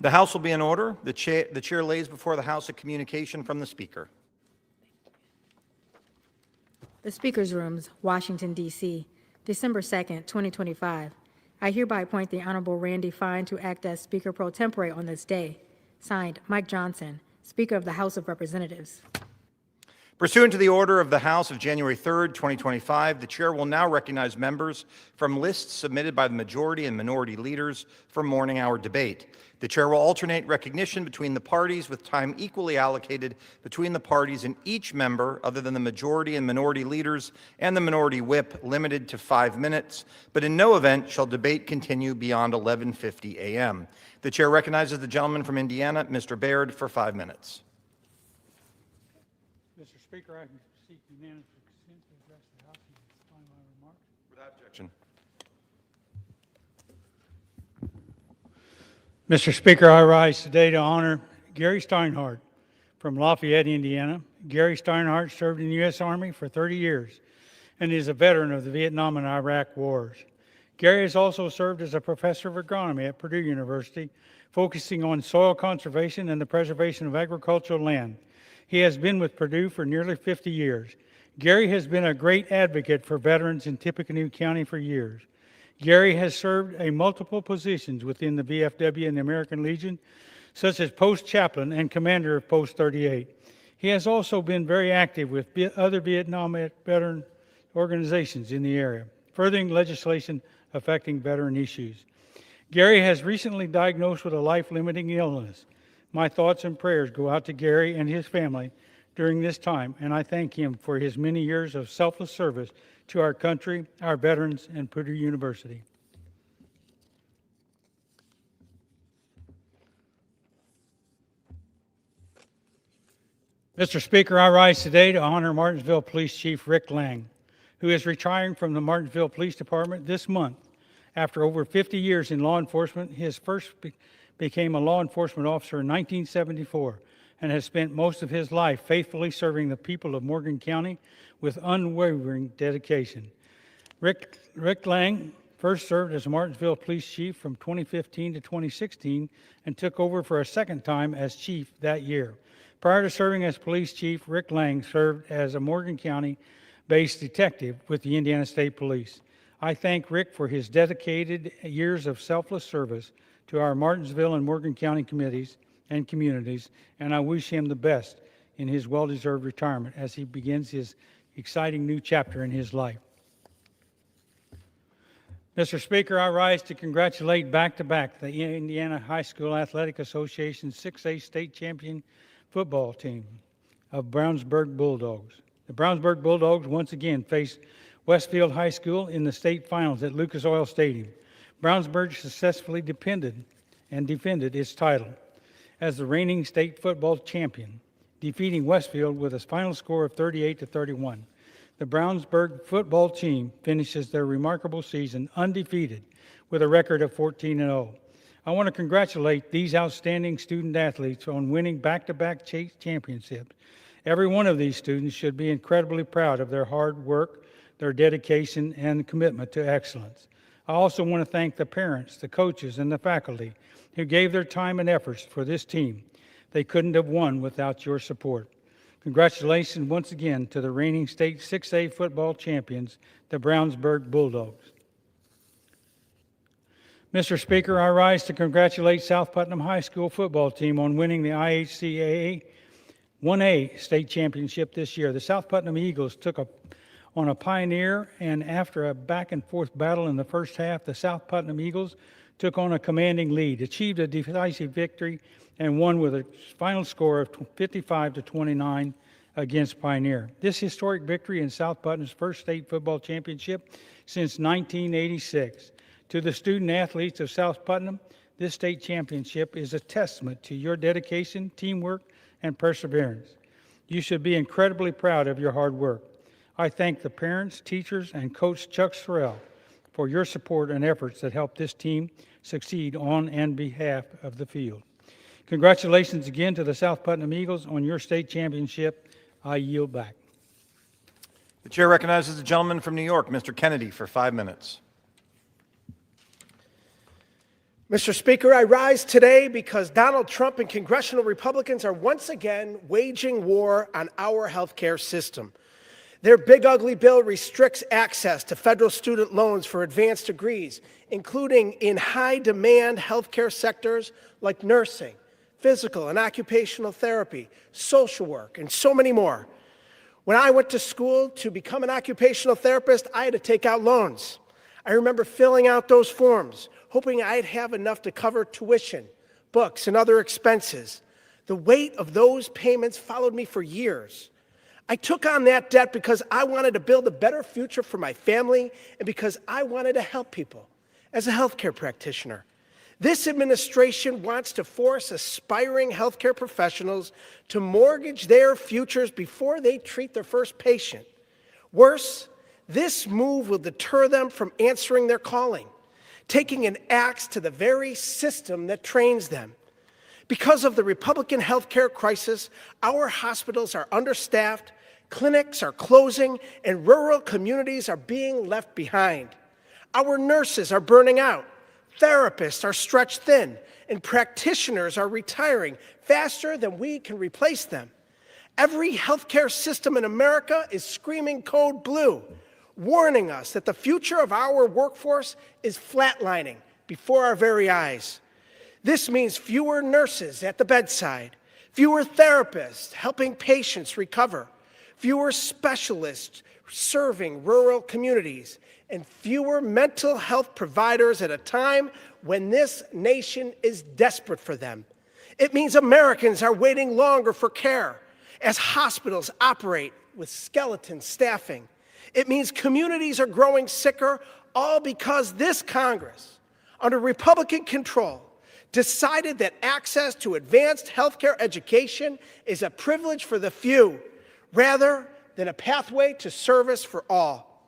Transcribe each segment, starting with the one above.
The House will be in order. The chair lays before the House a communication from the Speaker. The Speaker's Rooms, Washington, D.C., December 2nd, 2025. I hereby appoint the Honorable Randy Fine to act as Speaker pro tempore on this day. Signed, Mike Johnson, Speaker of the House of Representatives. Pursuant to the order of the House of January 3rd, 2025, the Chair will now recognize members from lists submitted by the majority and minority leaders for morning hour debate. The Chair will alternate recognition between the parties with time equally allocated between the parties and each member other than the majority and minority leaders and the minority whip limited to 5 minutes, but in no event shall debate continue beyond 11:50 a.m. The Chair recognizes the gentleman from Indiana, Mr. Baird, for 5 minutes. Mr. Speaker, I seek unanimous consent to address the House and explain my remarks. Without objection. Mr. Speaker, I rise today to honor Gary Steinhardt from Lafayette, Indiana. Gary Steinhardt served in the U.S. Army for 30 years and is a veteran of the Vietnam and Iraq wars. Gary has also served as a professor of agronomy at Purdue University, focusing on soil conservation and the preservation of agricultural land. He has been with Purdue for nearly 50 years. Gary has been a great advocate for veterans in Tippecanoe County for years. Gary has served multiple positions within the VFW and the American Legion, such as Post Chaplain and Commander of Post 38. He has also been very active with other Vietnam veteran organizations in the area, furthering legislation affecting veteran issues. Gary has recently diagnosed with a life-limiting illness. My thoughts and prayers go out to Gary and his family during this time, and I thank him for his many years of selfless service to our country, our veterans, and Purdue University. Mr. Speaker, I rise today to honor Martinsville Police Chief Rick Lang, who is retiring from the Martinsville Police Department this month. After over 50 years in law enforcement, he first became a law enforcement officer in 1974 and has spent most of his life faithfully serving the people of Morgan County with unwavering dedication. Rick Lang first served as Martinsville Police Chief from 2015 to 2016 and took over for a second time as chief that year. Prior to serving as police chief, Rick Lang served as a Morgan County-based detective with the Indiana State Police. I thank Rick for his dedicated years of selfless service to our Martinsville and Morgan County committees and communities, and I wish him the best in his well-deserved retirement as he begins his exciting new chapter in his life. Mr. Speaker, I rise to congratulate back-to-back the Indiana High School Athletic Association's 6A state champion football team of Brownsburg Bulldogs. The Brownsburg Bulldogs once again faced Westfield High School in the state finals at Lucas Oil Stadium. Brownsburg successfully defended its title as the reigning state football champion, defeating Westfield with a final score of 38-31. The Brownsburg football team finishes their remarkable season undefeated with a record of 14-0. I want to congratulate these outstanding student athletes on winning back-to-back championships. Every one of these students should be incredibly proud of their hard work, their dedication, and commitment to excellence. I also want to thank the parents, the coaches, and the faculty who gave their time and efforts for this team. They couldn't have won without your support. Congratulations once again to the reigning state 6A football champions, the Brownsburg Bulldogs. Mr. Speaker, I rise to congratulate South Putnam High School football team on winning the IHCAA 1A state championship this year. The South Putnam Eagles took on a pioneer, and after a back-and-forth battle in the first half, the South Putnam Eagles took on a commanding lead, achieved a decisive victory, and won with a final score of 55-29 against Pioneer. This historic victory in South Putnam's first state football championship since 1986. To the student athletes of South Putnam, this state championship is a testament to your dedication, teamwork, and perseverance. You should be incredibly proud of your hard work. I thank the parents, teachers, and Coach Chuck Sorrell for your support and efforts that helped this team succeed on and behalf of the field. Congratulations again to the South Putnam Eagles on your state championship. I yield back. The chair recognizes the gentleman from New York, Mr. Kennedy, for 5 minutes. Mr. Speaker, I rise today because Donald Trump and congressional Republicans are once again waging war on our healthcare system. Their big ugly bill restricts access to federal student loans for advanced degrees, including in high-demand healthcare sectors like nursing, physical and occupational therapy, social work, and so many more. When I went to school to become an occupational therapist, I had to take out loans. I remember filling out those forms, hoping I'd have enough to cover tuition, books, and other expenses. The weight of those payments followed me for years. I took on that debt because I wanted to build a better future for my family and because I wanted to help people as a healthcare practitioner. This administration wants to force aspiring healthcare professionals to mortgage their futures before they treat their first patient. Worse, this move will deter them from answering their calling, taking an axe to the very system that trains them. Because of the Republican healthcare crisis, our hospitals are understaffed, clinics are closing, and rural communities are being left behind. Our nurses are burning out, therapists are stretched thin, and practitioners are retiring faster than we can replace them. Every healthcare system in America is screaming code blue, warning us that the future of our workforce is flatlining before our very eyes. This means fewer nurses at the bedside, fewer therapists helping patients recover, fewer specialists serving rural communities, and fewer mental health providers at a time when this nation is desperate for them. It means Americans are waiting longer for care as hospitals operate with skeleton staffing. It means communities are growing sicker, all because this Congress, under Republican control, decided that access to advanced healthcare education is a privilege for the few, rather than a pathway to service for all.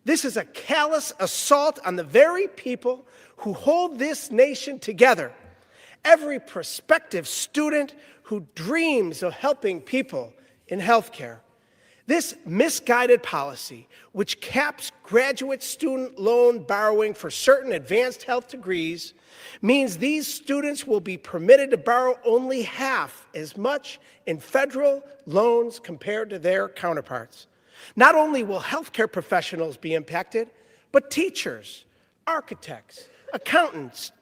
This is a callous assault on the very people who hold this nation together. Every prospective student who dreams of helping people in healthcare. This misguided policy, which caps graduate student loan borrowing for certain advanced health degrees, means these students will be permitted to borrow only half as much in federal loans compared to their counterparts. Not only will healthcare professionals be impacted, but teachers, architects, accountants,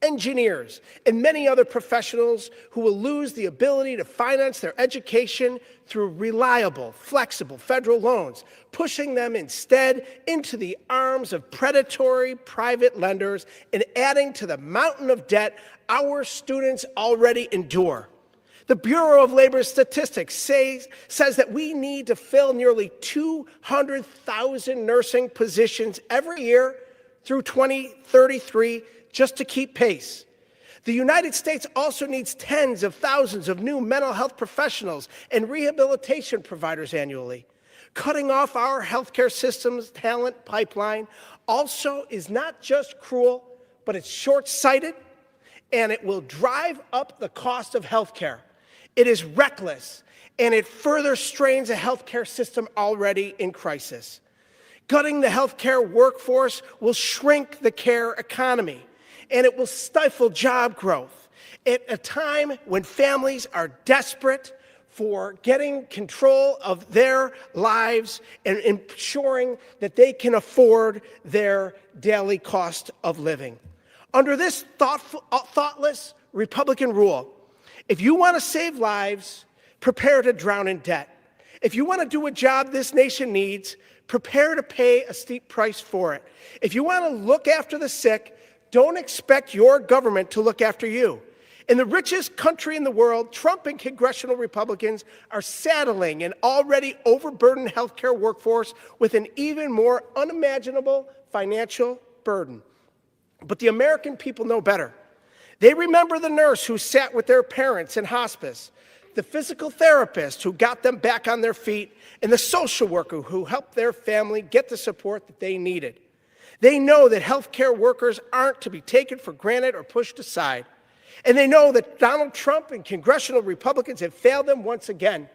engineers, and many other professionals who will lose the ability to finance their education through reliable, flexible federal loans, pushing them instead into the arms of predatory private lenders and adding to the mountain of debt our students already endure. The Bureau of Labor Statistics says that we need to fill nearly 200,000 nursing positions every year through 2033 just to keep pace. The United States also needs tens of thousands of new mental health professionals and rehabilitation providers annually. Cutting off our healthcare system's talent pipeline also is not just cruel, but it's short-sighted, and it will drive up the cost of healthcare. It is reckless, and it further strains a healthcare system already in crisis. Gutting the healthcare workforce will shrink the care economy, and it will stifle job growth at a time when families are desperate for getting control of their lives and ensuring that they can afford their daily cost of living. Under this thoughtless Republican rule, if you want to save lives, prepare to drown in debt. If you want to do a job this nation needs, prepare to pay a steep price for it. If you want to look after the sick, don't expect your government to look after you. In the richest country in the world, Trump and congressional Republicans are saddling an already overburdened healthcare workforce with an even more unimaginable financial burden. But the American people know better. They remember the nurse who sat with their parents in hospice, the physical therapist who got them back on their feet, and the social worker who helped their family get the support that they needed. They know that healthcare workers aren't to be taken for granted or pushed aside. And they know that Donald Trump and congressional Republicans have failed them once again.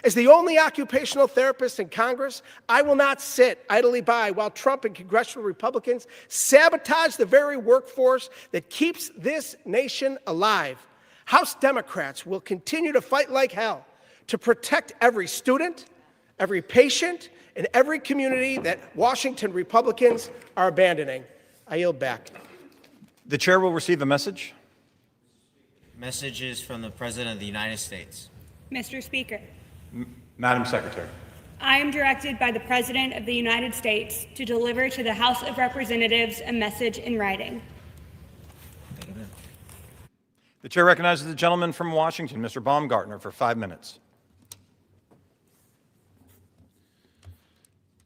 As the only occupational therapist in Congress, I will not sit idly by while Trump and congressional Republicans sabotage the very workforce that keeps this nation alive. House Democrats will continue to fight like hell to protect every student, every patient, and every community that Washington Republicans are abandoning. I yield back. The chair will receive a message. Messages from the President of the United States. Mr. Speaker, Madam Secretary. I am directed by the President of the United States to deliver to the House of Representatives a message in writing. The chair recognizes the gentleman from Washington, Mr. Baumgartner, for 5 minutes.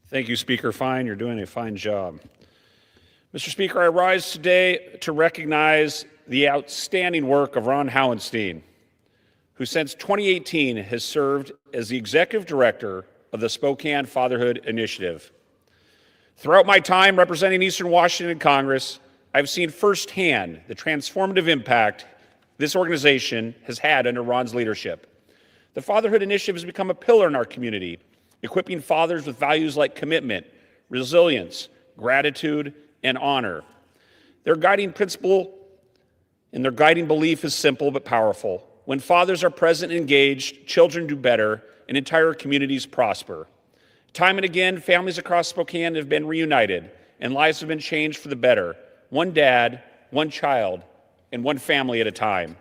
Thank you, Speaker Fine. You're doing a fine job. Mr. Speaker, I rise today to recognize the outstanding work of Ron Hauenstein, who since 2018 has served as the Executive Director of the Spokane Fatherhood Initiative. Throughout my time representing Eastern Washington in Congress, I've seen firsthand the transformative impact this organization has had under Ron's leadership. The Fatherhood Initiative has become a pillar in our community, equipping fathers with values like commitment, resilience, gratitude, and honor. Their guiding principle and their guiding belief is simple but powerful. When fathers are present and engaged, children do better and entire communities prosper. Time and again, families across Spokane have been reunited and lives have been changed for the better. One dad, one child, and one family at a time.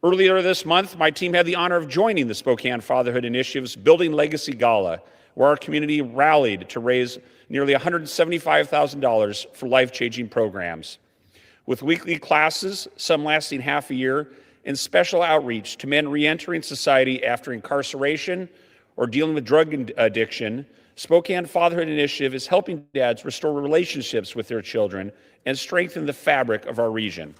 Earlier this month, my team had the honor of joining the Spokane Fatherhood Initiative's Building Legacy Gala, where our community rallied to raise nearly $175,000 for life-changing programs. With weekly classes, some lasting half a year, and special outreach to men reentering society after incarceration or dealing with drug addiction, Spokane Fatherhood Initiative is helping dads restore relationships with their children and strengthen the fabric of our region.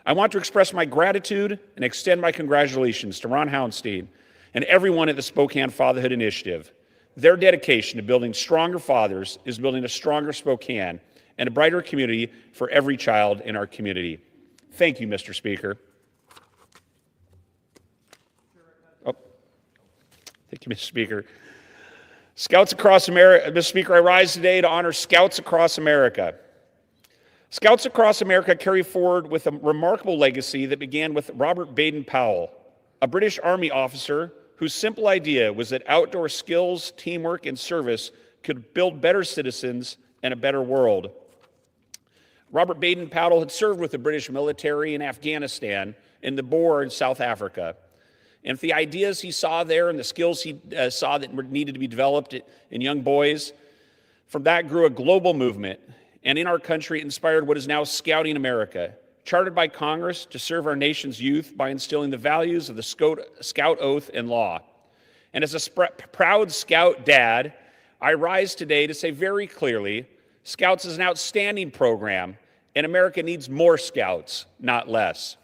I want to express my gratitude and extend my congratulations to Ron Hauenstein and everyone at the Spokane Fatherhood Initiative. Their dedication to building stronger fathers is building a stronger Spokane and a brighter community for every child in our community. Thank you, Mr. Speaker. Thank you, Mr. Speaker. Scouts across America, Mr. Speaker, I rise today to honor Scouts across America. Scouts across America carry forward with a remarkable legacy that began with Robert Baden-Powell, a British Army officer whose simple idea was that outdoor skills, teamwork, and service could build better citizens and a better world. Robert Baden-Powell had served with the British military in Afghanistan and the Boer in South Africa. And the ideas he saw there and the skills he saw that needed to be developed in young boys, from that grew a global movement. And in our country, it inspired what is now Scouting America, chartered by Congress to serve our nation's youth by instilling the values of the Scout Oath and Law. And as a proud Scout dad, I rise today to say very clearly, Scouts is an outstanding program, and America needs more Scouts, not less.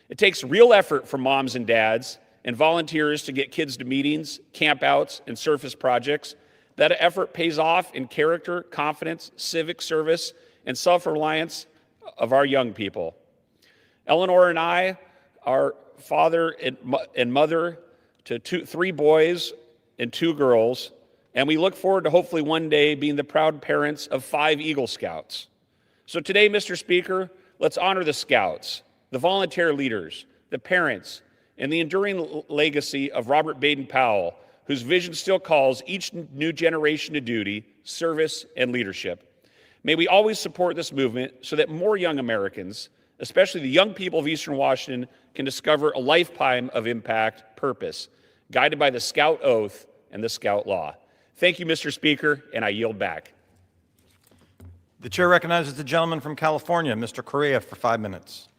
It takes real effort from moms and dads and volunteers to get kids to meetings, campouts, and surface projects. That effort pays off in character, confidence, civic service, and self-reliance of our young people. Eleanor and I are father and mother to three boys and 2 girls, and we look forward to hopefully one day being the proud parents of 5 Eagle Scouts. So today, Mr. Speaker, let's honor the Scouts, the volunteer leaders, the parents, and the enduring legacy of Robert Baden-Powell, whose vision still calls each new generation to duty, service, and leadership. May we always support this movement so that more young Americans, especially the young people of Eastern Washington, can discover a lifetime of impact, purpose, guided by the Scout Oath and the Scout Law. Thank you, Mr. Speaker, and I yield back. The chair recognizes the gentleman from California, Mr. Correa, for 5 minutes.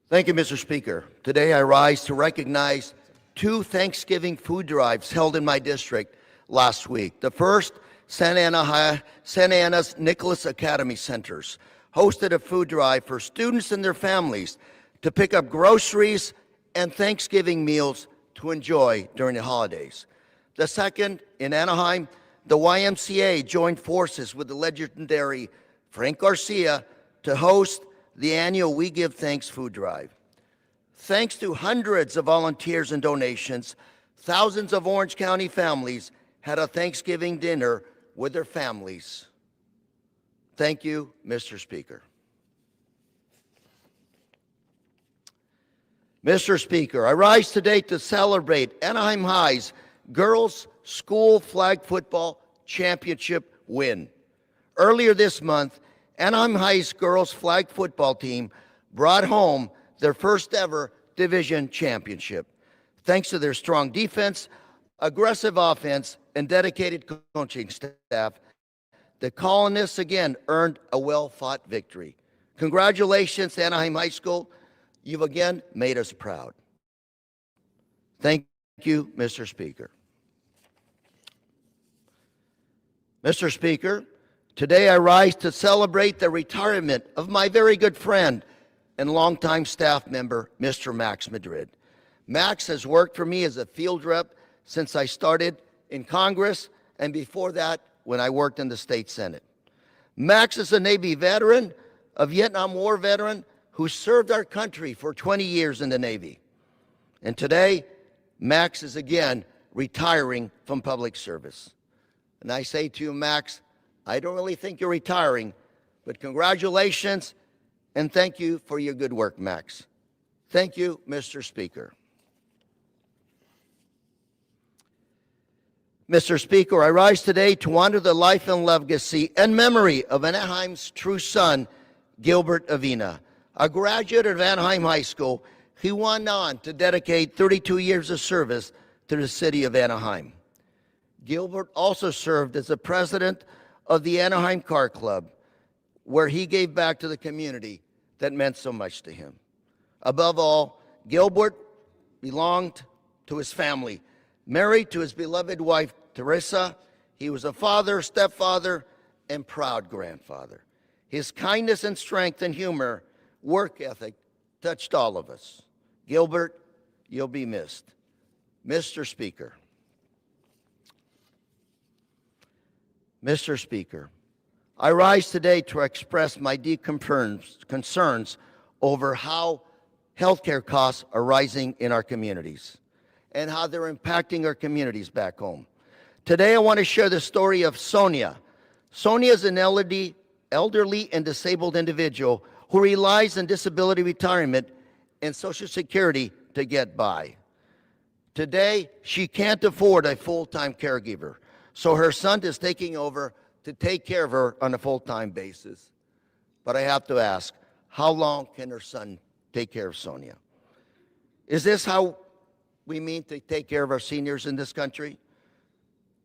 Thank you, Mr. Speaker. Today I rise to recognize 2 Thanksgiving food drives held in my district last week. The first, Santa Ana's Nicholas Academy Centers hosted a food drive for students and their families to pick up groceries and Thanksgiving meals to enjoy during the holidays. The second, in Anaheim, the YMCA joined forces with the legendary Frank Garcia to host the annual We Give Thanks food drive. Thanks to hundreds of volunteers and donations, thousands of Orange County families had a Thanksgiving dinner with their families. Thank you, Mr. Speaker. Mr. Speaker, I rise today to celebrate Anaheim High's girls' school flag football championship win. Earlier this month, Anaheim High's girls' flag football team brought home their first ever division championship. Thanks to their strong defense, aggressive offense, and dedicated coaching staff, the Colonists again earned a well-fought victory. Congratulations, Anaheim High School. You've again made us proud. Thank you, Mr. Speaker. Mr. Speaker, today I rise to celebrate the retirement of my very good friend and longtime staff member, Mr. Max Madrid. Max has worked for me as a field rep since I started in Congress, and before that, when I worked in the state Senate. Max is a Navy veteran, a Vietnam War veteran, who served our country for 20 years in the Navy. And today, Max is again retiring from public service. And I say to you, Max, I don't really think you're retiring, but congratulations and thank you for your good work, Max. Thank you, Mr. Speaker. Mr. Speaker, I rise today to honor the life and legacy and memory of Anaheim's true son, Gilbert Avina. A graduate of Anaheim High School, he went on to dedicate 32 years of service to the city of Anaheim. Gilbert also served as the president of the Anaheim Car Club, where he gave back to the community that meant so much to him. Above all, Gilbert belonged to his family. Married to his beloved wife, Teresa, he was a father, stepfather, and proud grandfather. His kindness and strength and humor, work ethic, touched all of us. Gilbert, you'll be missed. Mr. Speaker. Mr. Speaker, I rise today to express my deep concerns over how healthcare costs are rising in our communities and how they're impacting our communities back home. Today, I want to share the story of Sonia. Sonia is an elderly and disabled individual who relies on disability retirement and Social Security to get by. Today, she can't afford a full-time caregiver, so her son is taking over to take care of her on a full-time basis. But I have to ask, how long can her son take care of Sonia? Is this how we mean to take care of our seniors in this country?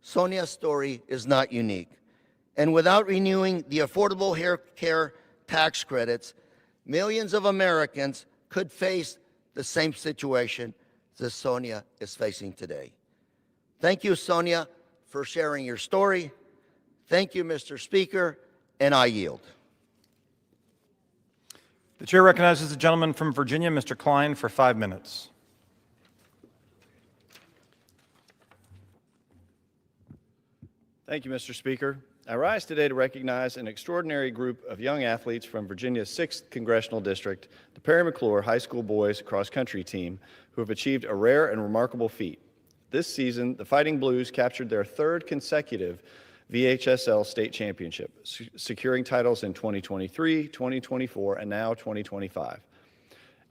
Sonia's story is not unique. And without renewing the affordable health care tax credits, millions of Americans could face the same situation that Sonia is facing today. Thank you, Sonia, for sharing your story. Thank you, Mr. Speaker, and I yield. The chair recognizes the gentleman from Virginia, Mr. Klein, for 5 minutes. Thank you, Mr. Speaker. I rise today to recognize an extraordinary group of young athletes from Virginia's 6th Congressional District, the Perry McClure High School Boys Cross Country Team, who have achieved a rare and remarkable feat. This season, the Fighting Blues captured their 3rd consecutive VHSL state championship, securing titles in 2023, 2024, and now 2025.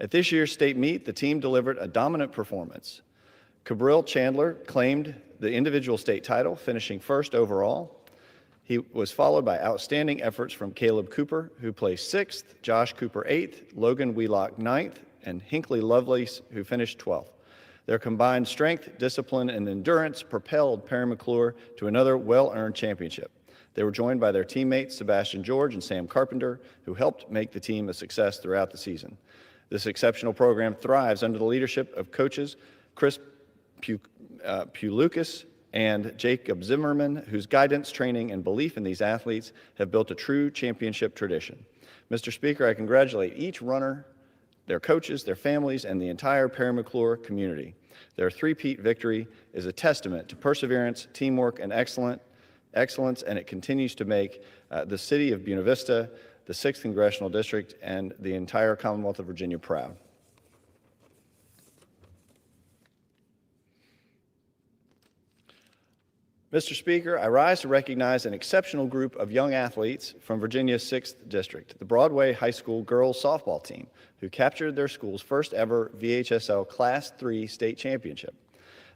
At this year's state meet, the team delivered a dominant performance. Cabrillo Chandler claimed the individual state title, finishing 1st overall. He was followed by outstanding efforts from Caleb Cooper, who placed 6th, Josh Cooper 8th, Logan Wheelock 9th, and Hinckley Lovelace, who finished 12th. Their combined strength, discipline, and endurance propelled Perry McClure to another well-earned championship. They were joined by their teammates Sebastian George and Sam Carpenter, who helped make the team a success throughout the season. This exceptional program thrives under the leadership of coaches Chris Pulukas and Jacob Zimmerman, whose guidance, training, and belief in these athletes have built a true championship tradition. Mr. Speaker, I congratulate each runner, their coaches, their families, and the entire Perry McClure community. Their three-peat victory is a testament to perseverance, teamwork, and excellence, and it continues to make the city of Buena Vista, the 6th Congressional District, and the entire Commonwealth of Virginia proud. Mr. Speaker, I rise to recognize an exceptional group of young athletes from Virginia's 6th District, the Broadway High School girls softball team, who captured their school's first ever VHSL Class 3 state championship.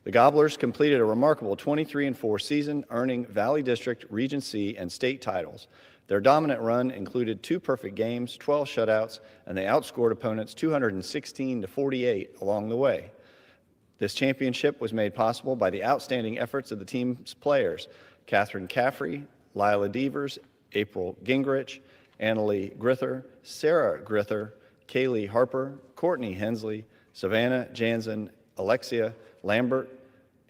The Gobblers completed a remarkable 23-4 season, earning Valley District, Region C, and state titles. Their dominant run included 2 perfect games, 12 shutouts, and they outscored opponents 216-48 along the way. This championship was made possible by the outstanding efforts of the team's players, Catherine Caffrey, Lila Devers, April Gingrich, Annalie Grither, Sarah Grither, Kaylee Harper, Courtney Hensley, Savannah Jansen, Alexia Lambert,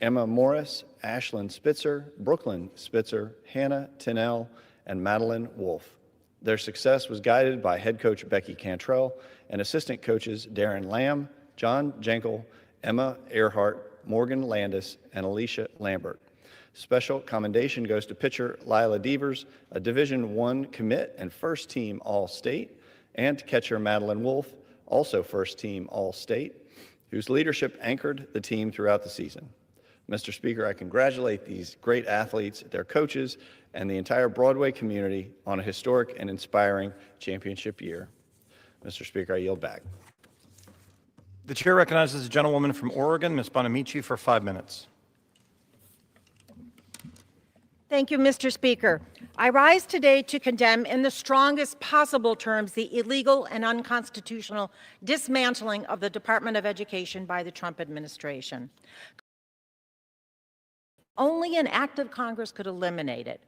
Emma Morris, Ashlyn Spitzer, Brooklyn Spitzer, Hannah Tinnell, and Madeline Wolf. Their success was guided by head coach Becky Cantrell and assistant coaches Darren Lamb, John Jenkel, Emma Earhart, Morgan Landis, and Alicia Lambert. Special commendation goes to pitcher Lila Devers, a Division I commit and first-team All-State, and to catcher Madeline Wolf, also first-team All-State, whose leadership anchored the team throughout the season. Mr. Speaker, I congratulate these great athletes, their coaches, and the entire Broadway community on a historic and inspiring championship year. Mr. Speaker, I yield back. The chair recognizes the gentlewoman from Oregon, Ms. Bonamici, for 5 minutes. Thank you, Mr. Speaker. I rise today to condemn in the strongest possible terms the illegal and unconstitutional dismantling of the Department of Education by the Trump administration. Only an act of Congress could eliminate it.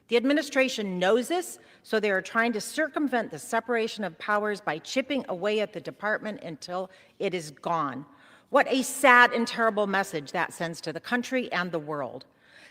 The administration knows this, so they are trying to circumvent the separation of powers by chipping away at the department until it is gone. What a sad and terrible message that sends to the country and the world.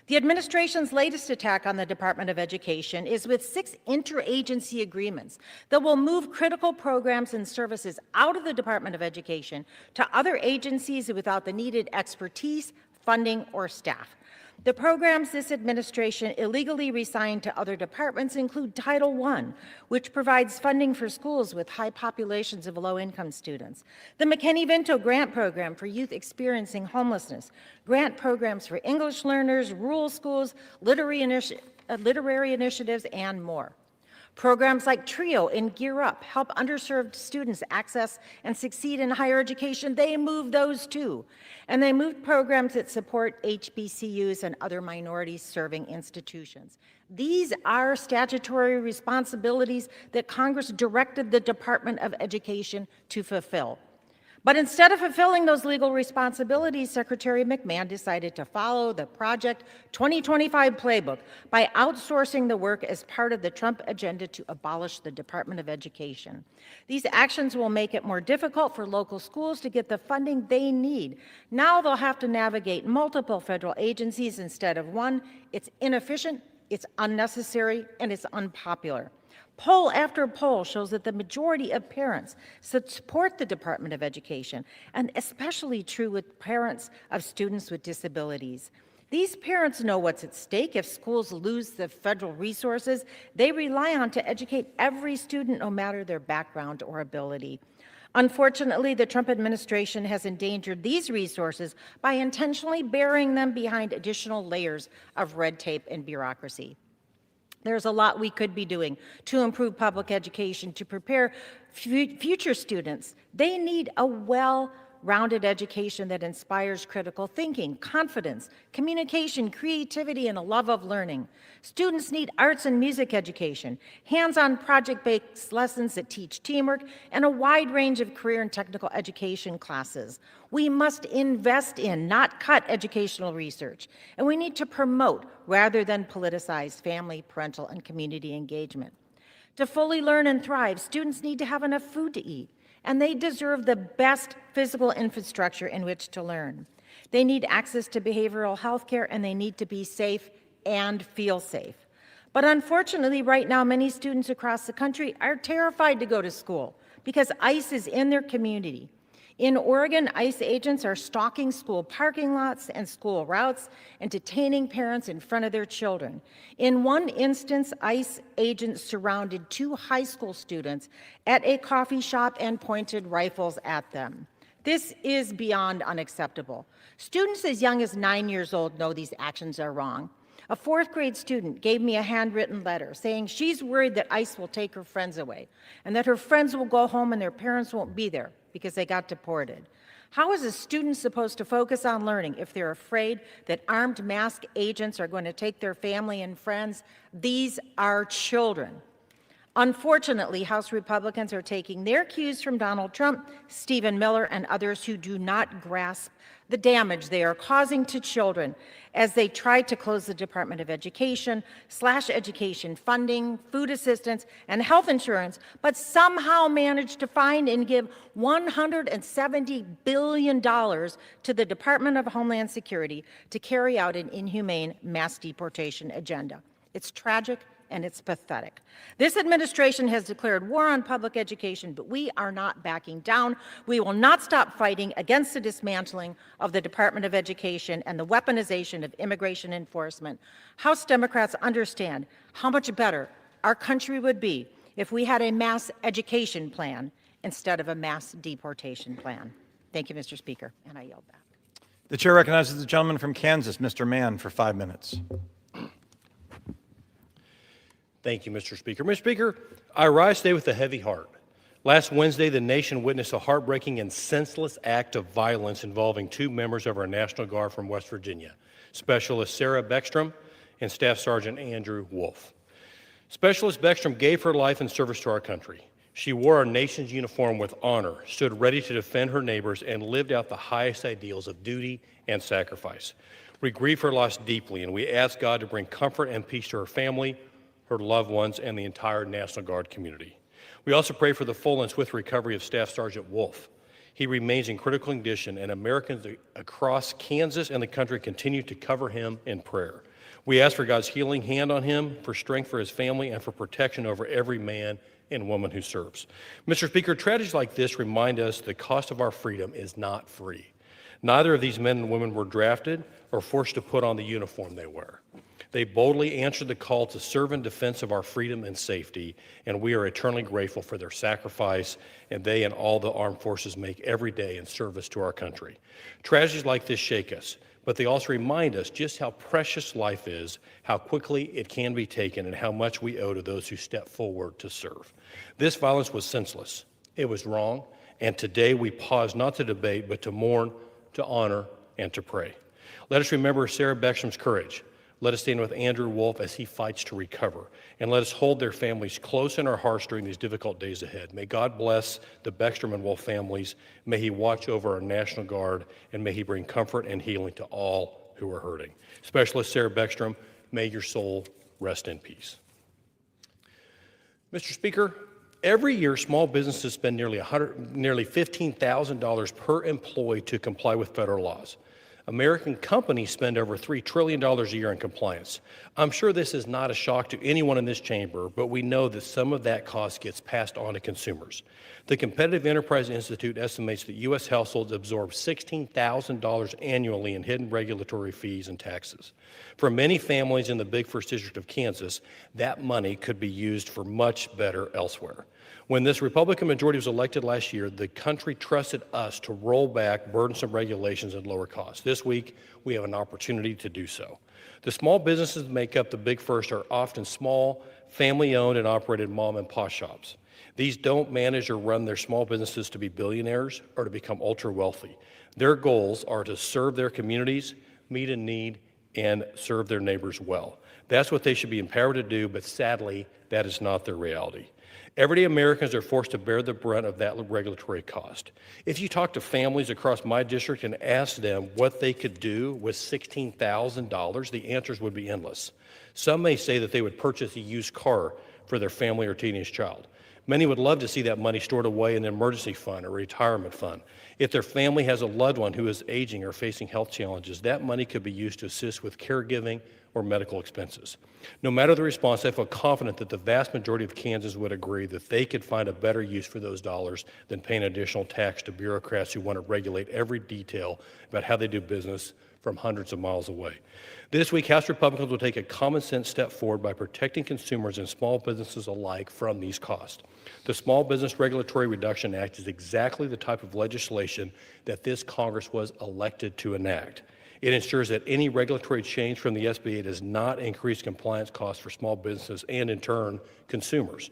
The administration's latest attack on the Department of Education is with 6 interagency agreements that will move critical programs and services out of the Department of Education to other agencies without the needed expertise, funding, or staff. The programs this administration illegally reassigned to other departments include Title I, which provides funding for schools with high populations of low-income students, the McKinney-Vento Grant Program for youth experiencing homelessness, grant programs for English learners, rural schools, literary initiatives, and more. Programs like TRIO and Gear Up help underserved students access and succeed in higher education. They moved those too. And they moved programs that support HBCUs and other minority-serving institutions. These are statutory responsibilities that Congress directed the Department of Education to fulfill. But instead of fulfilling those legal responsibilities, Secretary McMahon decided to follow the Project 2025 playbook by outsourcing the work as part of the Trump agenda to abolish the Department of Education. These actions will make it more difficult for local schools to get the funding they need. Now they'll have to navigate multiple federal agencies instead of one. It's inefficient, it's unnecessary, and it's unpopular. Poll after poll shows that the majority of parents support the Department of Education, and especially true with parents of students with disabilities. These parents know what's at stake if schools lose the federal resources they rely on to educate every student, no matter their background or ability. Unfortunately, the Trump administration has endangered these resources by intentionally burying them behind additional layers of red tape and bureaucracy. There's a lot we could be doing to improve public education, to prepare future students. They need a well-rounded education that inspires critical thinking, confidence, communication, creativity, and a love of learning. Students need arts and music education, hands-on project-based lessons that teach teamwork, and a wide range of career and technical education classes. We must invest in, not cut, educational research, and we need to promote rather than politicize family, parental, and community engagement. To fully learn and thrive, students need to have enough food to eat, and they deserve the best physical infrastructure in which to learn. They need access to behavioral health care, and they need to be safe and feel safe. But unfortunately, right now, many students across the country are terrified to go to school because ICE is in their community. In Oregon, ICE agents are stalking school parking lots and school routes and detaining parents in front of their children. In one instance, ICE agents surrounded 2 high school students at a coffee shop and pointed rifles at them. This is beyond unacceptable. Students as young as 9 years old know these actions are wrong. A 4th grade student gave me a handwritten letter saying she's worried that ICE will take her friends away and that her friends will go home and their parents won't be there because they got deported. How is a student supposed to focus on learning if they're afraid that armed masked agents are going to take their family and friends? These are children. Unfortunately, House Republicans are taking their cues from Donald Trump, Stephen Miller, and others who do not grasp the damage they are causing to children as they try to close the Department of Education, slash education funding, food assistance, and health insurance, but somehow manage to find and give $170 billion to the Department of Homeland Security to carry out an inhumane mass deportation agenda. It's tragic and it's pathetic. This administration has declared war on public education, but we are not backing down. We will not stop fighting against the dismantling of the Department of Education and the weaponization of immigration enforcement. House Democrats understand how much better our country would be if we had a mass education plan instead of a mass deportation plan. Thank you, Mr. Speaker, and I yield back. The chair recognizes the gentleman from Kansas, Mr. Mann, for 5 minutes. Thank you, Mr. Speaker. Mr. Speaker, I rise today with a heavy heart. Last Wednesday, the nation witnessed a heartbreaking and senseless act of violence involving 2 members of our National Guard from West Virginia, Specialist Sarah Beckstrom and Staff Sergeant Andrew Wolf. Specialist Beckstrom gave her life in service to our country. She wore our nation's uniform with honor, stood ready to defend her neighbors, and lived out the highest ideals of duty and sacrifice. We grieve her loss deeply, and we ask God to bring comfort and peace to her family, her loved ones, and the entire National Guard community. We also pray for the full and swift recovery of Staff Sergeant Wolf. He remains in critical condition, and Americans across Kansas and the country continue to cover him in prayer. We ask for God's healing hand on him, for strength for his family, and for protection over every man and woman who serves. Mr. Speaker, tragedies like this remind us the cost of our freedom is not free. Neither of these men and women were drafted or forced to put on the uniform they wear. They boldly answered the call to serve in defense of our freedom and safety, and we are eternally grateful for their sacrifice and they and all the armed forces make every day in service to our country. Tragedies like this shake us, but they also remind us just how precious life is, how quickly it can be taken, and how much we owe to those who step forward to serve. This violence was senseless. It was wrong, and today we pause not to debate, but to mourn, to honor, and to pray. Let us remember Sarah Beckstrom's courage. Let us stand with Andrew Wolf as he fights to recover. And let us hold their families close in our hearts during these difficult days ahead. May God bless the Beckstrom and Wolf families. May he watch over our National Guard, and may he bring comfort and healing to all who are hurting. Specialist Sarah Beckstrom, may your soul rest in peace. Mr. Speaker, every year small businesses spend nearly $15,000 per employee to comply with federal laws. American companies spend over $3 trillion a year in compliance. I'm sure this is not a shock to anyone in this chamber, but we know that some of that cost gets passed on to consumers. The Competitive Enterprise Institute estimates that U.S. households absorb $16,000 annually in hidden regulatory fees and taxes. For many families in the Big First District of Kansas, that money could be used for much better elsewhere. When this Republican majority was elected last year, the country trusted us to roll back burdensome regulations and lower costs. This week, we have an opportunity to do so. The small businesses that make up the Big First are often small, family-owned and operated mom and pop shops. These don't manage or run their small businesses to be billionaires or to become ultra-wealthy. Their goals are to serve their communities, meet a need, and serve their neighbors well. That's what they should be empowered to do, but sadly, that is not their reality. Everyday Americans are forced to bear the brunt of that regulatory cost. If you talk to families across my district and ask them what they could do with $16,000, the answers would be endless. Some may say that they would purchase a used car for their family or teenage child. Many would love to see that money stored away in an emergency fund or retirement fund. If their family has a loved one who is aging or facing health challenges, that money could be used to assist with caregiving or medical expenses. No matter the response, I feel confident that the vast majority of Kansans would agree that they could find a better use for those dollars than paying additional tax to bureaucrats who want to regulate every detail about how they do business from hundreds of miles away. This week, House Republicans will take a common sense step forward by protecting consumers and small businesses alike from these costs. The Small Business Regulatory Reduction Act is exactly the type of legislation that this Congress was elected to enact. It ensures that any regulatory change from the SBA does not increase compliance costs for small businesses and, in turn, consumers.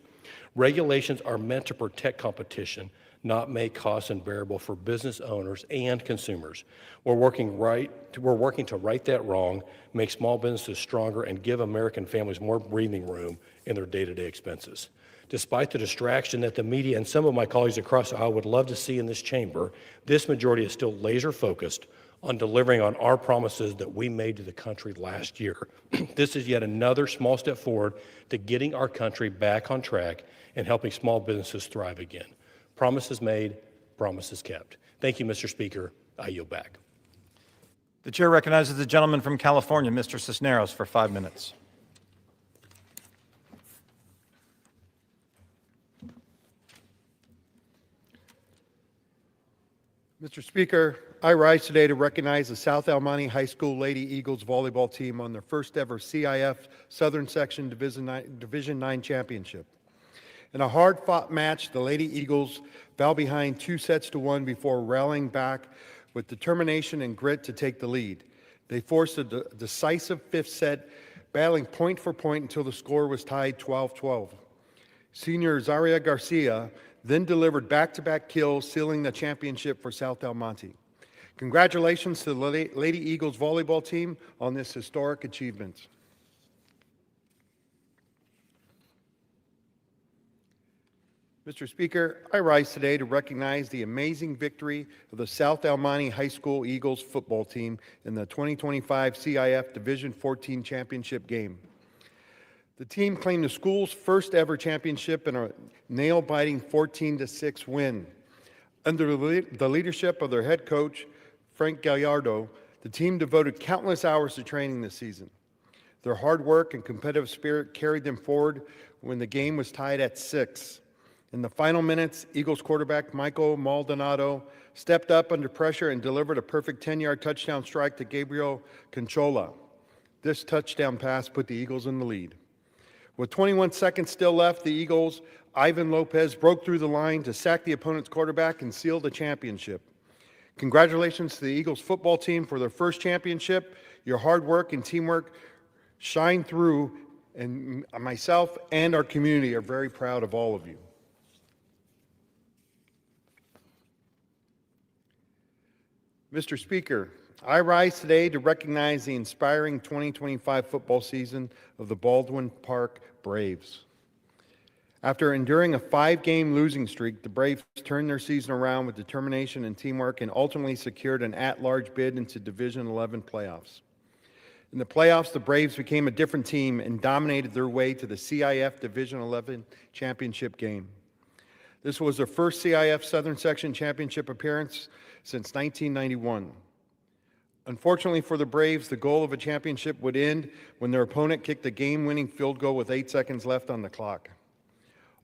Regulations are meant to protect competition, not make costs unbearable for business owners and consumers. We're working to right that wrong, make small businesses stronger, and give American families more breathing room in their day-to-day expenses. Despite the distraction that the media and some of my colleagues across the aisle would love to see in this chamber, this majority is still laser-focused on delivering on our promises that we made to the country last year. This is yet another small step forward to getting our country back on track and helping small businesses thrive again. Promises made, promises kept. Thank you, Mr. Speaker. I yield back. The chair recognizes the gentleman from California, Mr. Cisneros, for 5 minutes. Mr. Speaker, I rise today to recognize the South El Monte High School Lady Eagles volleyball team on their first ever CIF Southern Section Division 9 championship. In a hard-fought match, the Lady Eagles fell behind 2-1 before rallying back with determination and grit to take the lead. They forced a decisive fifth set, battling point for point until the score was tied 12-12. Senior Zaria Garcia then delivered back-to-back kills, sealing the championship for South El Monte. Congratulations to the Lady Eagles volleyball team on this historic achievement. Mr. Speaker, I rise today to recognize the amazing victory of the South El Monte High School Eagles football team in the 2025 CIF Division 14 championship game. The team claimed the school's first ever championship in a nail-biting 14-6 win. Under the leadership of their head coach, Frank Gallardo, the team devoted countless hours to training this season. Their hard work and competitive spirit carried them forward when the game was tied at 6. In the final minutes, Eagles quarterback Michael Maldonado stepped up under pressure and delivered a perfect 10-yard touchdown strike to Gabriel Conchola. This touchdown pass put the Eagles in the lead. With 21 seconds still left, the Eagles' Ivan Lopez broke through the line to sack the opponent's quarterback and seal the championship. Congratulations to the Eagles football team for their first championship. Your hard work and teamwork shine through, and myself and our community are very proud of all of you. Mr. Speaker, I rise today to recognize the inspiring 2025 football season of the Baldwin Park Braves. After enduring a 5-game losing streak, the Braves turned their season around with determination and teamwork and ultimately secured an at-large bid into Division 11 playoffs. In the playoffs, the Braves became a different team and dominated their way to the CIF Division 11 championship game. This was their first CIF Southern Section championship appearance since 1991. Unfortunately for the Braves, the goal of a championship would end when their opponent kicked a game-winning field goal with 8 seconds left on the clock.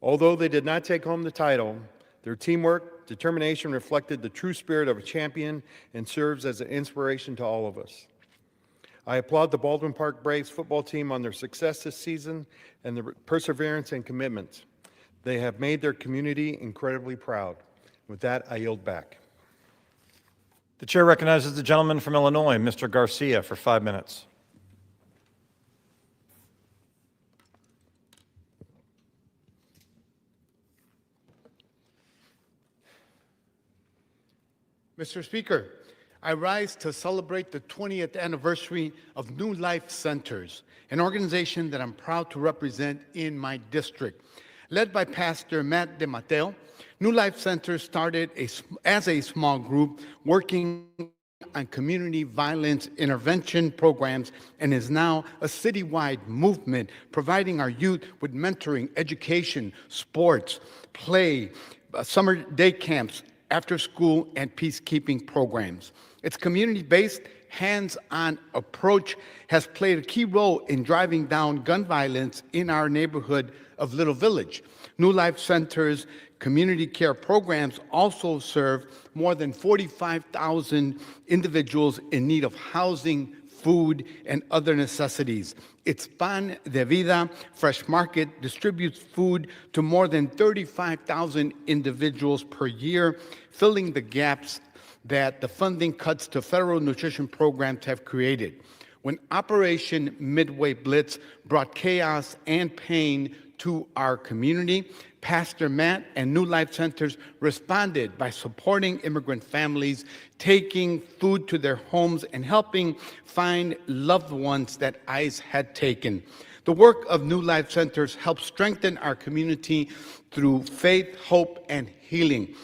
Although they did not take home the title, their teamwork, determination reflected the true spirit of a champion and serves as an inspiration to all of us. I applaud the Baldwin Park Braves football team on their success this season and the perseverance and commitment. They have made their community incredibly proud. With that, I yield back. The chair recognizes the gentleman from Illinois, Mr. Garcia, for 5 minutes. Mr. Speaker, I rise to celebrate the 20th anniversary of New Life Centers, an organization that I'm proud to represent in my district. Led by Pastor Matt DeMatteo, New Life Centers started as a small group working on community violence intervention programs and is now a citywide movement providing our youth with mentoring, education, sports, play, summer day camps, after school and peacekeeping programs. Its community-based, hands-on approach has played a key role in driving down gun violence in our neighborhood of Little Village. New Life Center's community care programs also serve more than 45,000 individuals in need of housing, food, and other necessities. Its Pan de Vida Fresh Market distributes food to more than 35,000 individuals per year, filling the gaps that the funding cuts to federal nutrition programs have created. When Operation Midway Blitz brought chaos and pain to our community, Pastor Matt and New Life Centers responded by supporting immigrant families, taking food to their homes, and helping find loved ones that ICE had taken. The work of New Life Centers helps strengthen our community through faith, hope, and healing.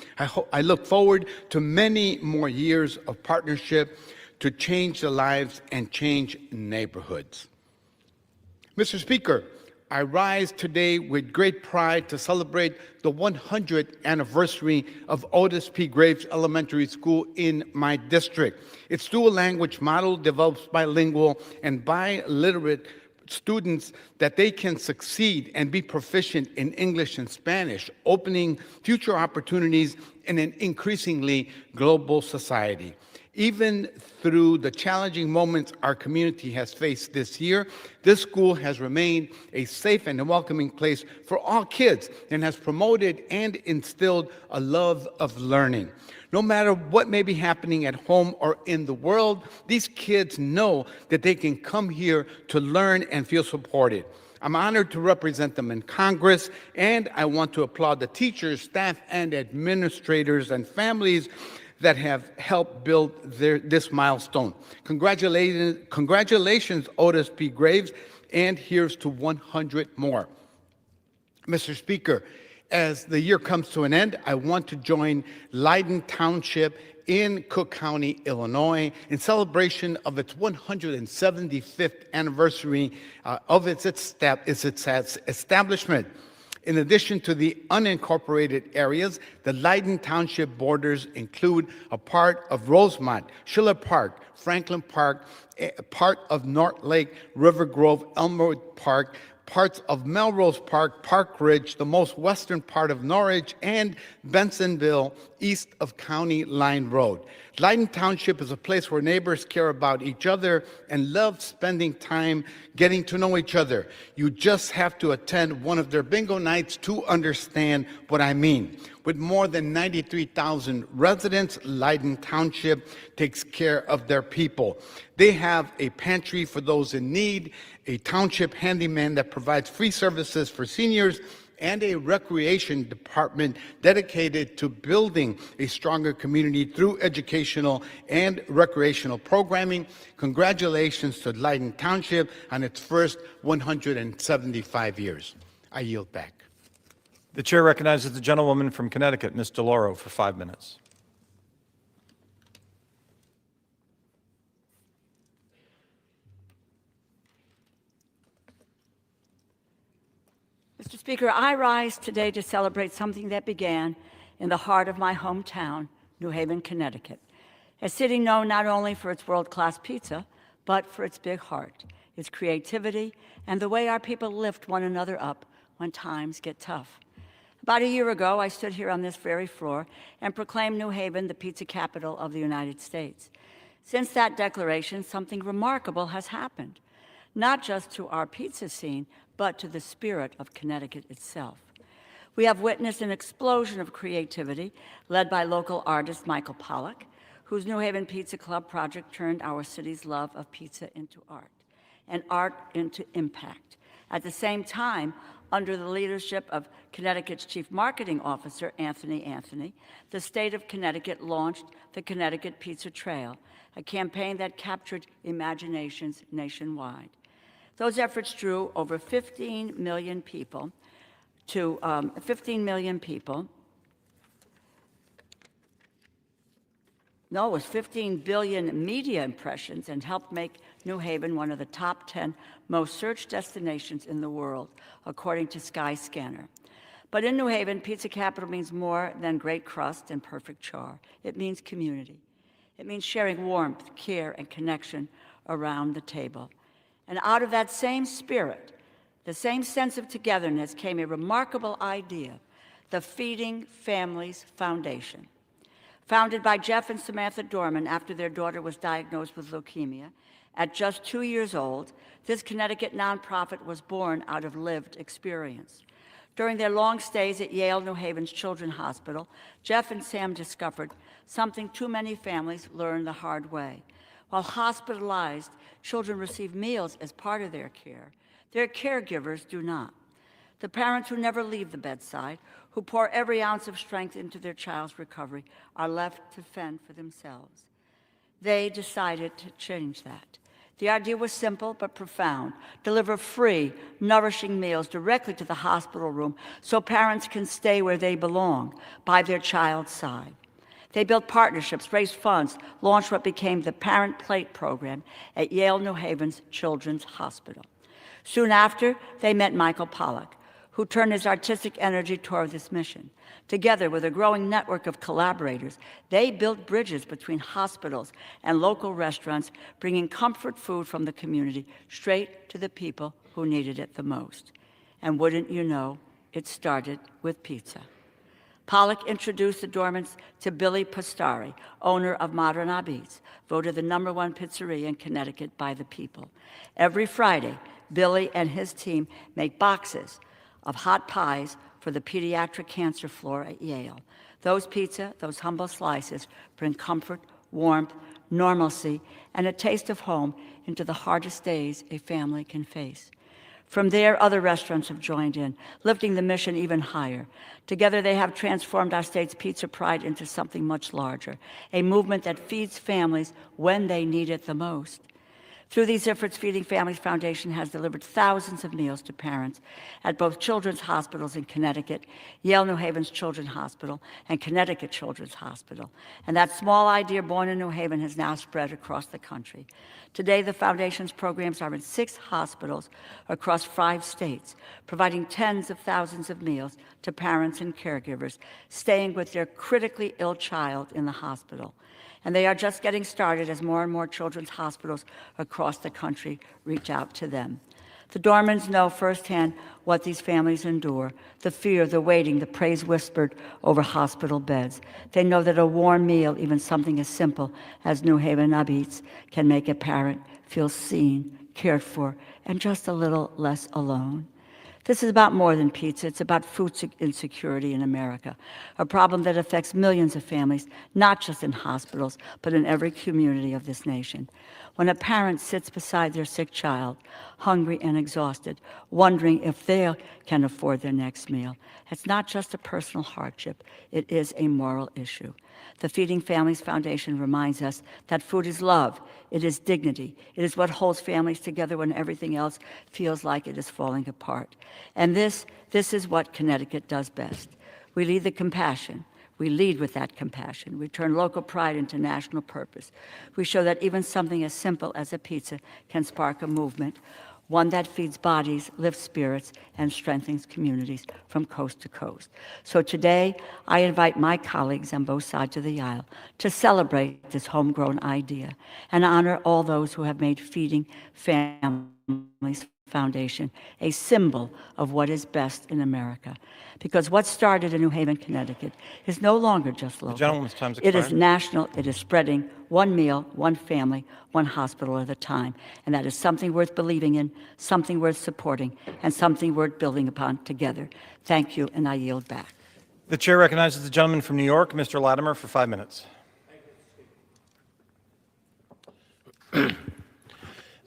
I look forward to many more years of partnership to change the lives and change neighborhoods. Mr. Speaker, I rise today with great pride to celebrate the 100th anniversary of Otis P. Graves Elementary School in my district. Its dual language model develops bilingual and biliterate students that they can succeed and be proficient in English and Spanish, opening future opportunities in an increasingly global society. Even through the challenging moments our community has faced this year, this school has remained a safe and welcoming place for all kids and has promoted and instilled a love of learning. No matter what may be happening at home or in the world, these kids know that they can come here to learn and feel supported. I'm honored to represent them in Congress, and I want to applaud the teachers, staff, and administrators and families that have helped build this milestone. Congratulations, Otis P. Graves, and here's to 100 more. Mr. Speaker, as the year comes to an end, I want to join Leiden Township in Cook County, Illinois, in celebration of its 175th anniversary of its establishment. In addition to the unincorporated areas, the Leiden Township borders include a part of Rosemont, Schiller Park, Franklin Park, part of North Lake, River Grove, Elmwood Park, parts of Melrose Park, Park Ridge, the most western part of Norwich, and Bensonville, east of County Line Road. Leiden Township is a place where neighbors care about each other and love spending time getting to know each other. You just have to attend one of their bingo nights to understand what I mean. With more than 93,000 residents, Leiden Township takes care of their people. They have a pantry for those in need, a township handyman that provides free services for seniors, and a recreation department dedicated to building a stronger community through educational and recreational programming. Congratulations to Leiden Township on its first 175 years. I yield back. The chair recognizes the gentlewoman from Connecticut, Ms. DeLauro, for 5 minutes. Mr. Speaker, I rise today to celebrate something that began in the heart of my hometown, New Haven, Connecticut, a city known not only for its world-class pizza, but for its big heart, its creativity, and the way our people lift one another up when times get tough. About a year ago, I stood here on this very floor and proclaimed New Haven the pizza capital of the United States. Since that declaration, something remarkable has happened, not just to our pizza scene, but to the spirit of Connecticut itself. We have witnessed an explosion of creativity led by local artist Michael Pollack, whose New Haven Pizza Club project turned our city's love of pizza into art, and art into impact. At the same time, under the leadership of Connecticut's Chief Marketing Officer, Anthony, the state of Connecticut launched the Connecticut Pizza Trail, a campaign that captured imaginations nationwide. Those efforts drew over 15 million people to 15 million people. No, it was 15 billion media impressions and helped make New Haven one of the top 10 most searched destinations in the world, according to Skyscanner. But in New Haven, pizza capital means more than great crust and perfect char. It means community. It means sharing warmth, care, and connection around the table. And out of that same spirit, the same sense of togetherness, came a remarkable idea, the Feeding Families Foundation. Founded by Jeff and Samantha Dorman after their daughter was diagnosed with leukemia, at just 2 years old, this Connecticut nonprofit was born out of lived experience. During their long stays at Yale New Haven's Children's Hospital, Jeff and Sam discovered something too many families learn the hard way. While hospitalized, children receive meals as part of their care. Their caregivers do not. The parents who never leave the bedside, who pour every ounce of strength into their child's recovery, are left to fend for themselves. They decided to change that. The idea was simple but profound: deliver free, nourishing meals directly to the hospital room so parents can stay where they belong, by their child's side. They built partnerships, raised funds, launched what became the Parent Plate program at Yale New Haven's Children's Hospital. Soon after, they met Michael Pollack, who turned his artistic energy toward this mission. Together with a growing network of collaborators, they built bridges between hospitals and local restaurants, bringing comfort food from the community straight to the people who needed it the most. And wouldn't you know, it started with pizza. Pollack introduced the Dormans to Billy Pastari, owner of Modern Abits, voted the #1 pizzeria in Connecticut by the people. Every Friday, Billy and his team make boxes of hot pies for the pediatric cancer floor at Yale. Those pizza, those humble slices, bring comfort, warmth, normalcy, and a taste of home into the hardest days a family can face. From there, other restaurants have joined in, lifting the mission even higher. Together, they have transformed our state's pizza pride into something much larger, a movement that feeds families when they need it the most. Through these efforts, Feeding Families Foundation has delivered thousands of meals to parents at both children's hospitals in Connecticut, Yale New Haven's Children's Hospital, and Connecticut Children's Hospital. And that small idea born in New Haven has now spread across the country. Today, the Foundation's programs are in 6 hospitals across 5 states, providing tens of thousands of meals to parents and caregivers staying with their critically ill child in the hospital. And they are just getting started as more and more children's hospitals across the country reach out to them. The Dormans know firsthand what these families endure, the fear, the waiting, the praise whispered over hospital beds. They know that a warm meal, even something as simple as New Haven Abits, can make a parent feel seen, cared for, and just a little less alone. This is about more than pizza. It's about food insecurity in America, a problem that affects millions of families, not just in hospitals, but in every community of this nation. When a parent sits beside their sick child, hungry and exhausted, wondering if they can afford their next meal, it's not just a personal hardship, it is a moral issue. The Feeding Families Foundation reminds us that food is love, it is dignity, it is what holds families together when everything else feels like it is falling apart. And this is what Connecticut does best. We lead the compassion. We lead with that compassion. We turn local pride into national purpose. We show that even something as simple as a pizza can spark a movement, one that feeds bodies, lifts spirits, and strengthens communities from coast to coast. So today, I invite my colleagues on both sides of the aisle to celebrate this homegrown idea and honor all those who have made Feeding Families Foundation a symbol of what is best in America. Because what started in New Haven, Connecticut is no longer just local. Gentleman's time's It is expired. national, it is spreading one meal, one family, one hospital at a time. And that is something worth believing in, something worth supporting, and something worth building upon together. Thank you, and I yield back. The chair recognizes the gentleman from New York, Mr. Latimer, for 5 minutes.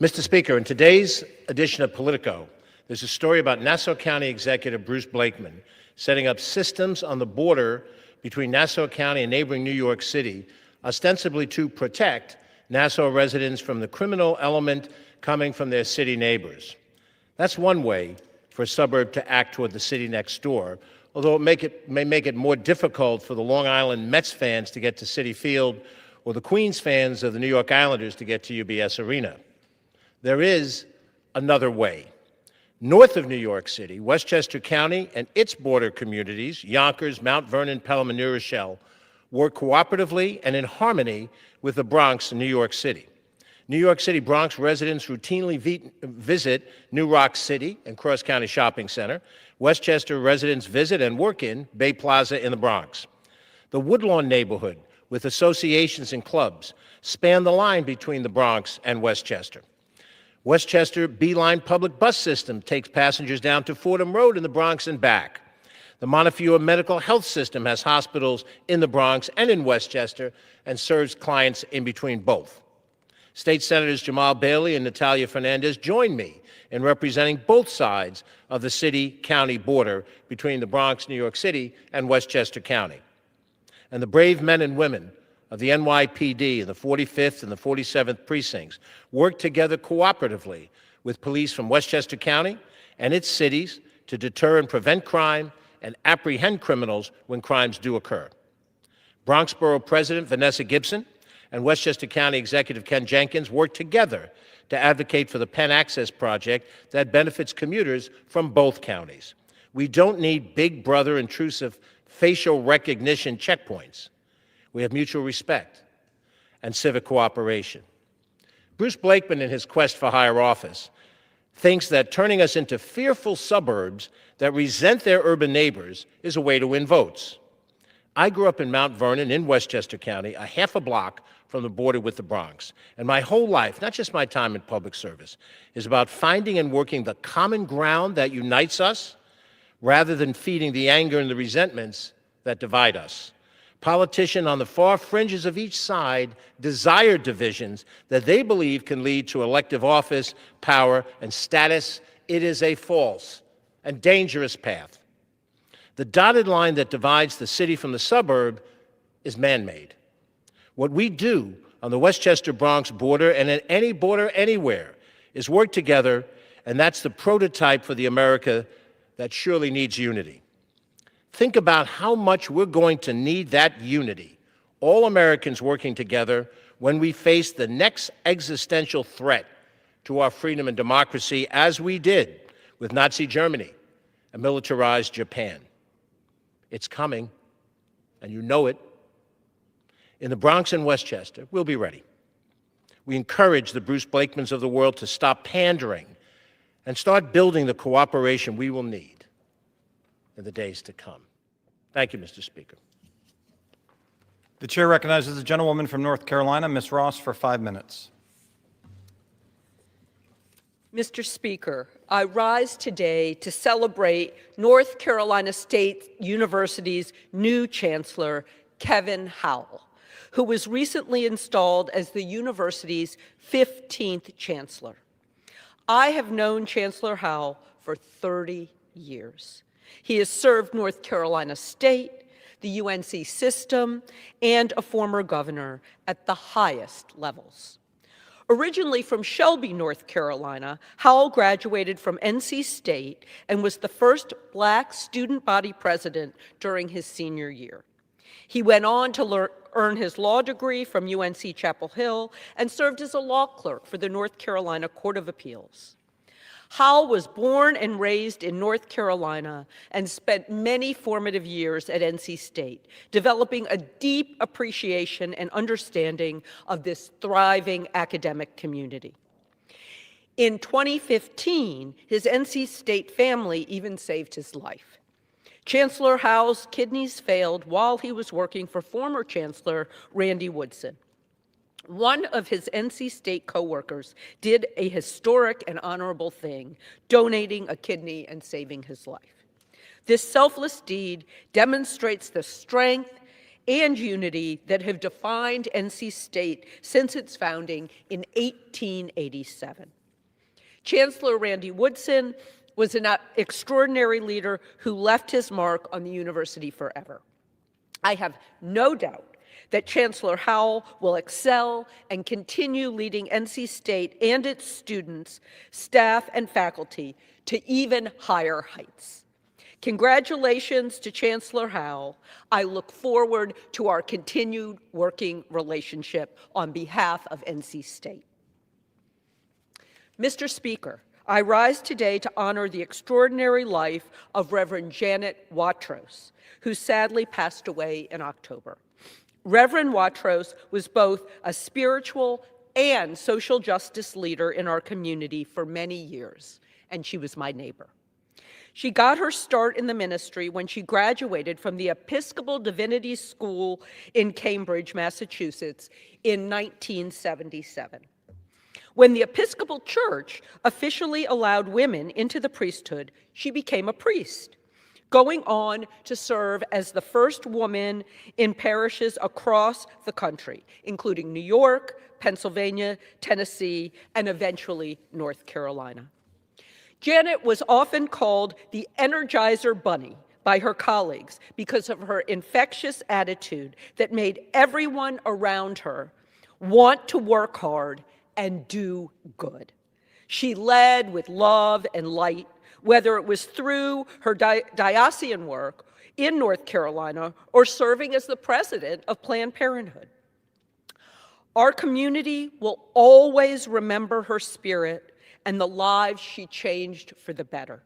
Mr. Speaker, in today's edition of Politico, there's a story about Nassau County Executive Bruce Blakeman setting up systems on the border between Nassau County and neighboring New York City, ostensibly to protect Nassau residents from the criminal element coming from their city neighbors. That's one way for a suburb to act toward the city next door, although it may make it more difficult for the Long Island Mets fans to get to Citi Field or the Queens fans of the New York Islanders to get to UBS Arena. There is another way. North of New York City, Westchester County and its border communities, Yonkers, Mount Vernon, Pelham, and New Rochelle, work cooperatively and in harmony with the Bronx and New York City. New York City Bronx residents routinely visit New Rock City and Cross County Shopping Center. Westchester residents visit and work in Bay Plaza in the Bronx. The Woodlawn neighborhood, with associations and clubs, span the line between the Bronx and Westchester. Westchester Beeline public bus system takes passengers down to Fordham Road in the Bronx and back. The Montefiore Medical Health System has hospitals in the Bronx and in Westchester and serves clients in between both. State Senators Jamal Bailey and Natalia Fernandez join me in representing both sides of the city-county border between the Bronx, New York City, and Westchester County. And the brave men and women of the NYPD and the 45th and the 47th precincts work together cooperatively with police from Westchester County and its cities to deter and prevent crime and apprehend criminals when crimes do occur. Bronx Borough President Vanessa Gibson and Westchester County Executive Ken Jenkins work together to advocate for the Penn Access Project that benefits commuters from both counties. We don't need big brother intrusive facial recognition checkpoints. We have mutual respect and civic cooperation. Bruce Blakeman, in his quest for higher office, thinks that turning us into fearful suburbs that resent their urban neighbors is a way to win votes. I grew up in Mount Vernon in Westchester County, a half a block from the border with the Bronx. And my whole life, not just my time in public service, is about finding and working the common ground that unites us rather than feeding the anger and the resentments that divide us. Politicians on the far fringes of each side desire divisions that they believe can lead to elective office, power, and status. It is a false and dangerous path. The dotted line that divides the city from the suburb is man-made. What we do on the Westchester-Bronx border and at any border anywhere is work together, and that's the prototype for the America that surely needs unity. Think about how much we're going to need that unity, all Americans working together, when we face the next existential threat to our freedom and democracy, as we did with Nazi Germany and militarized Japan. It's coming, and you know it. In the Bronx and Westchester, we'll be ready. We encourage the Bruce Blakemans of the world to stop pandering and start building the cooperation we will need in the days to come. Thank you, Mr. Speaker. The chair recognizes the gentlewoman from North Carolina, Ms. Ross, for 5 minutes. Mr. Speaker, I rise today to celebrate North Carolina State University's new chancellor, Kevin Howell, who was recently installed as the university's 15th chancellor. I have known Chancellor Howell for 30 years. He has served North Carolina State, the UNC system, and a former governor at the highest levels. Originally from Shelby, North Carolina, Howell graduated from NC State and was the first Black student body president during his senior year. He went on to earn his law degree from UNC Chapel Hill and served as a law clerk for the North Carolina Court of Appeals. Howell was born and raised in North Carolina and spent many formative years at NC State, developing a deep appreciation and understanding of this thriving academic community. In 2015, his NC State family even saved his life. Chancellor Howell's kidneys failed while he was working for former Chancellor Randy Woodson. One of his NC State coworkers did a historic and honorable thing, donating a kidney and saving his life. This selfless deed demonstrates the strength and unity that have defined NC State since its founding in 1887. Chancellor Randy Woodson was an extraordinary leader who left his mark on the university forever. I have no doubt that Chancellor Howell will excel and continue leading NC State and its students, staff, and faculty to even higher heights. Congratulations to Chancellor Howell. I look forward to our continued working relationship on behalf of NC State. Mr. Speaker, I rise today to honor the extraordinary life of Reverend Janet Watrous, who sadly passed away in October. Reverend Watrous was both a spiritual and social justice leader in our community for many years, and she was my neighbor. She got her start in the ministry when she graduated from the Episcopal Divinity School in Cambridge, Massachusetts in 1977. When the Episcopal Church officially allowed women into the priesthood, she became a priest, going on to serve as the first woman in parishes across the country, including New York, Pennsylvania, Tennessee, and eventually North Carolina. Janet was often called the Energizer Bunny by her colleagues because of her infectious attitude that made everyone around her want to work hard and do good. She led with love and light, whether it was through her diocesan work in North Carolina or serving as the president of Planned Parenthood. Our community will always remember her spirit and the lives she changed for the better.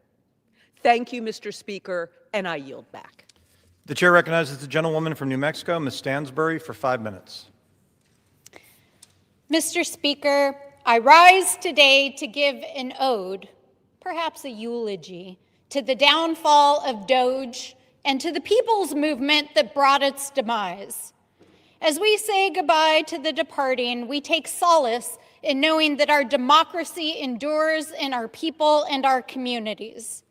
Thank you, Mr. Speaker, and I yield back. The chair recognizes the gentlewoman from New Mexico, Ms. Stansbury, for 5 minutes. Mr. Speaker, I rise today to give an ode, perhaps a eulogy, to the downfall of Doge and to the people's movement that brought its demise. As we say goodbye to the departing, we take solace in knowing that our democracy endures in our people and our communities.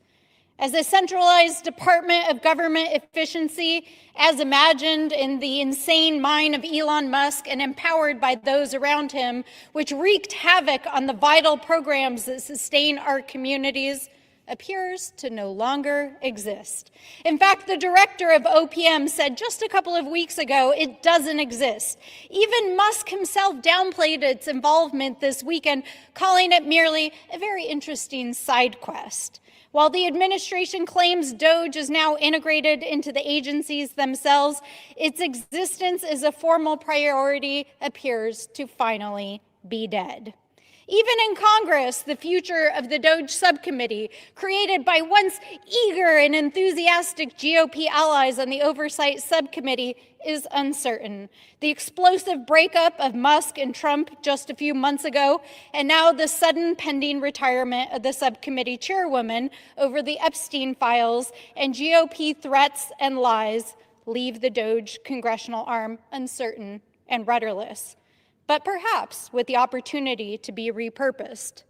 As a centralized department of government efficiency, as imagined in the insane mind of Elon Musk and empowered by those around him, which wreaked havoc on the vital programs that sustain our communities, appears to no longer exist. In fact, the director of OPM said just a couple of weeks ago it doesn't exist. Even Musk himself downplayed its involvement this weekend, calling it merely a very interesting side quest. While the administration claims Doge is now integrated into the agencies themselves, its existence as a formal priority appears to finally be dead. Even in Congress, the future of the Doge subcommittee, created by once eager and enthusiastic GOP allies on the Oversight Subcommittee, is uncertain. The explosive breakup of Musk and Trump just a few months ago, and now the sudden pending retirement of the subcommittee chairwoman over the Epstein files and GOP threats and lies, leave the Doge congressional arm uncertain and rudderless, but perhaps with the opportunity to be repurposed.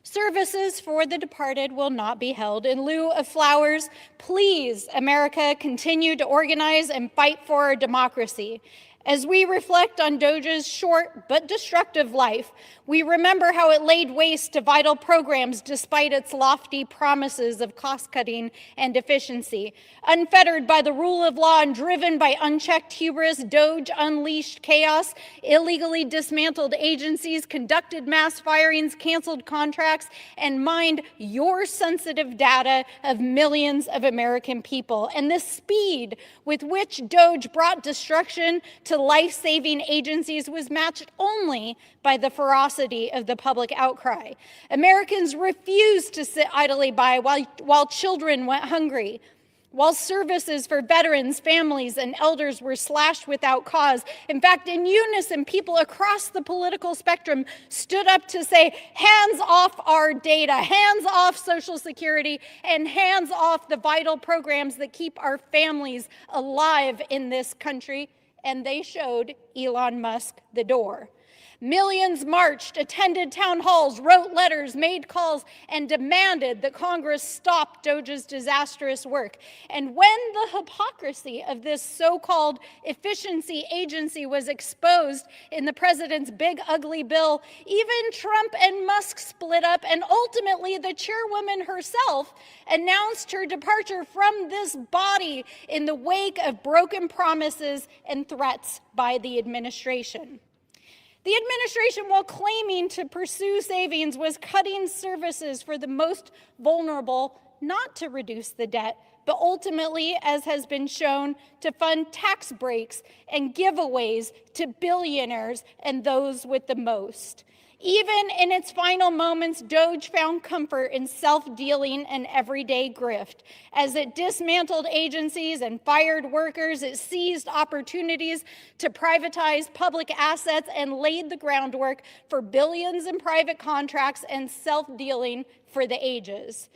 Services for the departed will not be held in lieu of flowers. Please, America, continue to organize and fight for our democracy. As we reflect on Doge's short but destructive life, we remember how it laid waste to vital programs despite its lofty promises of cost-cutting and efficiency. Unfettered by the rule of law and driven by unchecked hubris, Doge unleashed chaos, illegally dismantled agencies, conducted mass firings, canceled contracts, and mined your sensitive data of millions of American people. And the speed with which Doge brought destruction to life-saving agencies was matched only by the ferocity of the public outcry. Americans refused to sit idly by while children went hungry, while services for veterans, families, and elders were slashed without cause. In fact, in unison, people across the political spectrum stood up to say, hands off our data, hands off Social Security, and hands off the vital programs that keep our families alive in this country. And they showed Elon Musk the door. Millions marched, attended town halls, wrote letters, made calls, and demanded that Congress stop Doge's disastrous work. And when the hypocrisy of this so-called efficiency agency was exposed in the president's big, ugly bill, even Trump and Musk split up, and ultimately the chairwoman herself announced her departure from this body in the wake of broken promises and threats by the administration. The administration, while claiming to pursue savings, was cutting services for the most vulnerable, not to reduce the debt, but ultimately, as has been shown, to fund tax breaks and giveaways to billionaires and those with the most. Even in its final moments, Doge found comfort in self-dealing and everyday grift. As it dismantled agencies and fired workers, it seized opportunities to privatize public assets and laid the groundwork for billions in private contracts and self-dealing for the ages.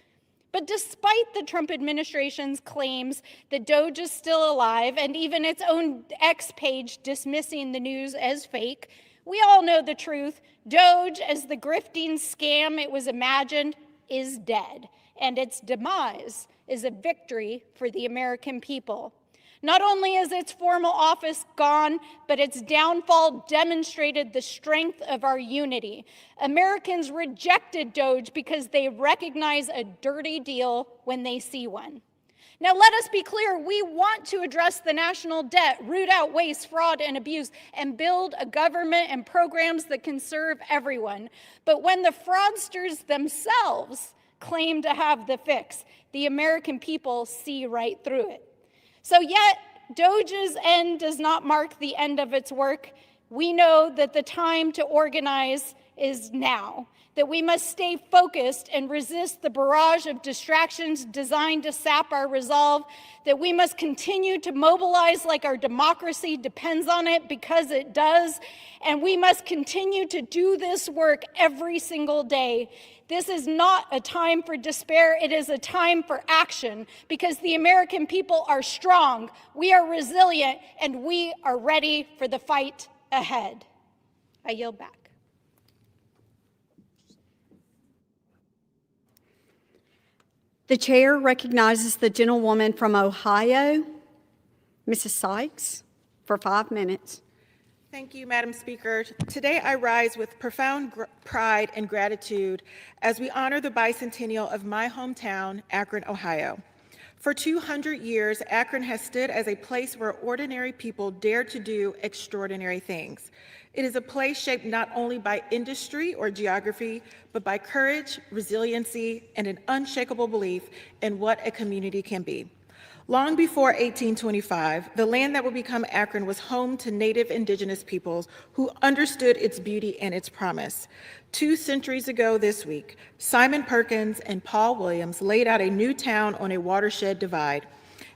But despite the Trump administration's claims that Doge is still alive, and even its own X page dismissing the news as fake, we all know the truth. Doge, as the grifting scam it was imagined, is dead, and its demise is a victory for the American people. Not only is its formal office gone, but its downfall demonstrated the strength of our unity. Americans rejected Doge because they recognize a dirty deal when they see one. Now, let us be clear, we want to address the national debt, root out waste, fraud, and abuse, and build a government and programs that can serve everyone. But when the fraudsters themselves claim to have the fix, the American people see right through it. So yet, Doge's end does not mark the end of its work. We know that the time to organize is now, that we must stay focused and resist the barrage of distractions designed to sap our resolve, that we must continue to mobilize like our democracy depends on it, because it does, and we must continue to do this work every single day. This is not a time for despair, it is a time for action, because the American people are strong, we are resilient, and we are ready for the fight ahead. I yield back. The chair recognizes the gentlewoman from Ohio, Mrs. Sykes, for 5 minutes. Thank you, Madam Speaker. Today I rise with profound pride and gratitude as we honor the bicentennial of my hometown, Akron, Ohio. For 200 years, Akron has stood as a place where ordinary people dare to do extraordinary things. It is a place shaped not only by industry or geography, but by courage, resiliency, and an unshakable belief in what a community can be. Long before 1825, the land that would become Akron was home to native indigenous peoples who understood its beauty and its promise. 2 centuries ago this week, Simon Perkins and Paul Williams laid out a new town on a watershed divide.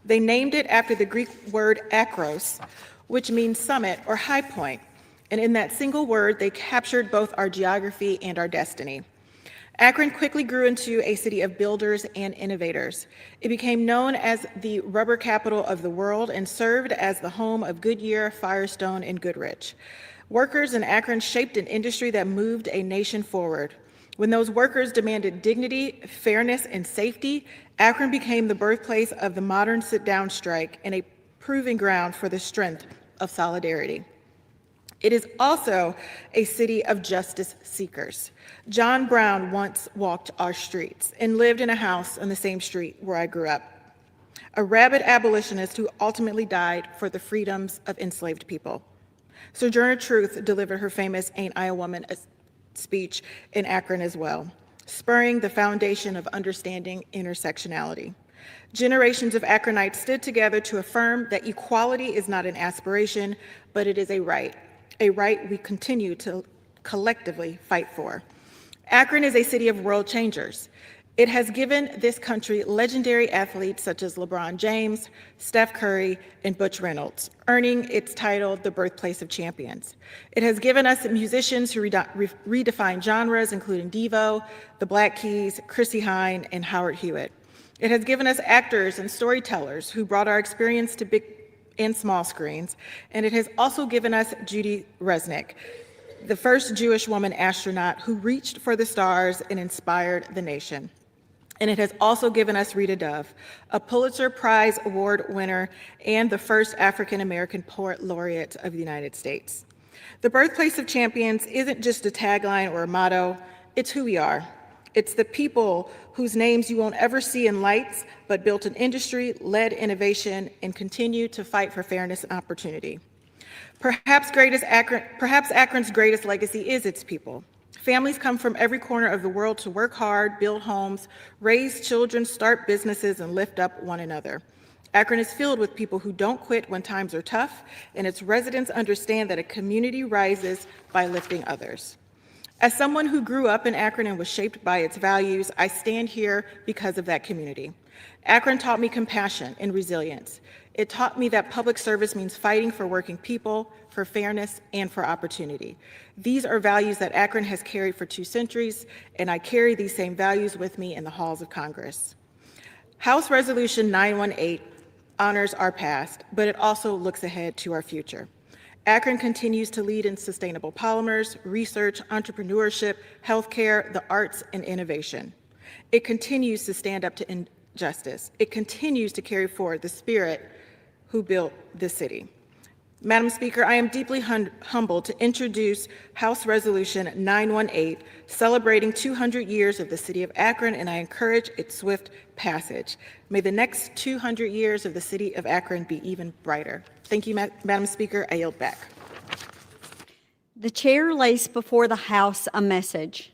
They named it after the Greek word akros, which means summit or high point. And in that single word, they captured both our geography and our destiny. Akron quickly grew into a city of builders and innovators. It became known as the rubber capital of the world and served as the home of Goodyear, Firestone, and Goodrich. Workers in Akron shaped an industry that moved a nation forward. When those workers demanded dignity, fairness, and safety, Akron became the birthplace of the modern sit-down strike and a proving ground for the strength of solidarity. It is also a city of justice seekers. John Brown once walked our streets and lived in a house on the same street where I grew up. A rabid abolitionist who ultimately died for the freedoms of enslaved people. Sojourner Truth delivered her famous Ain't I a Woman speech in Akron as well, spurring the foundation of understanding intersectionality. Generations of Akronites stood together to affirm that equality is not an aspiration, but it is a right we continue to collectively fight for. Akron is a city of world changers. It has given this country legendary athletes such as LeBron James, Steph Curry, and Butch Reynolds, earning its title the birthplace of champions. It has given us musicians who redefine genres, including Devo, the Black Keys, Chrissy Hine, and Howard Hewitt. It has given us actors and storytellers who brought our experience to big and small screens, and it has also given us Judy Resnick, the first Jewish woman astronaut who reached for the stars and inspired the nation. And it has also given us Rita Dove, a Pulitzer Prize Award winner and the first African-American poet laureate of the United States. The birthplace of champions isn't just a tagline or a motto, it's who we are. It's the people whose names you won't ever see in lights, but built an industry, led innovation, and continue to fight for fairness and opportunity. Perhaps Akron's greatest legacy is its people. Families come from every corner of the world to work hard, build homes, raise children, start businesses, and lift up one another. Akron is filled with people who don't quit when times are tough, and its residents understand that a community rises by lifting others. As someone who grew up in Akron and was shaped by its values, I stand here because of that community. Akron taught me compassion and resilience. It taught me that public service means fighting for working people, for fairness, and for opportunity. These are values that Akron has carried for 2 centuries, and I carry these same values with me in the halls of Congress. House Resolution 918 honors our past, but it also looks ahead to our future. Akron continues to lead in sustainable polymers, research, entrepreneurship, healthcare, the arts, and innovation. It continues to stand up to injustice. It continues to carry forward the spirit who built this city. Madam Speaker, I am deeply humbled to introduce House Resolution 918, celebrating 200 years of the city of Akron, and I encourage its swift passage. May the next 200 years of the city of Akron be even brighter. Thank you, Madam Speaker. I yield back. The chair lays before the House a message.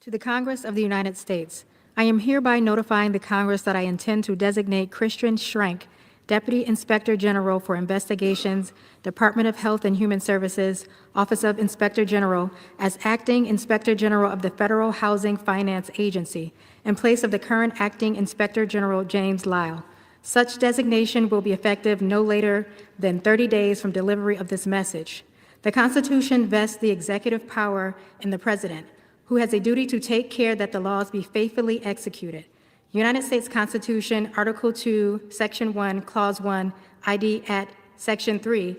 To the Congress of the United States, I am hereby notifying the Congress that I intend to designate Christian Schrenk, Deputy Inspector General for Investigations, Department of Health and Human Services, Office of Inspector General, as Acting Inspector General of the Federal Housing Finance Agency, in place of the current Acting Inspector General James Lyle. Such designation will be effective no later than 30 days from delivery of this message. The Constitution vests the executive power in the President, who has a duty to take care that the laws be faithfully executed. United States Constitution, Article 2, Section 1, Clause 1, ID at Section 3.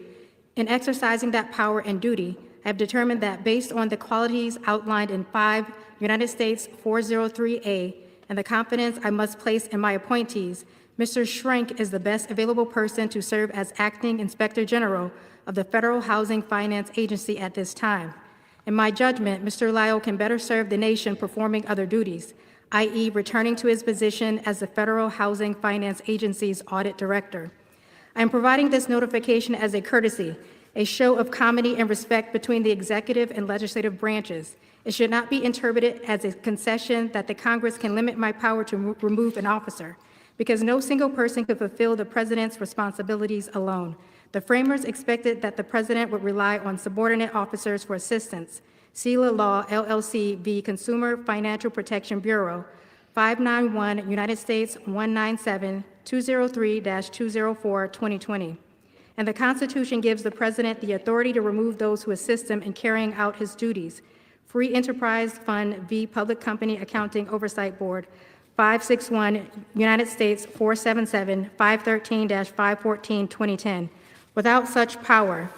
In exercising that power and duty, I have determined that based on the qualities outlined in 5 United States 403A and the confidence I must place in my appointees, Mr. Schrenk is the best available person to serve as Acting Inspector General of the Federal Housing Finance Agency at this time. In my judgment, Mr. Lyle can better serve the nation performing other duties, i.e. returning to his position as the Federal Housing Finance Agency's Audit Director. I am providing this notification as a courtesy, a show of comedy and respect between the executive and legislative branches. It should not be interpreted as a concession that the Congress can limit my power to remove an officer, because no single person could fulfill the President's responsibilities alone. The framers expected that the President would rely on subordinate officers for assistance. SELA Law, LLC v. Consumer Financial Protection Bureau, 591 United States 197 203-204, 2020. And the Constitution gives the President the authority to remove those who assist him in carrying out his duties. Free Enterprise Fund v. Public Company Accounting Oversight Board, 561 United States 477 513-514, 2010. Without such power,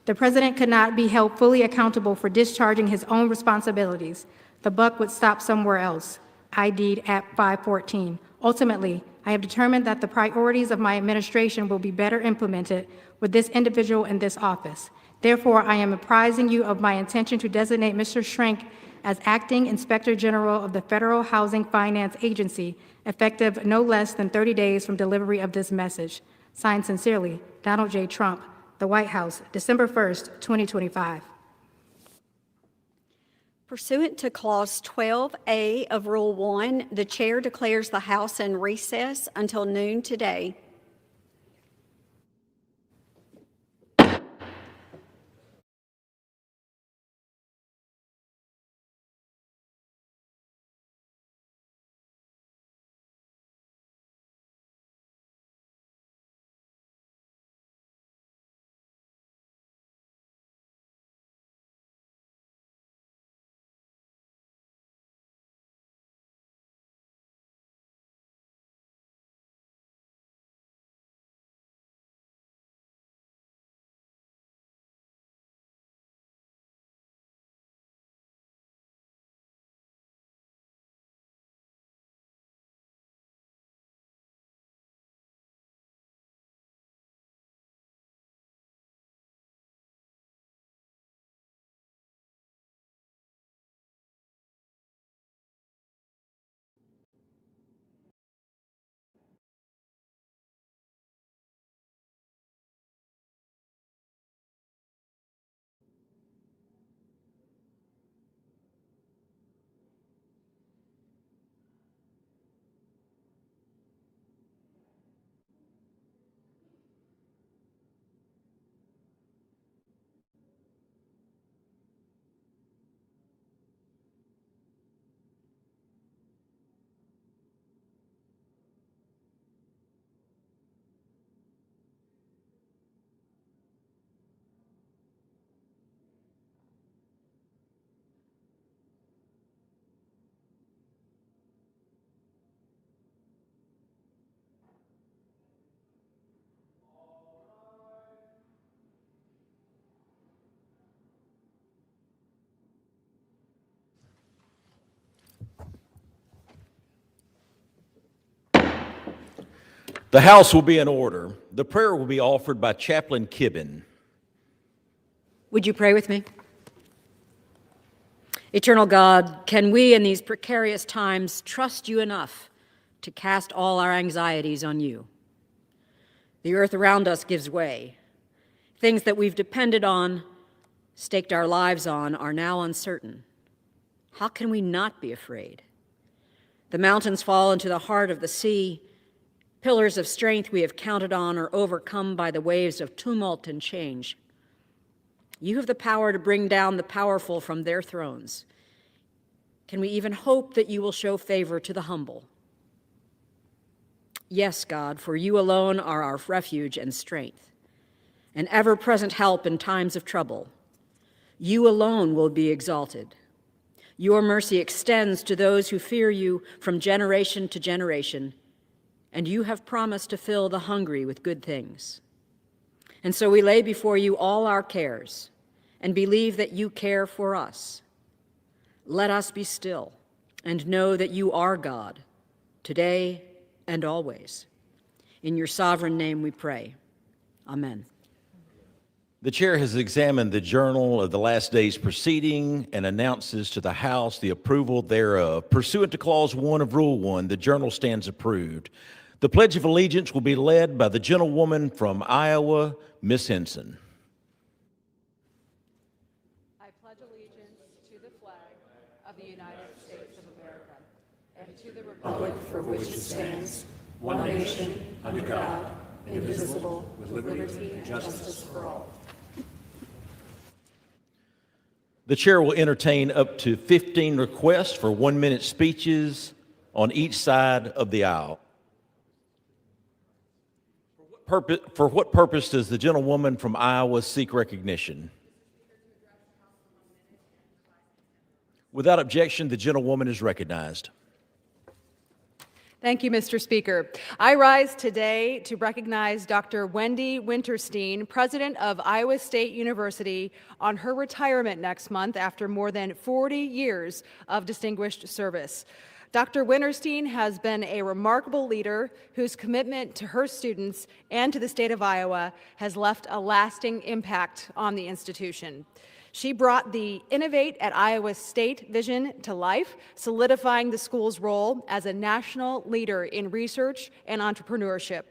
The President could not be held fully accountable for discharging his own responsibilities. The buck would stop somewhere else. ID'd at 514. Ultimately, I have determined that the priorities of my administration will be better implemented with this individual in this office. Therefore, I am apprising you of my intention to designate Mr. Schrenk as Acting Inspector General of the Federal Housing Finance Agency, effective no less than 30 days from delivery of this message. Signed sincerely, Donald J. Trump, the White House, December 1st, 2025. Pursuant to Clause 12A of Rule 1, the Chair declares the House in recess until noon today. The House will be in order. The prayer will be offered by Chaplain Kibben. Would you pray with me? Eternal God, can we in these precarious times trust you enough to cast all our anxieties on you? The earth around us gives way. Things that we've depended on, staked our lives on, are now uncertain. How can we not be afraid? The mountains fall into the heart of the sea. Pillars of strength we have counted on are overcome by the waves of tumult and change. You have the power to bring down the powerful from their thrones. Can we even hope that you will show favor to the humble? Yes, God, for you alone are our refuge and strength, an ever-present help in times of trouble. You alone will be exalted. Your mercy extends to those who fear you from generation to generation, and you have promised to fill the hungry with good things. And so we lay before you all our cares and believe that you care for us. Let us be still and know that you are God, today and always. In your sovereign name we pray. Amen. The chair has examined the journal of the last day's proceeding and announces to the House the approval thereof. Pursuant to Clause 1 of Rule 1, the journal stands approved. The Pledge of Allegiance will be led by the gentlewoman from Iowa, Ms. Henson. I pledge allegiance to the flag of the United States of America and to the republic for which it stands, one nation, under God, indivisible, with liberty and justice for all. The chair will entertain up to 15 requests for 1-minute speeches on each side of the aisle. For what purpose does the gentlewoman from Iowa seek recognition? Without objection, the gentlewoman is recognized. Thank you, Mr. Speaker. I rise today to recognize Dr. Wendy Winterstein, president of Iowa State University, on her retirement next month after more than 40 years of distinguished service. Dr. Winterstein has been a remarkable leader whose commitment to her students and to the state of Iowa has left a lasting impact on the institution. She brought the Innovate at Iowa State vision to life, solidifying the school's role as a national leader in research and entrepreneurship.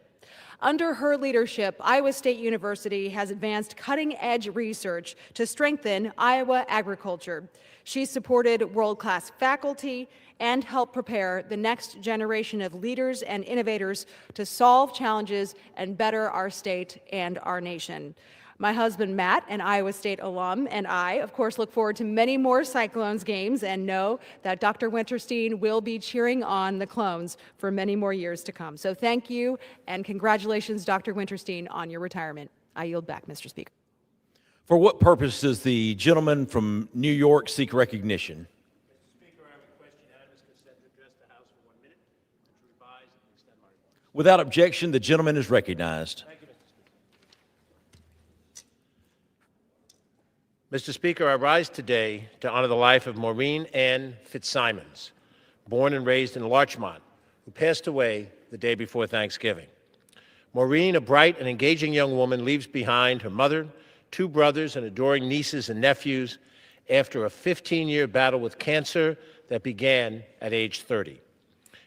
Under her leadership, Iowa State University has advanced cutting-edge research to strengthen Iowa agriculture. She supported world-class faculty and helped prepare the next generation of leaders and innovators to solve challenges and better our state and our nation. My husband, Matt, an Iowa State alum, and I, of course, look forward to many more Cyclones games and know that Dr. Winterstein will be cheering on the Clones for many more years to come. So thank you, and congratulations, Dr. Winterstein, on your retirement. I yield back, Mr. Speaker. For what purpose does the gentleman from New York seek recognition? Mr. Speaker, I request unanimous consent to address the House for 1 minute and to revise and extend my remarks. Without objection, the gentleman is recognized. Thank you, Mr. Speaker, I rise today to honor the life of Maureen Ann Fitzsimons, born and raised in Larchmont, who passed away the day before Thanksgiving. Maureen, a bright and engaging young woman, leaves behind her mother, 2 brothers, and adoring nieces and nephews after a 15-year battle with cancer that began at age 30.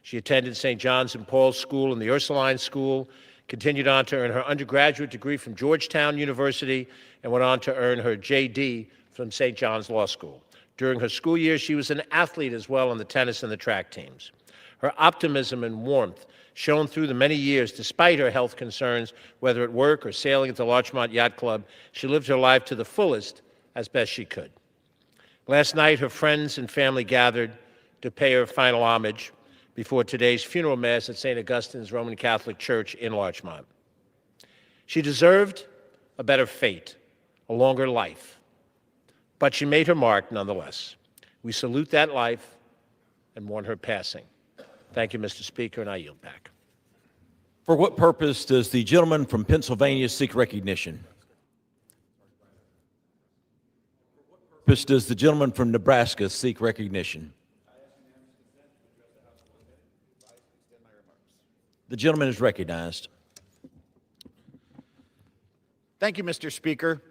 She attended St. John's and Paul's School and the Ursuline School, continued on to earn her undergraduate degree from Georgetown University, and went on to earn her JD from St. John's Law School. During her school years, she was an athlete as well on the tennis and the track teams. Her optimism and warmth shone through the many years despite her health concerns, whether at work or sailing at the Larchmont Yacht Club. She lived her life to the fullest as best she could. Last night, her friends and family gathered to pay her final homage before today's funeral mass at St. Augustine's Roman Catholic Church in Larchmont. She deserved a better fate, a longer life, but she made her mark nonetheless. We salute that life and mourn her passing. Thank you, Mr. Speaker, and I yield back. For what purpose does the gentleman from Pennsylvania seek recognition? For what purpose does the gentleman from Nebraska seek recognition? The gentleman is recognized. Thank you, Mr. Speaker.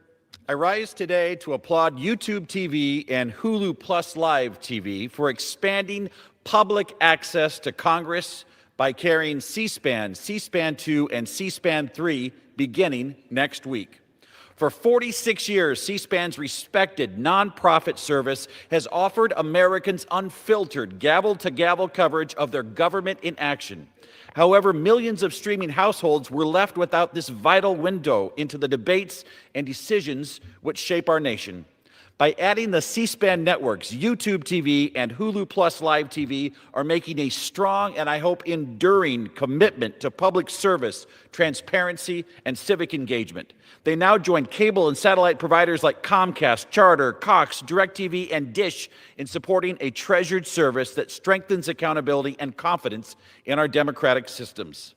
I rise today to applaud YouTube TV and Hulu Plus Live TV for expanding public access to Congress by carrying C-SPAN, C-SPAN 2, and C-SPAN 3 beginning next week. For 46 years, C-SPAN's respected nonprofit service has offered Americans unfiltered gavel-to-gavel coverage of their government in action. However, millions of streaming households were left without this vital window into the debates and decisions which shape our nation. By adding the C-SPAN networks, YouTube TV and Hulu Plus Live TV are making a strong and I hope enduring commitment to public service, transparency, and civic engagement. They now join cable and satellite providers like Comcast, Charter, Cox, DirecTV, and Dish in supporting a treasured service that strengthens accountability and confidence in our democratic systems.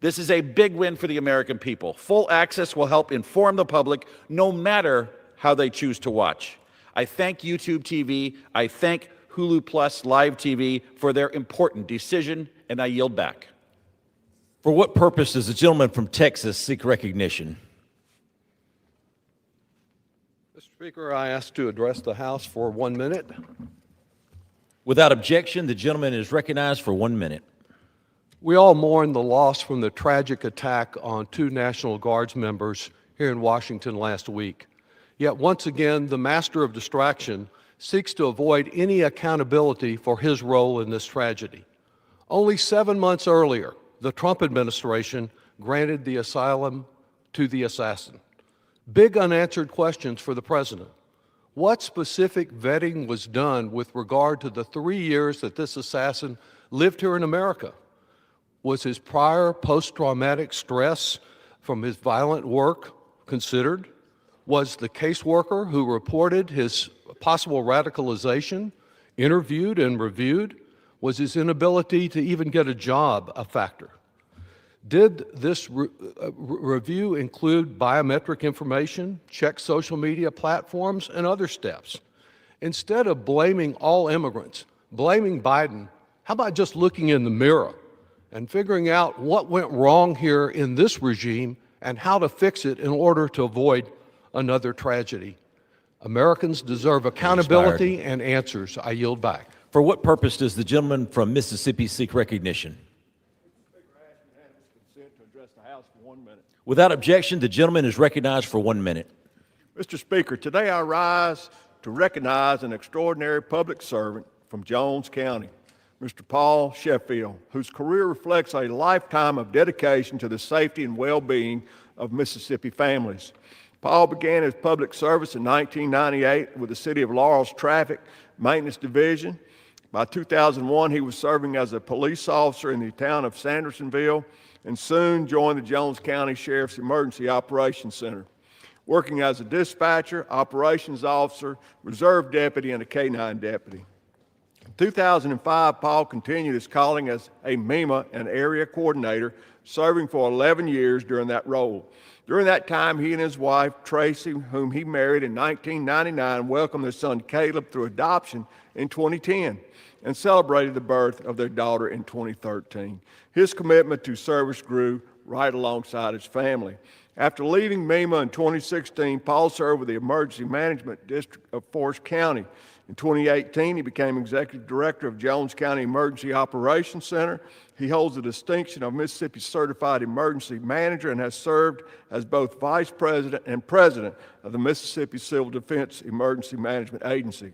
This is a big win for the American people. Full access will help inform the public no matter how they choose to watch. I thank YouTube TV, I thank Hulu Plus Live TV for their important decision, and I yield back. For what purpose does the gentleman from Texas seek recognition? Mr. Speaker, I ask to address the House for 1 minute. Without objection, the gentleman is recognized for 1 minute. We all mourn the loss from the tragic attack on 2 National Guards members here in Washington last week. Yet once again, the master of distraction seeks to avoid any accountability for his role in this tragedy. Only 7 months earlier, the Trump administration granted the asylum to the assassin. Big unanswered questions for the president. What specific vetting was done with regard to the 3 years that this assassin lived here in America? Was his prior post-traumatic stress from his violent work considered? Was the caseworker who reported his possible radicalization interviewed and reviewed? Was his inability to even get a job a factor? Did this review include biometric information, check social media platforms, and other steps? Instead of blaming all immigrants, blaming Biden, how about just looking in the mirror and figuring out what went wrong here in this regime and how to fix it in order to avoid another tragedy? Americans deserve accountability and answers. I yield back. For what purpose does the gentleman from Mississippi seek recognition? Without objection, the gentleman is recognized for 1 minute. Mr. Speaker, today I rise to recognize an extraordinary public servant from Jones County, Mr. Paul Sheffield, whose career reflects a lifetime of dedication to the safety and well-being of Mississippi families. Paul began his public service in 1998 with the City of Laurel's Traffic Maintenance Division. By 2001, he was serving as a police officer in the town of Sandersonville and soon joined the Jones County Sheriff's Emergency Operations Center, working as a dispatcher, operations officer, reserve deputy, and a K-9 deputy. In 2005, Paul continued his calling as a MEMA and area coordinator, serving for 11 years during that role. During that time, he and his wife, Tracy, whom he married in 1999, welcomed their son Caleb through adoption in 2010 and celebrated the birth of their daughter in 2013. His commitment to service grew right alongside his family. After leaving MEMA in 2016, Paul served with the Emergency Management District of Forest County. In 2018, he became Executive Director of Jones County Emergency Operations Center. He holds the distinction of Mississippi Certified Emergency Manager and has served as both Vice President and President of the Mississippi Civil Defense Emergency Management Agency.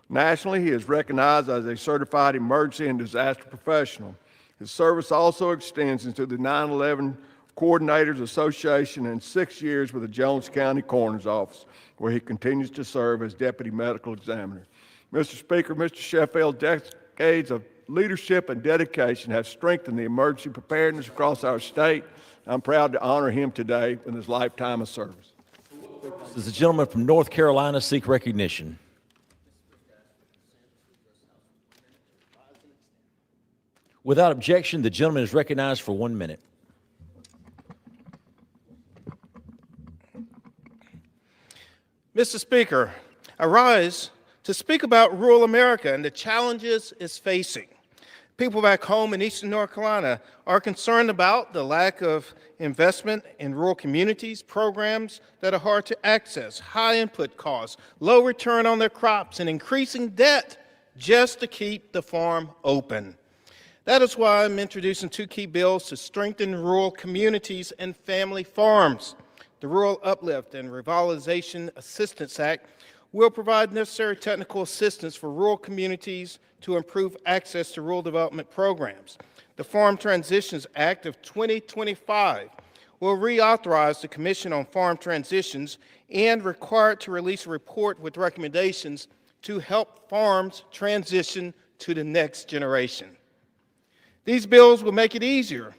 Nationally, he is recognized as a Certified Emergency and Disaster Professional. His service also extends into the 9/11 Coordinators Association and 6 years with the Jones County Coroner's Office, where he continues to serve as Deputy Medical Examiner. Mr. Speaker, Mr. Sheffield's decades of leadership and dedication have strengthened the emergency preparedness across our state. I'm proud to honor him today in his lifetime of service. Does the gentleman from North Carolina seek recognition? Without objection, the gentleman is recognized for 1 minute. Mr. Speaker, I rise to speak about rural America and the challenges it's facing. People back home in Eastern North Carolina are concerned about the lack of investment in rural communities, programs that are hard to access, high input costs, low return on their crops, and increasing debt just to keep the farm open. That is why I'm introducing 2 key bills to strengthen rural communities and family farms. The Rural Uplift and Revitalization Assistance Act will provide necessary technical assistance for rural communities to improve access to rural development programs. The Farm Transitions Act of 2025 will reauthorize the Commission on Farm Transitions and require it to release a report with recommendations to help farms transition to the next generation. These bills will make it easier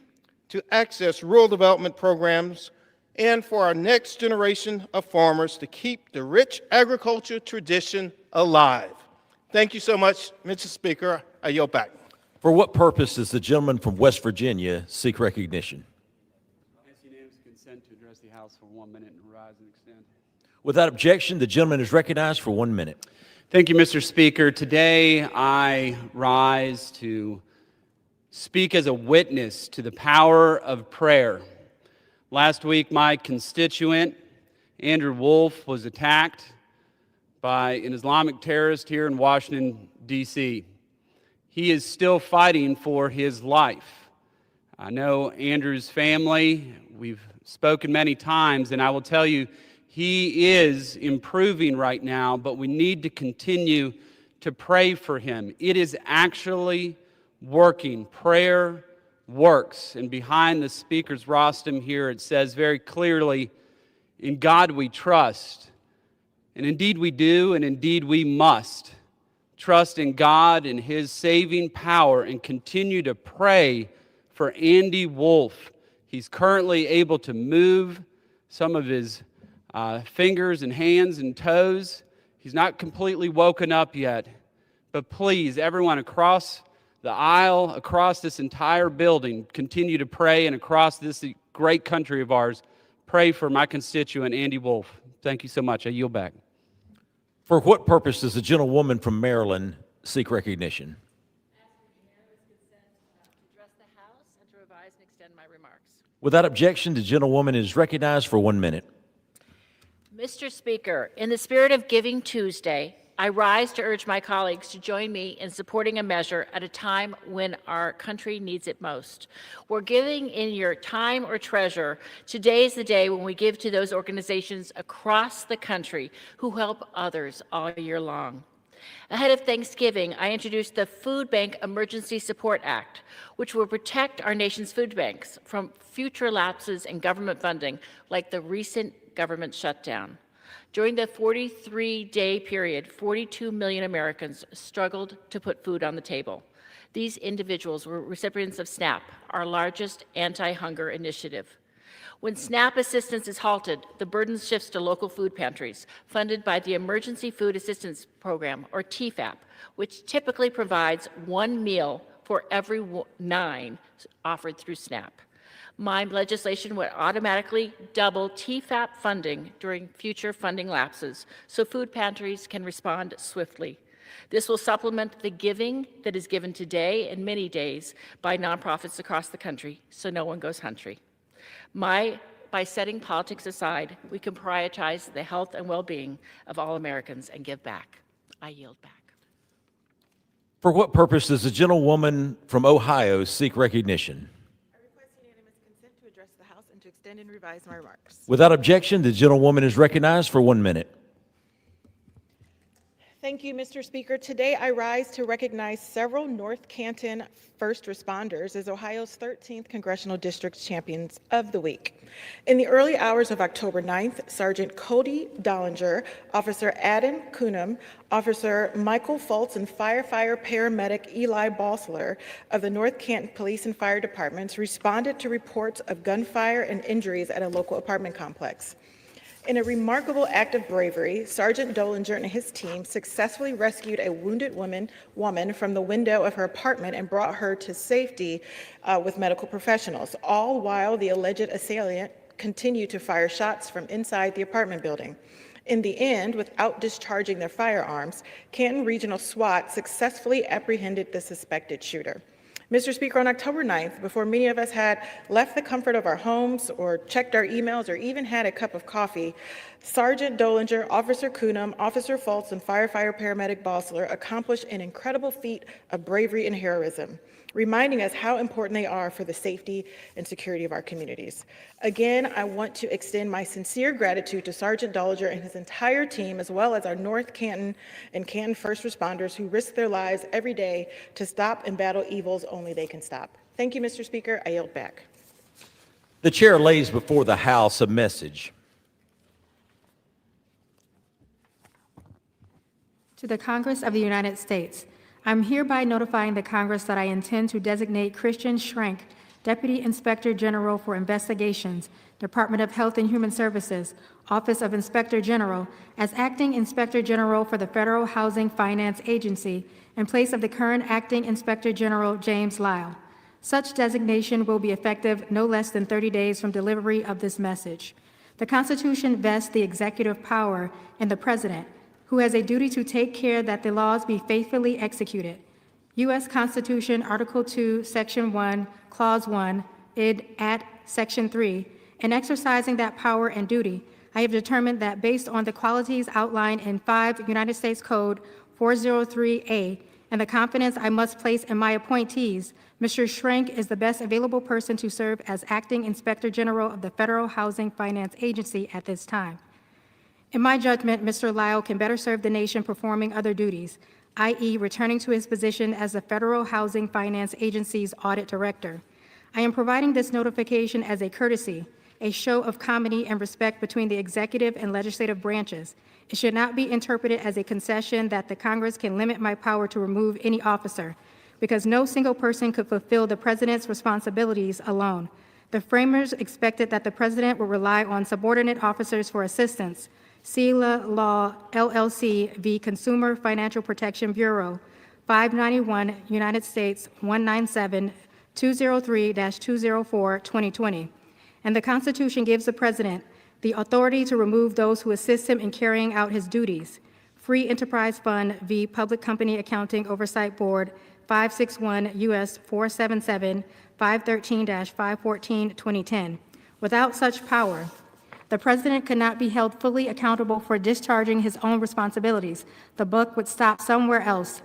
to access rural development programs and for our next generation of farmers to keep the rich agriculture tradition alive. Thank you so much, Mr. Speaker. I yield back. For what purpose does the gentleman from West Virginia seek recognition? Ask unanimous consent to address the House for 1 minute and rise and extend. Without objection, the gentleman is recognized for 1 minute. Thank you, Mr. Speaker. Today I rise to speak as a witness to the power of prayer. Last week, my constituent, Andrew Wolf, was attacked by an Islamic terrorist here in Washington, D.C. He is still fighting for his life. I know Andrew's family. We've spoken many times, and I will tell you, he is improving right now, but we need to continue to pray for him. It is actually working. Prayer works. And behind the speaker's rostrum here, it says very clearly, in God we trust. And indeed we do, and indeed we must trust in God and His saving power and continue to pray for Andy Wolf. He's currently able to move some of his fingers and hands and toes. He's not completely woken up yet. But please, everyone across the aisle, across this entire building, continue to pray, and across this great country of ours, pray for my constituent, Andy Wolf. Thank you so much. I yield back. For what purpose does the gentlewoman from Maryland seek recognition? Without objection, the gentlewoman is recognized for 1 minute. Mr. Speaker, in the spirit of Giving Tuesday, I rise to urge my colleagues to join me in supporting a measure at a time when our country needs it most. We're giving in your time or treasure. Today is the day when we give to those organizations across the country who help others all year long. Ahead of Thanksgiving, I introduced the Food Bank Emergency Support Act, which will protect our nation's food banks from future lapses in government funding like the recent government shutdown. During the 43-day period, 42 million Americans struggled to put food on the table. These individuals were recipients of SNAP, our largest anti-hunger initiative. When SNAP assistance is halted, the burden shifts to local food pantries, funded by the Emergency Food Assistance Program, or TFAP, which typically provides 1 meal for every 9 offered through SNAP. My legislation would automatically double TFAP funding during future funding lapses, so food pantries can respond swiftly. This will supplement the giving that is given today and many days by nonprofits across the country, so no one goes hungry. By setting politics aside, we can prioritize the health and well-being of all Americans and give back. I yield back. For what purpose does the gentlewoman from Ohio seek recognition? I request unanimous consent to address the House and to extend and revise my remarks. Without objection, the gentlewoman is recognized for 1 minute. Thank you, Mr. Speaker. Today, I rise to recognize several North Canton first responders as Ohio's 13th Congressional District Champions of the Week. In the early hours of October 9th, Sergeant Cody Dollinger, Officer Adam Kuhnum, Officer Michael Fultz, and firefighter paramedic Eli Balsler of the North Canton Police and Fire Departments responded to reports of gunfire and injuries at a local apartment complex. In a remarkable act of bravery, Sergeant Dollinger and his team successfully rescued a wounded woman from the window of her apartment and brought her to safety with medical professionals, all while the alleged assailant continued to fire shots from inside the apartment building. In the end, without discharging their firearms, Canton Regional SWAT successfully apprehended the suspected shooter. Mr. Speaker, on October 9th, before many of us had left the comfort of our homes or checked our emails or even had a cup of coffee, Sergeant Dollinger, Officer Kuhnum, Officer Fultz, and firefighter paramedic Balsler accomplished an incredible feat of bravery and heroism, reminding us how important they are for the safety and security of our communities. Again, I want to extend my sincere gratitude to Sergeant Dollinger and his entire team, as well as our North Canton and Canton first responders who risk their lives every day to stop and battle evils only they can stop. Thank you, Mr. Speaker. I yield back. The chair lays before the House a message. To the Congress of the United States, I'm hereby notifying the Congress that I intend to designate Christian Schrank, Deputy Inspector General for Investigations, Department of Health and Human Services, Office of Inspector General, as Acting Inspector General for the Federal Housing Finance Agency in place of the current Acting Inspector General James Lyle. Such designation will be effective no less than 30 days from delivery of this message. The Constitution vests the executive power in the President, who has a duty to take care that the laws be faithfully executed. U.S. Constitution, Article 2, Section 1, Clause 1, at Section 3. In exercising that power and duty, I have determined that based on the qualities outlined in 5 United States Code 403A and the confidence I must place in my appointees, Mr. Schrank is the best available person to serve as Acting Inspector General of the Federal Housing Finance Agency at this time. In my judgment, Mr. Lyle can better serve the nation performing other duties, i.e. returning to his position as the Federal Housing Finance Agency's Audit Director. I am providing this notification as a courtesy, a show of comedy and respect between the executive and legislative branches. It should not be interpreted as a concession that the Congress can limit my power to remove any officer, because no single person could fulfill the President's responsibilities alone. The framers expected that the President would rely on subordinate officers for assistance. CELA Law, LLC v. Consumer Financial Protection Bureau, 591 United States 197 203-204, 2020. And the Constitution gives the President the authority to remove those who assist him in carrying out his duties. Free Enterprise Fund v. Public Company Accounting Oversight Board, 561 U.S. 477, 513-514, 2010. Without such power, the President could not be held fully accountable for discharging his own responsibilities. The buck would stop somewhere else,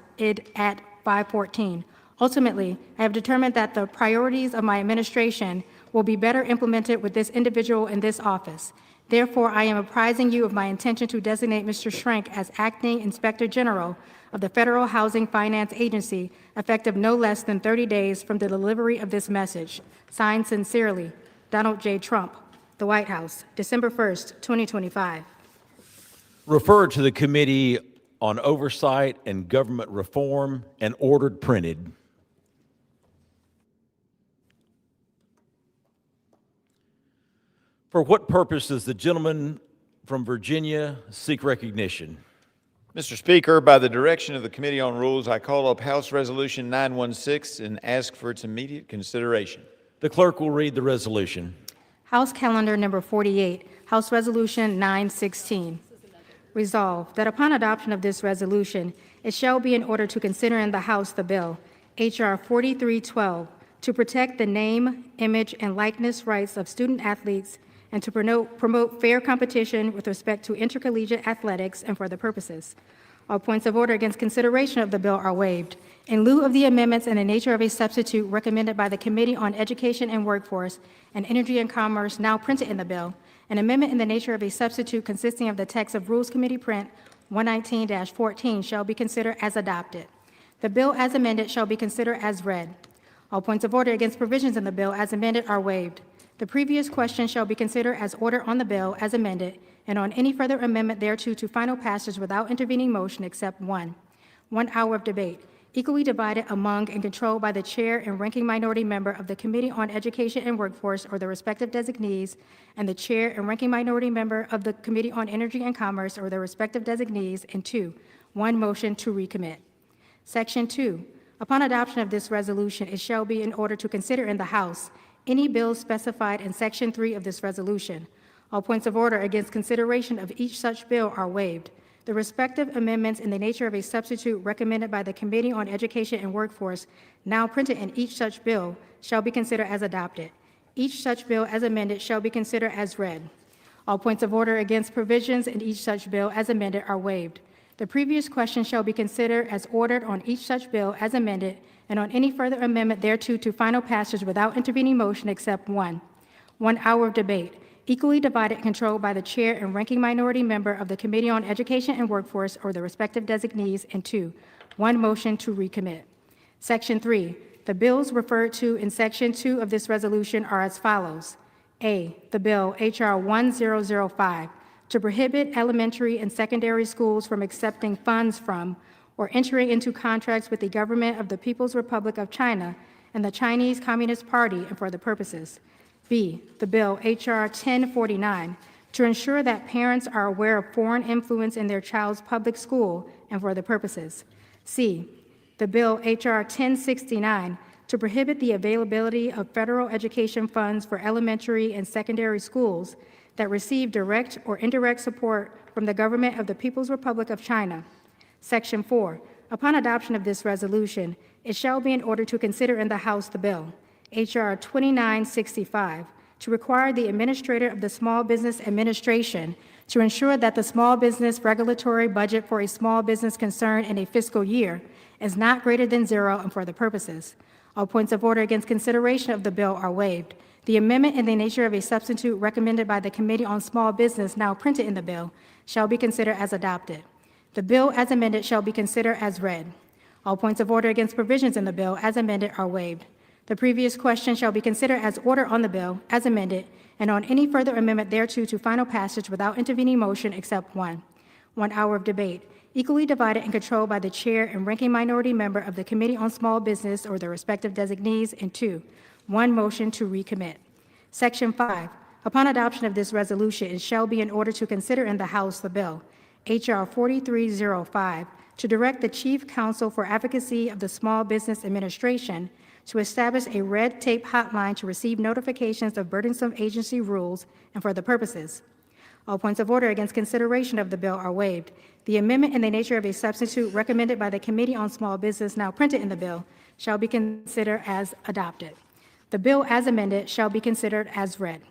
at 514. Ultimately, I have determined that the priorities of my administration will be better implemented with this individual in this office. Therefore, I am apprising you of my intention to designate Mr. Schrenk as Acting Inspector General of the Federal Housing Finance Agency, effective no less than 30 days from the delivery of this message. Signed sincerely, Donald J. Trump, the White House, December 1st, 2025. Referred to the Committee on Oversight and Government Reform and ordered printed. For what purpose does the gentleman from Virginia seek recognition? Mr. Speaker, by the direction of the Committee on Rules, I call up House Resolution 916 and ask for its immediate consideration. The clerk will read the resolution. House Calendar Number 48, House Resolution 916. Resolved that upon adoption of this resolution, it shall be in order to consider in the House the bill, H.R. 4312, to protect the name, image, and likeness rights of student athletes and to promote fair competition with respect to intercollegiate athletics and for the purposes. All points of order against consideration of the bill are waived. In lieu of the amendments in the nature of a substitute recommended by the Committee on Education and Workforce and Energy and Commerce now printed in the bill, an amendment in the nature of a substitute consisting of the text of Rules Committee Print 119-14 shall be considered as adopted. The bill as amended shall be considered as read. All points of order against provisions in the bill as amended are waived. The previous question shall be considered as ordered on the bill as amended and on any further amendment thereto to final passage without intervening motion except one. 1 hour of debate, equally divided among and controlled by the chair and ranking minority member of the Committee on Education and Workforce or the respective designees, and the chair and ranking minority member of the Committee on Energy and Commerce or their respective designees, and 2, 1 motion to recommit. Section 2, upon adoption of this resolution, it shall be in order to consider in the House any bills specified in Section 3 of this resolution. All points of order against consideration of each such bill are waived. The respective amendments in the nature of a substitute recommended by the Committee on Education and Workforce, now printed in each such bill, shall be considered as adopted. Each such bill as amended shall be considered as read. All points of order against provisions in each such bill as amended are waived. The previous question shall be considered as ordered on each such bill as amended and on any further amendment thereto to final passage without intervening motion except one. 1 hour of debate, equally divided and controlled by the chair and ranking minority member of the Committee on Education and Workforce or the respective designees, and 2, 1 motion to recommit. Section 3, the bills referred to in Section 2 of this resolution are as follows. A, the bill H.R. 1005, to prohibit elementary and secondary schools from accepting funds from or entering into contracts with the government of the People's Republic of China and the Chinese Communist Party and for the purposes. B, the bill H.R. 1049, to ensure that parents are aware of foreign influence in their child's public school and for the purposes. C, the bill H.R. 1069, to prohibit the availability of federal education funds for elementary and secondary schools that receive direct or indirect support from the government of the People's Republic of China. Section 4, upon adoption of this resolution, it shall be in order to consider in the House the bill H.R. 2965, to require the Administrator of the Small Business Administration to ensure that the small business regulatory budget for a small business concern in a fiscal year is not greater than 0 and for the purposes. All points of order against consideration of the bill are waived. The amendment in the nature of a substitute recommended by the Committee on Small Business now printed in the bill shall be considered as adopted. The bill as amended shall be considered as read. All points of order against provisions in the bill as amended are waived. The previous question shall be considered as ordered on the bill as amended and on any further amendment thereto to final passage without intervening motion except one. 1 hour of debate, equally divided and controlled by the chair and ranking minority member of the Committee on Small Business or their respective designees, and 2, 1 motion to recommit. Section 5, upon adoption of this resolution, it shall be in order to consider in the House the bill H.R. 4305, to direct the Chief Counsel for Advocacy of the Small Business Administration to establish a red tape hotline to receive notifications of burdensome agency rules and for other purposes. All points of order against consideration of the bill are waived. The amendment in the nature of a substitute recommended by the Committee on Small Business, now printed in the bill, shall be considered as adopted. The bill as amended shall be considered as read.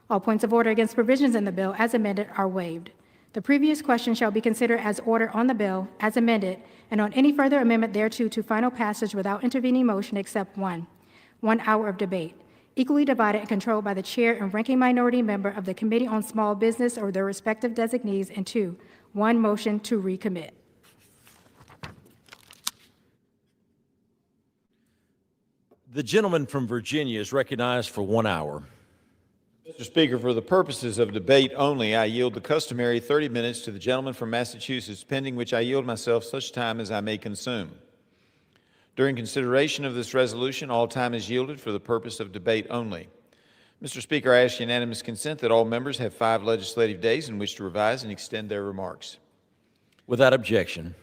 All points of order against provisions in the bill as amended are waived. The previous question shall be considered as ordered on the bill as amended and on any further amendment thereto to final passage without intervening motion except one hour of debate, equally divided and controlled by the chair and ranking minority member of the Committee on Small Business or their respective designees, and two, one motion to recommit. The gentleman from Virginia is recognized for 1 hour. Mr. Speaker, for the purposes of debate only, I yield the customary 30 minutes to the gentleman from Massachusetts, pending which I yield myself such time as I may consume. During consideration of this resolution, all time is yielded for the purpose of debate only. Mr. Speaker, I ask unanimous consent that all members have 5 legislative days in which to revise and extend their remarks. Without objection.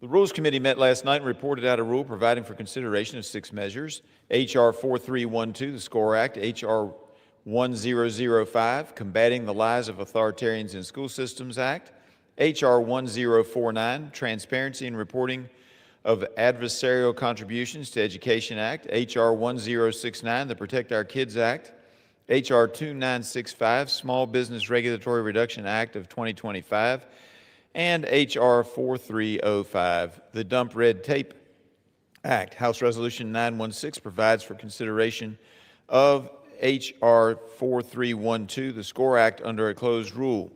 The Rules Committee met last night and reported out a rule providing for consideration of 6 measures: H.R. 4312, the SCORE Act; H.R. 1005, Combating the Lies of Authoritarians in School Systems Act; H.R. 1049, Transparency and Reporting of Adversarial Contributions to Education Act; H.R. 1069, the Protect Our Kids Act; H.R. 2965, Small Business Regulatory Reduction Act of 2025; and H.R. 4305, the Dump Red Tape Act. House Resolution 916 provides for consideration of H.R. 4312, the SCORE Act, under a closed rule.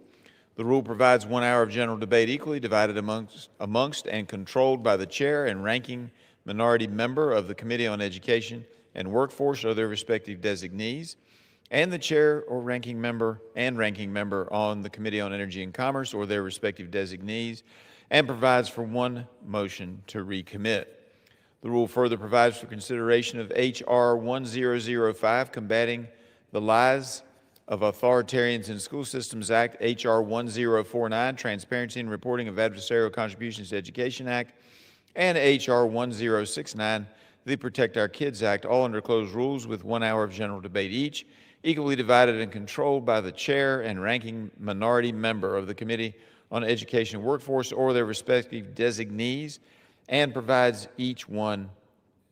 The rule provides 1 hour of general debate equally divided amongst and controlled by the chair and ranking minority member of the Committee on Education and Workforce or their respective designees, and the chair or ranking member on the Committee on Energy and Commerce or their respective designees, and provides for 1 motion to recommit. The rule further provides for consideration of H.R. 1005, Combating the Lies of Authoritarians in School Systems Act; H.R. 1049, Transparency and Reporting of Adversarial Contributions to Education Act; and H.R. 1069, the Protect Our Kids Act, all under closed rules with 1 hour of general debate each, equally divided and controlled by the chair and ranking minority member of the Committee on Education and Workforce or their respective designees, and provides each one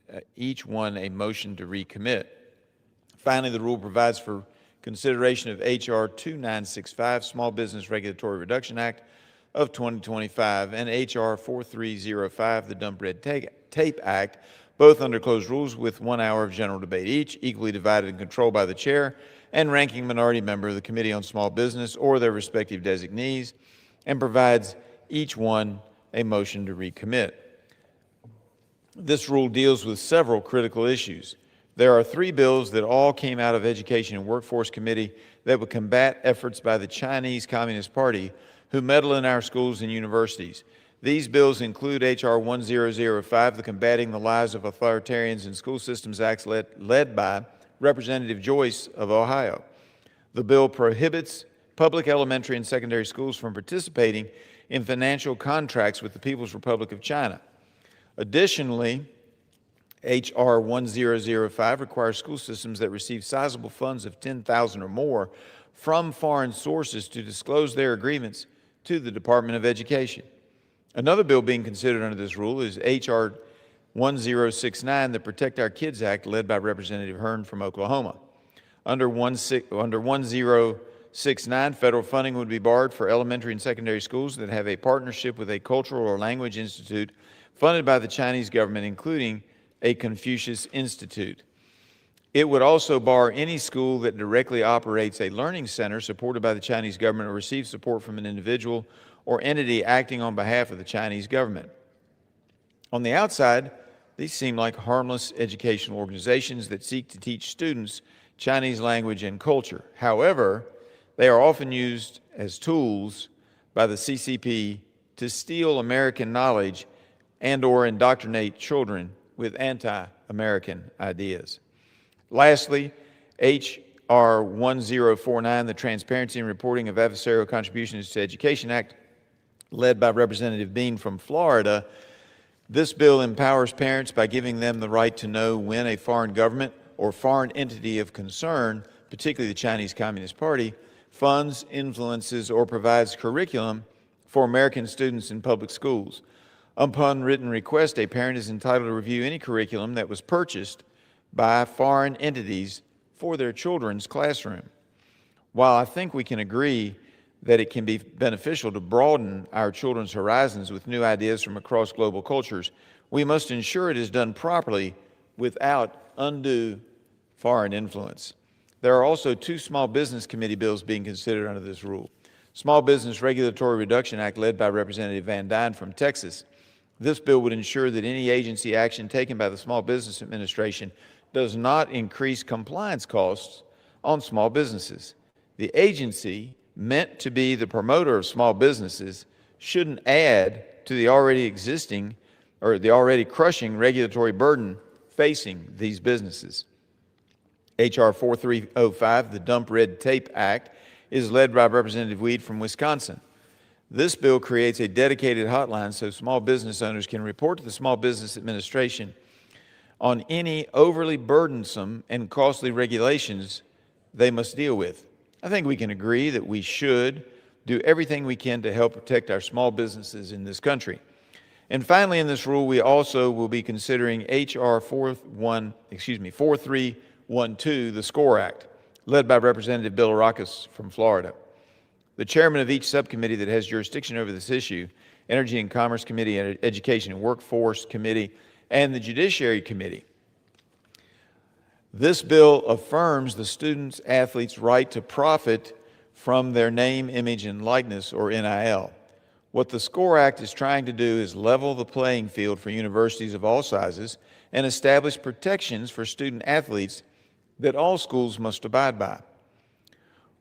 a motion to recommit. Finally, the rule provides for consideration of H.R. 2965, Small Business Regulatory Reduction Act of 2025, and H.R. 4305, the Dump Red Tape Act, both under closed rules with 1 hour of general debate each, equally divided and controlled by the chair and ranking minority member of the Committee on Small Business or their respective designees, and provides each one a motion to recommit. This rule deals with several critical issues. There are 3 bills that all came out of Education and Workforce Committee that would combat efforts by the Chinese Communist Party who meddle in our schools and universities. These bills include H.R. 1005, the Combating the Lies of Authoritarians in School Systems Act, led by Representative Joyce of Ohio. The bill prohibits public elementary and secondary schools from participating in financial contracts with the People's Republic of China. Additionally, H.R. 1005 requires school systems that receive sizable funds of $10,000 or more from foreign sources to disclose their agreements to the Department of Education. Another bill being considered under this rule is H.R. 1069, the Protect Our Kids Act, led by Representative Hearn from Oklahoma. Under 1069, federal funding would be barred for elementary and secondary schools that have a partnership with a cultural or language institute funded by the Chinese government, including a Confucius Institute. It would also bar any school that directly operates a learning center supported by the Chinese government or receives support from an individual or entity acting on behalf of the Chinese government. On the outside, these seem like harmless educational organizations that seek to teach students Chinese language and culture. However, they are often used as tools by the CCP to steal American knowledge and or indoctrinate children with anti-American ideas. Lastly, H.R. 1049, the Transparency and Reporting of Adversarial Contributions to Education Act, led by Representative Bean from Florida. This bill empowers parents by giving them the right to know when a foreign government or foreign entity of concern, particularly the Chinese Communist Party, funds, influences, or provides curriculum for American students in public schools. Upon written request, a parent is entitled to review any curriculum that was purchased by foreign entities for their children's classroom. While I think we can agree that it can be beneficial to broaden our children's horizons with new ideas from across global cultures, we must ensure it is done properly without undue foreign influence. There are also two Small Business Committee bills being considered under this rule. Small Business Regulatory Reduction Act, led by Representative Van Dyne from Texas. This bill would ensure that any agency action taken by the Small Business Administration does not increase compliance costs on small businesses. The agency, meant to be the promoter of small businesses, shouldn't add to the already existing or the already crushing regulatory burden facing these businesses. H.R. 4305, the Dump Red Tape Act, is led by Representative Weed from Wisconsin. This bill creates a dedicated hotline so small business owners can report to the Small Business Administration on any overly burdensome and costly regulations they must deal with. I think we can agree that we should do everything we can to help protect our small businesses in this country. And finally, in this rule, we also will be considering H.R. 4312, the SCORE Act, led by Representative Bill Aracus from Florida. The chairman of each subcommittee that has jurisdiction over this issue, Energy and Commerce Committee, Education and Workforce Committee, and the Judiciary Committee. This bill affirms the students' athletes' right to profit from their name, image, and likeness, or NIL. What the SCORE Act is trying to do is level the playing field for universities of all sizes and establish protections for student athletes that all schools must abide by.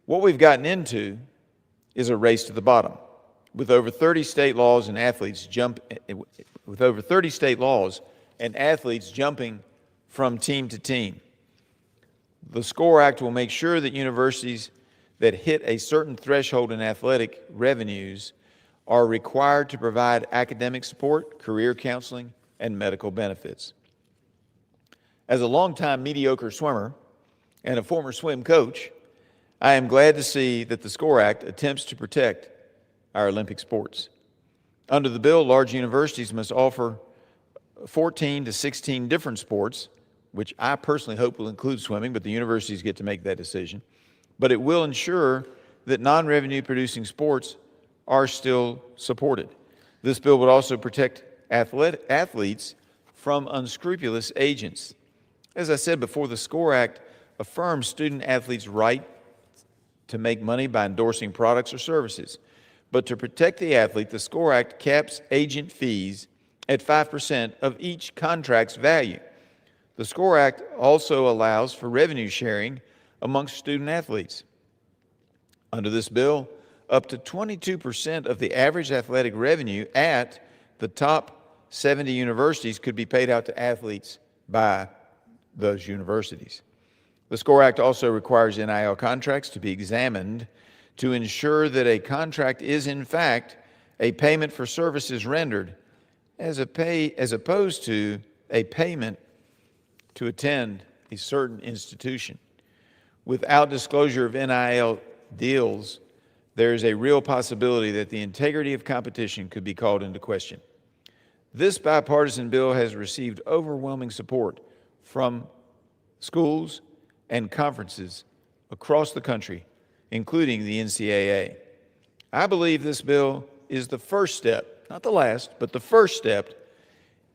What we've gotten into is a race to the bottom, with over 30 state laws and athletes jumping from team to team. The SCORE Act will make sure that universities that hit a certain threshold in athletic revenues are required to provide academic support, career counseling, and medical benefits. As a longtime mediocre swimmer and a former swim coach, I am glad to see that the SCORE Act attempts to protect our Olympic sports. Under the bill, large universities must offer 14 to 16 different sports, which I personally hope will include swimming, but the universities get to make that decision. But it will ensure that non-revenue producing sports are still supported. This bill would also protect athletes from unscrupulous agents. As I said before, the SCORE Act affirms student athletes' right to make money by endorsing products or services. But to protect the athlete, the SCORE Act caps agent fees at 5% of each contract's value. The SCORE Act also allows for revenue sharing amongst student athletes. Under this bill, up to 22% of the average athletic revenue at the top 70 universities could be paid out to athletes by those universities. The SCORE Act also requires NIL contracts to be examined to ensure that a contract is in fact a payment for services rendered as opposed to a payment to attend a certain institution. Without disclosure of NIL deals, there is a real possibility that the integrity of competition could be called into question. This bipartisan bill has received overwhelming support from schools and conferences across the country, including the NCAA. I believe this bill is the first step, not the last, but the first step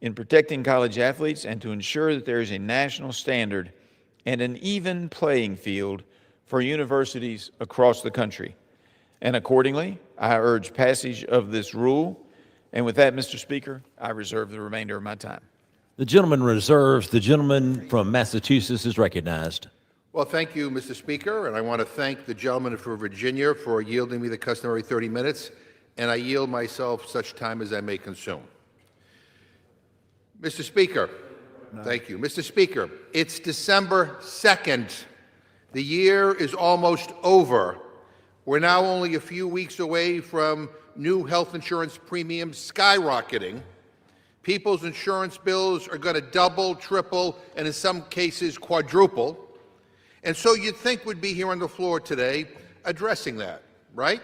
in protecting college athletes and to ensure that there is a national standard and an even playing field for universities across the country. And accordingly, I urge passage of this rule. And with that, Mr. Speaker, I reserve the remainder of my time. The gentleman reserves. The gentleman from Massachusetts is recognized. Well, thank you, Mr. Speaker, and I want to thank the gentleman from Virginia for yielding me the customary 30 minutes, and I yield myself such time as I may consume. Mr. Speaker, thank you. Mr. Speaker, it's December 2nd. The year is almost over, We're now only a few weeks away from new health insurance premiums skyrocketing. People's insurance bills are going to double, triple, and in some cases quadruple. And so you'd think we'd be here on the floor today addressing that, right?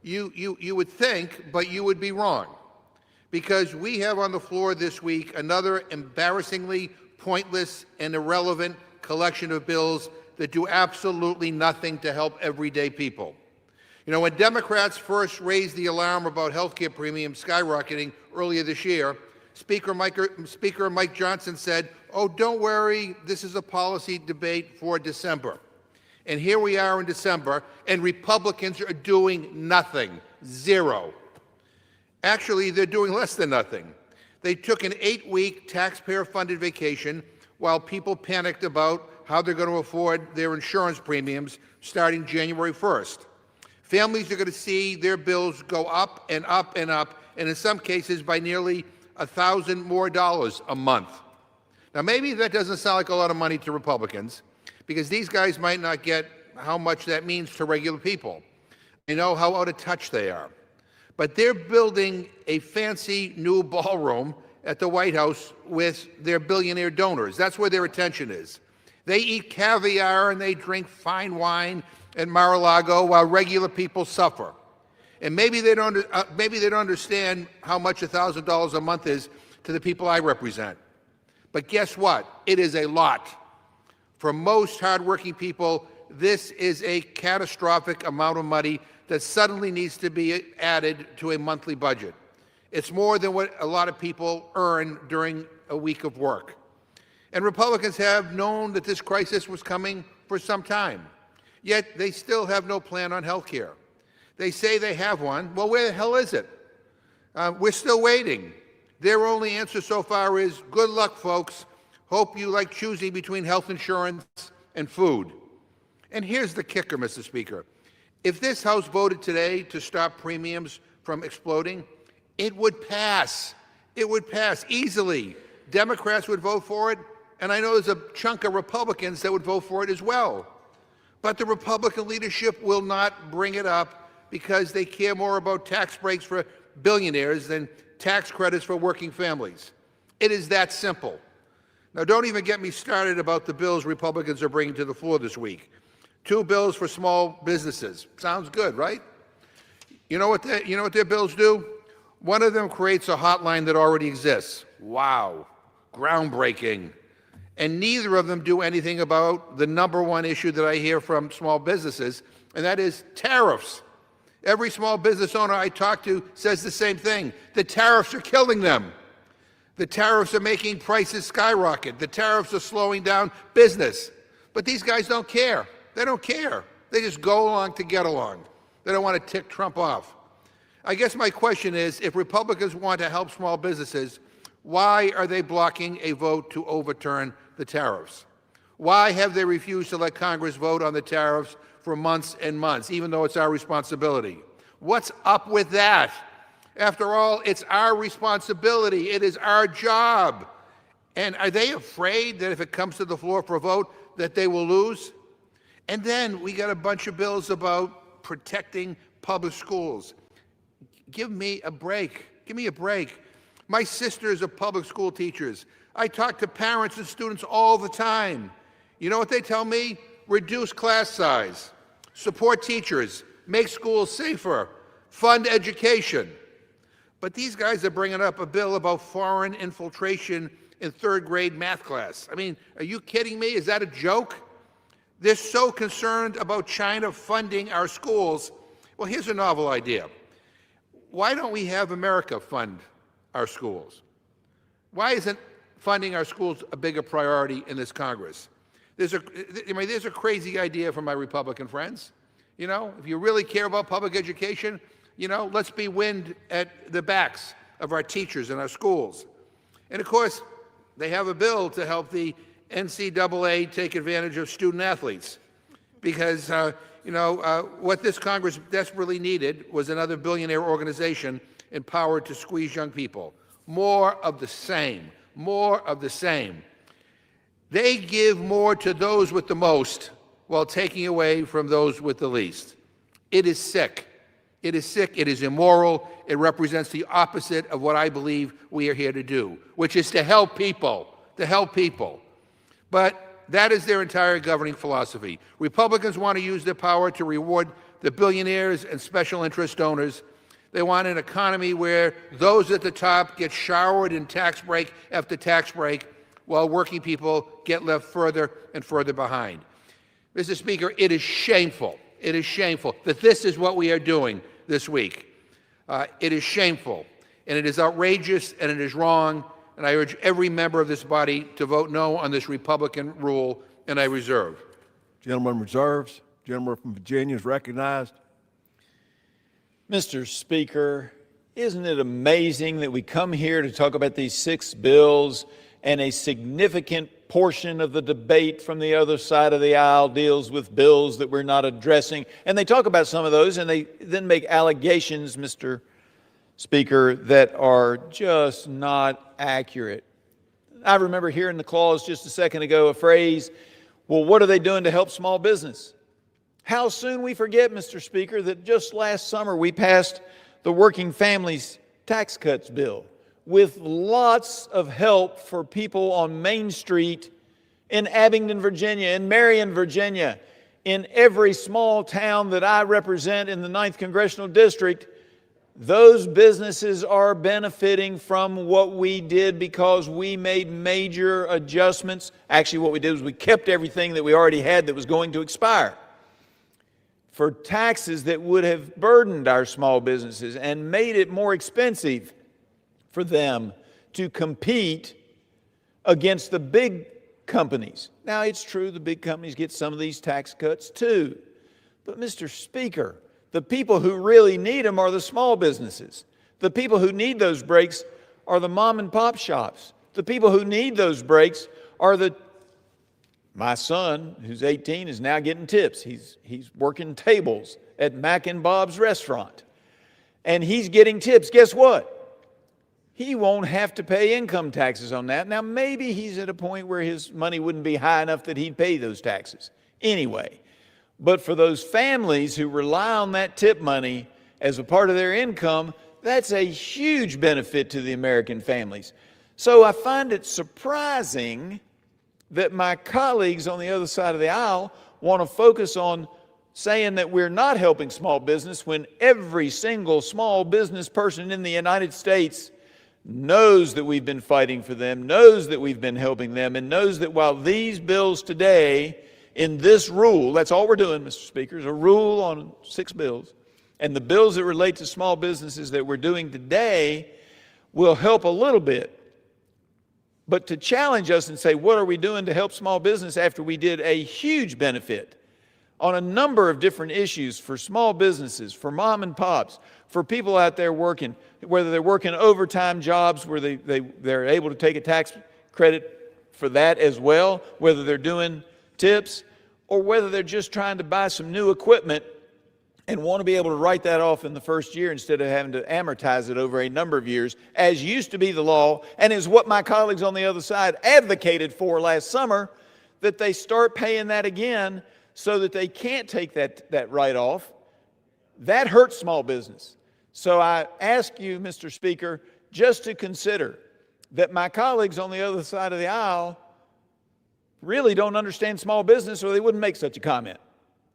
You would think, but you would be wrong. Because we have on the floor this week another embarrassingly pointless and irrelevant collection of bills that do absolutely nothing to help everyday people. You know, when Democrats first raised the alarm about health care premiums skyrocketing earlier this year, Speaker Mike Johnson said, "Oh, don't worry, this is a policy debate for December." And here we are in December, and Republicans are doing nothing, zero. Actually, they're doing less than nothing. They took an 8-week taxpayer-funded vacation while people panicked about how they're going to afford their insurance premiums starting January 1st. Families are going to see their bills go up and up and up, and in some cases by nearly $1,000 more a month. Now, maybe that doesn't sound like a lot of money to Republicans, because these guys might not get how much that means to regular people. They know how out of touch they are. But they're building a fancy new ballroom at the White House with their billionaire donors. That's where their attention is. They eat caviar and they drink fine wine at Mar-a-Lago while regular people suffer. And maybe they don't understand how much $1,000 a month is to the people I represent. But guess what? It is a lot. For most hardworking people, this is a catastrophic amount of money that suddenly needs to be added to a monthly budget. It's more than what a lot of people earn during a week of work. And Republicans have known that this crisis was coming for some time, yet they still have no plan on health care. They say they have one. Well, where the hell is it? We're still waiting. Their only answer so far is, good luck, folks. Hope you like choosing between health insurance and food. And here's the kicker, Mr. Speaker. If this House voted today to stop premiums from exploding, it would pass. It would pass easily. Democrats would vote for it, and I know there's a chunk of Republicans that would vote for it as well. But the Republican leadership will not bring it up because they care more about tax breaks for billionaires than tax credits for working families. It is that simple. Now, don't even get me started about the bills Republicans are bringing to the floor this week. 2 bills for small businesses. Sounds good, right? You know what their bills do? One of them creates a hotline that already exists. Wow, groundbreaking. And neither of them do anything about the #1 issue that I hear from small businesses, and that is tariffs. Every small business owner I talk to says the same thing. The tariffs are killing them. The tariffs are making prices skyrocket. The tariffs are slowing down business. But these guys don't care. They don't care. They just go along to get along. They don't want to tick Trump off. I guess my question is, if Republicans want to help small businesses, why are they blocking a vote to overturn the tariffs? Why have they refused to let Congress vote on the tariffs for months and months, even though it's our responsibility? What's up with that? After all, it's our responsibility. It is our job. And are they afraid that if it comes to the floor for a vote, that they will lose? And then we got a bunch of bills about protecting public schools. Give me a break. Give me a break. My sisters are public school teachers. I talk to parents and students all the time. You know what they tell me? Reduce class size, support teachers, make schools safer, fund education. But these guys are bringing up a bill about foreign infiltration in 3rd grade math class. I mean, are you kidding me? Is that a joke? They're so concerned about China funding our schools. Well, here's a novel idea. Why don't we have America fund our schools? Why isn't funding our schools a bigger priority in this Congress? There's a crazy idea from my Republican friends. You know, if you really care about public education, you know, let's be wind at the backs of our teachers in our schools. And of course, they have a bill to help the NCAA take advantage of student athletes, because what this Congress desperately needed was another billionaire organization empowered to squeeze young people. More of the same. More of the same. They give more to those with the most while taking away from those with the least. It is sick. It is sick. It is immoral. It represents the opposite of what I believe we are here to do, which is to help people, But that is their entire governing philosophy. Republicans want to use their power to reward the billionaires and special interest donors. They want an economy where those at the top get showered in tax break after tax break, while working people get left further and further behind. Mr. Speaker, it is shameful. It is shameful that this is what we are doing this week. It is shameful, and it is outrageous, and it is wrong, and I urge every member of this body to vote no on this Republican rule, and I reserve. Gentleman reserves. Gentleman from Virginia is recognized. Mr. Speaker, isn't it amazing that we come here to talk about these 6 bills, and a significant portion of the debate from the other side of the aisle deals with bills that we're not addressing? And they talk about some of those, and they then make allegations, Mr. Speaker, that are just not accurate. I remember hearing the clause just a second ago, a phrase, well, what are they doing to help small business? How soon we forget, Mr. Speaker, that just last summer we passed the Working Families Tax Cuts Bill with lots of help for people on Main Street in Abingdon, Virginia, in Marion, Virginia, in every small town that I represent in the 9th Congressional District. Those businesses are benefiting from what we did because we made major adjustments. Actually, what we did was we kept everything that we already had that was going to expire for taxes that would have burdened our small businesses and made it more expensive for them to compete against the big companies. Now, it's true the big companies get some of these tax cuts too. But, Mr. Speaker, the people who really need them are the small businesses. The people who need those breaks are the mom and pop shops. The people who need those breaks are my son, who's 18, is now getting tips. He's working tables at Mac and Bob's restaurant. And he's getting tips. Guess what? He won't have to pay income taxes on that. Now, maybe he's at a point where his money wouldn't be high enough that he'd pay those taxes anyway. But for those families who rely on that tip money as a part of their income, that's a huge benefit to the American families. So I find it surprising that my colleagues on the other side of the aisle want to focus on saying that we're not helping small business when every single small business person in the United States knows that we've been fighting for them, knows that we've been helping them, and knows that while these bills today, in this rule, that's all we're doing, Mr. Speaker, is a rule on 6 bills, and the bills that relate to small businesses that we're doing today will help a little bit. But to challenge us and say, what are we doing to help small business after we did a huge benefit on a number of different issues for small businesses, for mom and pops, for people out there working, whether they're working overtime jobs where they're able to take a tax credit for that as well, whether they're doing tips, or whether they're just trying to buy some new equipment and want to be able to write that off in the first year instead of having to amortize it over a number of years, as used to be the law, and is what my colleagues on the other side advocated for last summer, that they start paying that again so that they can't take that write-off. That hurts small business. So I ask you, Mr. Speaker, just to consider that my colleagues on the other side of the aisle really don't understand small business, or they wouldn't make such a comment.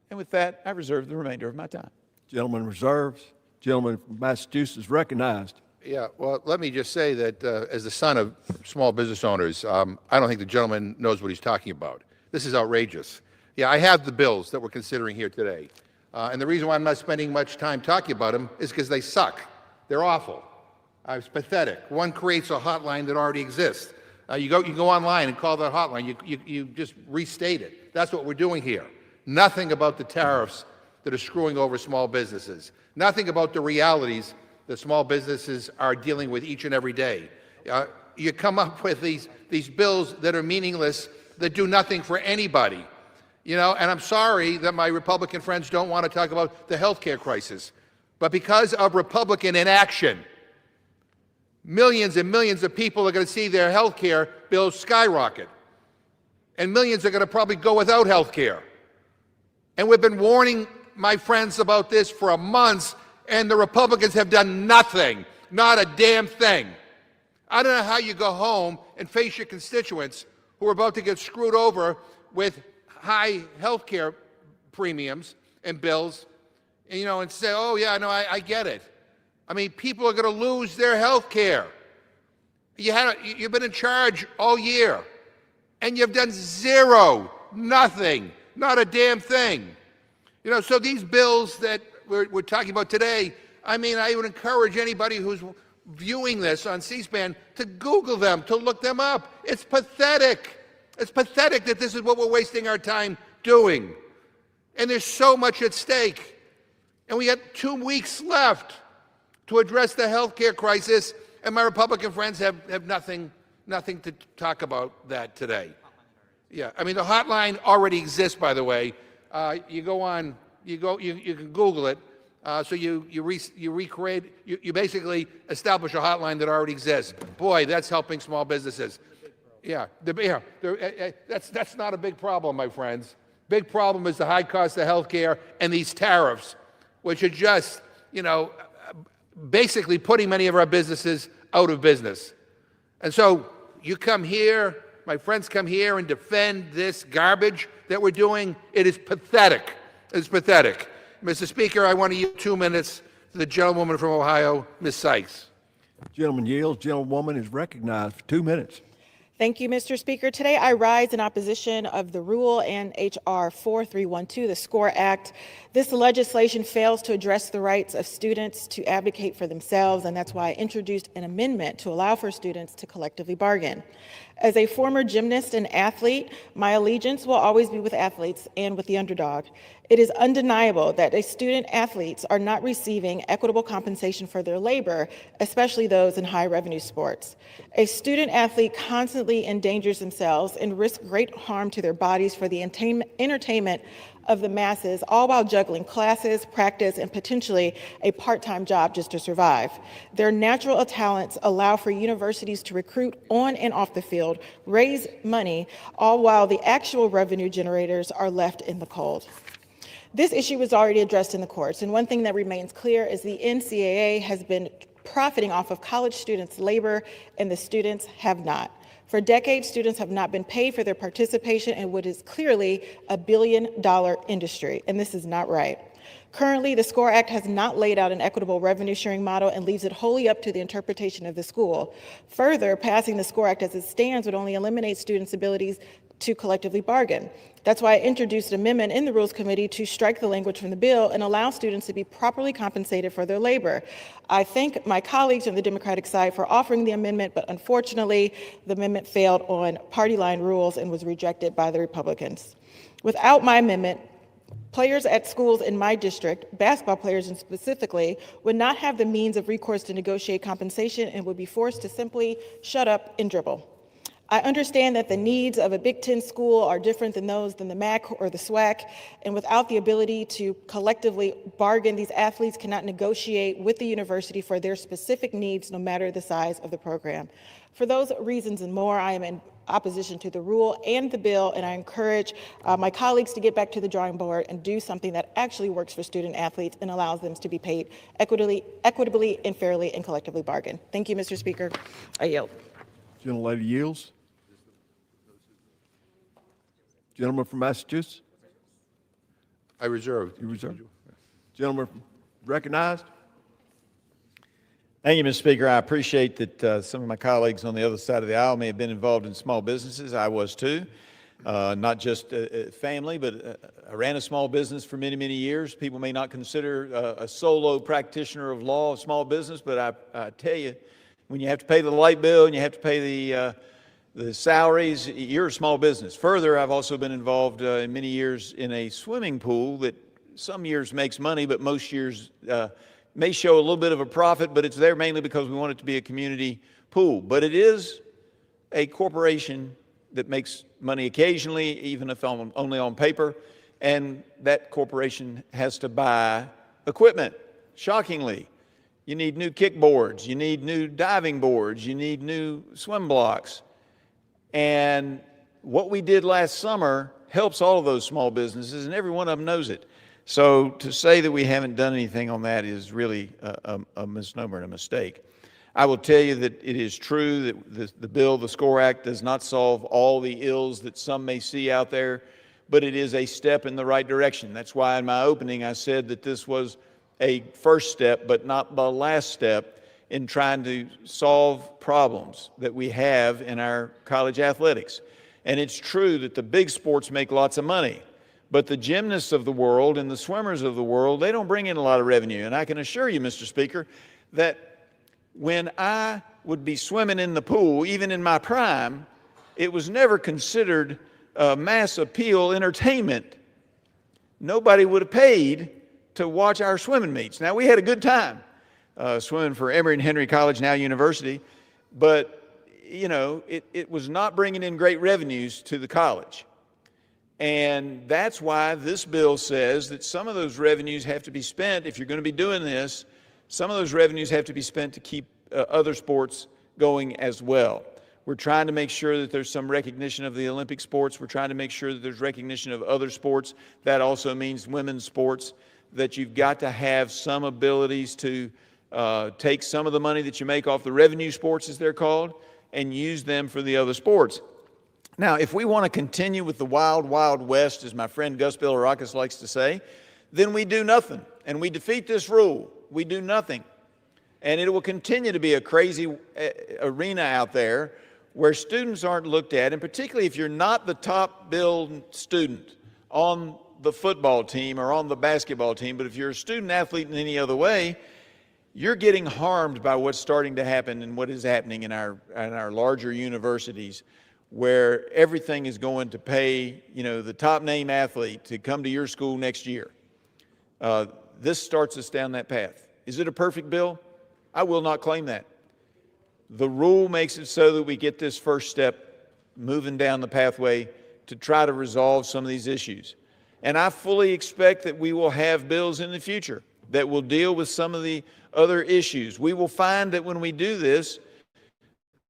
And with that, I reserve the remainder of my time. Gentleman reserves. Gentleman from Massachusetts is recognized. Yeah, well, let me just say that as the son of small business owners, I don't think the gentleman knows what he's talking about. This is outrageous. Yeah, I have the bills that we're considering here today. And the reason why I'm not spending much time talking about them is because they suck. They're awful. It's pathetic. One creates a hotline that already exists. You go online and call that hotline. You just restate it. That's what we're doing here. Nothing about the tariffs that are screwing over small businesses. Nothing about the realities that small businesses are dealing with each and every day. You come up with these bills that are meaningless, that do nothing for anybody. You know, and I'm sorry that my Republican friends don't want to talk about the health care crisis. But because of Republican inaction, millions and millions of people are going to see their health care bills skyrocket. And millions are going to probably go without health care. And we've been warning my friends about this for months, and the Republicans have done nothing, not a damn thing. I don't know how you go home and face your constituents who are about to get screwed over with high health care premiums and bills, and, and say, oh, yeah, no, I get it. I mean, people are going to lose their health care. You've been in charge all year, and you've done zero, nothing, not a damn thing. So these bills that we're talking about today, I mean, I would encourage anybody who's viewing this on C-SPAN to Google them, to look them up. It's pathetic. It's pathetic that this is what we're wasting our time doing. And there's so much at stake. And we got 2 weeks left to address the health care crisis, and my Republican friends have nothing to talk about that today. Yeah, I mean, the hotline already exists, by the way. You can Google it. So you recreate, you basically establish a hotline that already exists. Boy, that's helping small businesses. Yeah, that's not a big problem, my friends. Big problem is the high cost of health care and these tariffs, which are just, basically putting many of our businesses out of business. And so you come here, my friends come here and defend this garbage that we're doing. It is pathetic. It's pathetic. Mr. Speaker, I want to yield 2 minutes to the gentlewoman from Ohio, Ms. Sykes. Gentleman yields. Gentlewoman is recognized for 2 minutes. Thank you, Mr. Speaker. Today I rise in opposition of the rule and H.R. 4312, the SCORE Act. This legislation fails to address the rights of students to advocate for themselves, and that's why I introduced an amendment to allow for students to collectively bargain. As a former gymnast and athlete, my allegiance will always be with athletes and with the underdog. It is undeniable that student athletes are not receiving equitable compensation for their labor, especially those in high revenue sports. A student athlete constantly endangers themselves and risks great harm to their bodies for the entertainment of the masses, all while juggling classes, practice, and potentially a part-time job just to survive. Their natural talents allow for universities to recruit on and off the field, raise money, all while the actual revenue generators are left in the cold. This issue was already addressed in the courts, and one thing that remains clear is the NCAA has been profiting off of college students' labor, and the students have not. For decades, students have not been paid for their participation in what is clearly a billion-dollar industry, and this is not right. Currently, the SCORE Act has not laid out an equitable revenue sharing model and leaves it wholly up to the interpretation of the school. Further, passing the SCORE Act as it stands would only eliminate students' abilities to collectively bargain. That's why I introduced an amendment in the Rules Committee to strike the language from the bill and allow students to be properly compensated for their labor. I thank my colleagues on the Democratic side for offering the amendment, but unfortunately, the amendment failed on party line rules and was rejected by the Republicans. Without my amendment, players at schools in my district, basketball players specifically, would not have the means of recourse to negotiate compensation and would be forced to simply shut up and dribble. I understand that the needs of a Big Ten school are different than those than the MAC or the SWAC, and without the ability to collectively bargain, these athletes cannot negotiate with the university for their specific needs, no matter the size of the program. For those reasons and more, I am in opposition to the rule and the bill, and I encourage my colleagues to get back to the drawing board and do something that actually works for student athletes and allows them to be paid equitably and fairly and collectively bargain. Thank you, Mr. Speaker. I yield. Gentlelady yields. Gentleman from Massachusetts. I reserve. You reserve. Gentleman recognized. Thank you, Mr. Speaker. I appreciate that some of my colleagues on the other side of the aisle may have been involved in small businesses. I was too. Not just family, but I ran a small business for many, many years. People may not consider a solo practitioner of law a small business, but I tell you, when you have to pay the light bill and you have to pay the salaries, you're a small business. Further, I've also been involved in many years in a swimming pool that some years makes money, but most years may show a little bit of a profit, but it's there mainly because we want it to be a community pool. But it is a corporation that makes money occasionally, even if only on paper, and that corporation has to buy equipment, shockingly. You need new kickboards, you need new diving boards, you need new swim blocks. And what we did last summer helps all of those small businesses, and every one of them knows it. So to say that we haven't done anything on that is really a misnomer and a mistake. I will tell you that it is true that the bill, the SCORE Act, does not solve all the ills that some may see out there, but it is a step in the right direction. That's why in my opening I said that this was a first step, but not the last step in trying to solve problems that we have in our college athletics. And it's true that the big sports make lots of money, but the gymnasts of the world and the swimmers of the world, they don't bring in a lot of revenue. And I can assure you, Mr. Speaker, that when I would be swimming in the pool, even in my prime, it was never considered mass appeal entertainment. Nobody would have paid to watch our swimming meets. Now, we had a good time swimming for Emory and Henry College, now University, but, you know, it was not bringing in great revenues to the college. And that's why this bill says that some of those revenues have to be spent, if you're going to be doing this, some of those revenues have to be spent to keep other sports going as well. We're trying to make sure that there's some recognition of the Olympic sports. We're trying to make sure that there's recognition of other sports. That also means women's sports, that you've got to have some abilities to take some of the money that you make off the revenue sports, as they're called, and use them for the other sports. Now, if we want to continue with the wild, wild west, as my friend Gus Bilirakis likes to say, then we do nothing, and we defeat this rule. We do nothing. And it will continue to be a crazy arena out there where students aren't looked at, and particularly if you're not the top billed student on the football team or on the basketball team, but if you're a student athlete in any other way, you're getting harmed by what's starting to happen and what is happening in our larger universities, where everything is going to pay, you know, the top name athlete to come to your school next year. This starts us down that path. Is it a perfect bill? I will not claim that. The rule makes it so that we get this first step moving down the pathway to try to resolve some of these issues. And I fully expect that we will have bills in the future that will deal with some of the other issues. We will find that when we do this,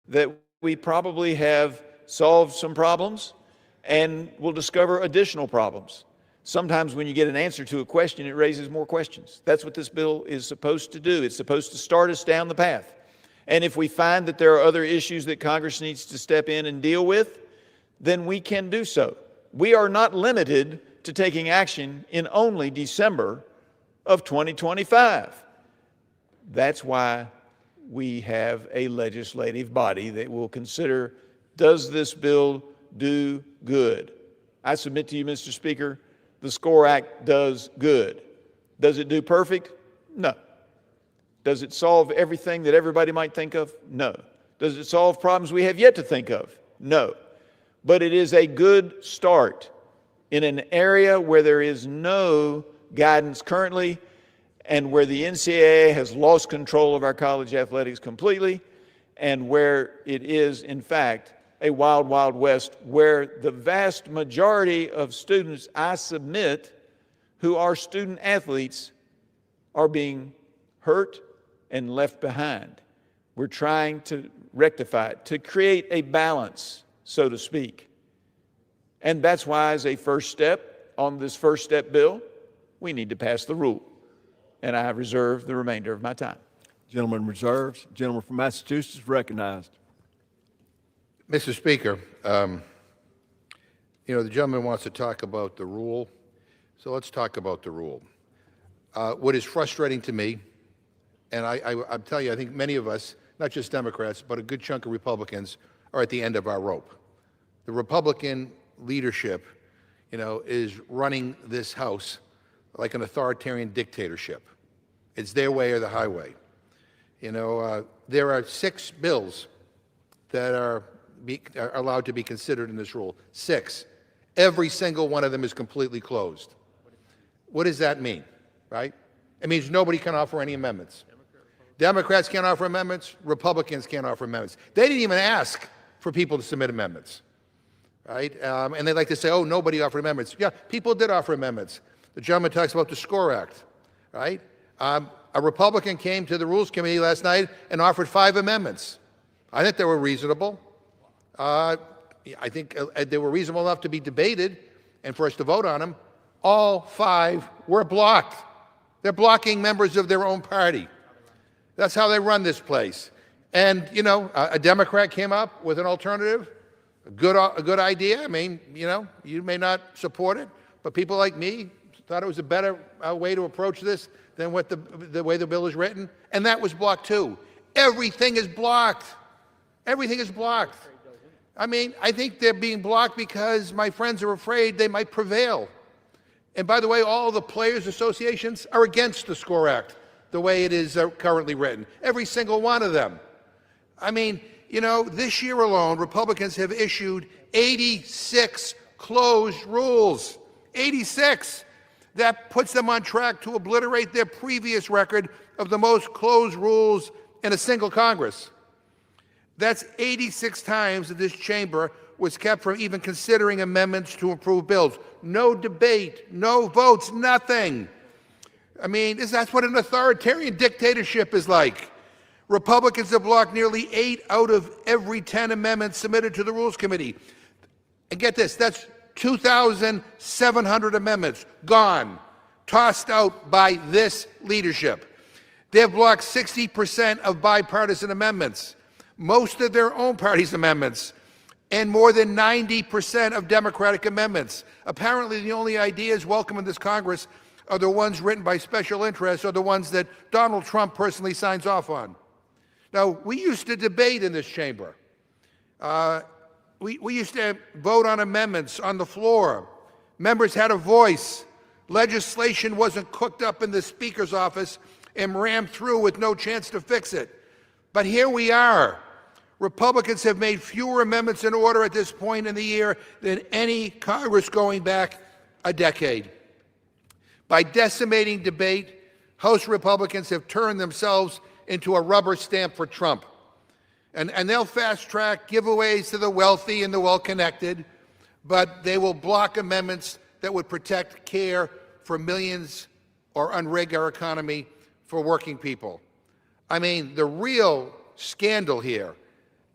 that we probably have solved some problems and we'll discover additional problems. Sometimes when you get an answer to a question, it raises more questions. That's what this bill is supposed to do. It's supposed to start us down the path. And if we find that there are other issues that Congress needs to step in and deal with, then we can do so. We are not limited to taking action in only December of 2025. That's why we have a legislative body that will consider, does this bill do good? I submit to you, Mr. Speaker, the SCORE Act does good. Does it do perfect? No. Does it solve everything that everybody might think of? No. Does it solve problems we have yet to think of? No. But it is a good start in an area where there is no guidance currently and where the NCAA has lost control of our college athletics completely, and where it is, in fact, a wild, wild west where the vast majority of students, I submit, who are student athletes are being hurt and left behind. We're trying to rectify it, to create a balance, so to speak. And that's why, as a first step on this first step bill, we need to pass the rule. And I reserve the remainder of my time. Gentleman reserves. Gentleman from Massachusetts recognized. Mr. Speaker, you know, the gentleman wants to talk about the rule, so let's talk about the rule. What is frustrating to me, and I'm telling you, I think many of us, not just Democrats, but a good chunk of Republicans, are at the end of our rope. The Republican leadership, you know, is running this House like an authoritarian dictatorship. It's their way or the highway. You know, there are 6 bills that are allowed to be considered in this rule. 6. Every single one of them is completely closed. What does that mean, right? It means nobody can offer any amendments. Democrats can't offer amendments. Republicans can't offer amendments. They didn't even ask for people to submit amendments, right? And they like to say, oh, nobody offered amendments. Yeah, people did offer amendments. The gentleman talks about the SCORE Act, right? A Republican came to the Rules Committee last night and offered 5 amendments. I think they were reasonable. I think they were reasonable enough to be debated and for us to vote on them, all 5 were blocked. They're blocking members of their own party. That's how they run this place. And, you know, a Democrat came up with an alternative, a good idea. I mean, you know, you may not support it, but people like me thought it was a better way to approach this than what the way the bill is written, and that was blocked too. Everything is blocked. Everything is blocked. I mean, I think they're being blocked because my friends are afraid they might prevail. And by the way, all the players' associations are against the SCORE Act, the way it is currently written. Every single one of them. I mean, you know, this year alone, Republicans have issued 86 closed rules. 86. That puts them on track to obliterate their previous record of the most closed rules in a single Congress. That's 86 times that this chamber was kept from even considering amendments to improve bills. No debate, no votes, nothing. I mean, that's what an authoritarian dictatorship is like. Republicans have blocked nearly 8 out of every 10 amendments submitted to the Rules Committee. And get this, that's 2,700 amendments gone, tossed out by this leadership. They have blocked 60% of bipartisan amendments, most of their own party's amendments, and more than 90% of Democratic amendments. Apparently, the only ideas welcome in this Congress are the ones written by special interests or the ones that Donald Trump personally signs off on. Now, we used to debate in this chamber. We used to vote on amendments on the floor. Members had a voice. Legislation wasn't cooked up in the Speaker's office and rammed through with no chance to fix it. But here we are. Republicans have made fewer amendments in order at this point in the year than any Congress going back a decade. By decimating debate, House Republicans have turned themselves into a rubber stamp for Trump. And they'll fast-track giveaways to the wealthy and the well-connected, but they will block amendments that would protect care for millions or unrig our economy for working people. I mean, the real scandal here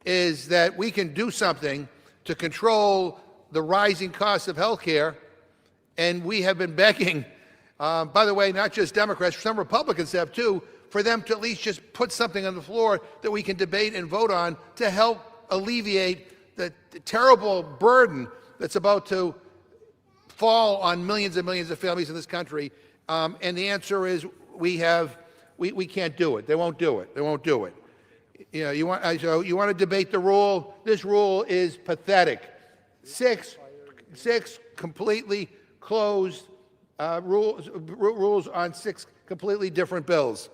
is that we can do something to control the rising cost of health care, and we have been begging, by the way, not just Democrats, some Republicans have too, for them to at least just put something on the floor that we can debate and vote on to help alleviate the terrible burden that's about to fall on millions and millions of families in this country. And the answer is we can't do it. They won't do it. They won't do it. You know, you want to debate the rule? This rule is pathetic. Six completely closed rules on 6 completely different bills.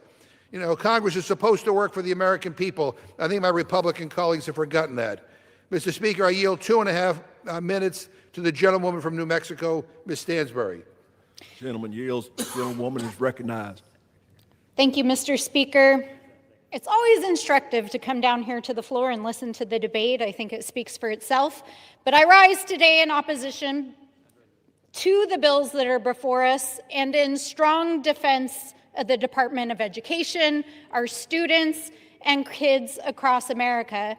You know, Congress is supposed to work for the American people. I think my Republican colleagues have forgotten that. Mr. Speaker, I yield 2.5 minutes to the gentlewoman from New Mexico, Ms. Stansbury. Gentleman yields. The gentlewoman is recognized. Thank you, Mr. Speaker. It's always instructive to come down here to the floor and listen to the debate. I think it speaks for itself. But I rise today in opposition to the bills that are before us and in strong defense of the Department of Education, our students, and kids across America.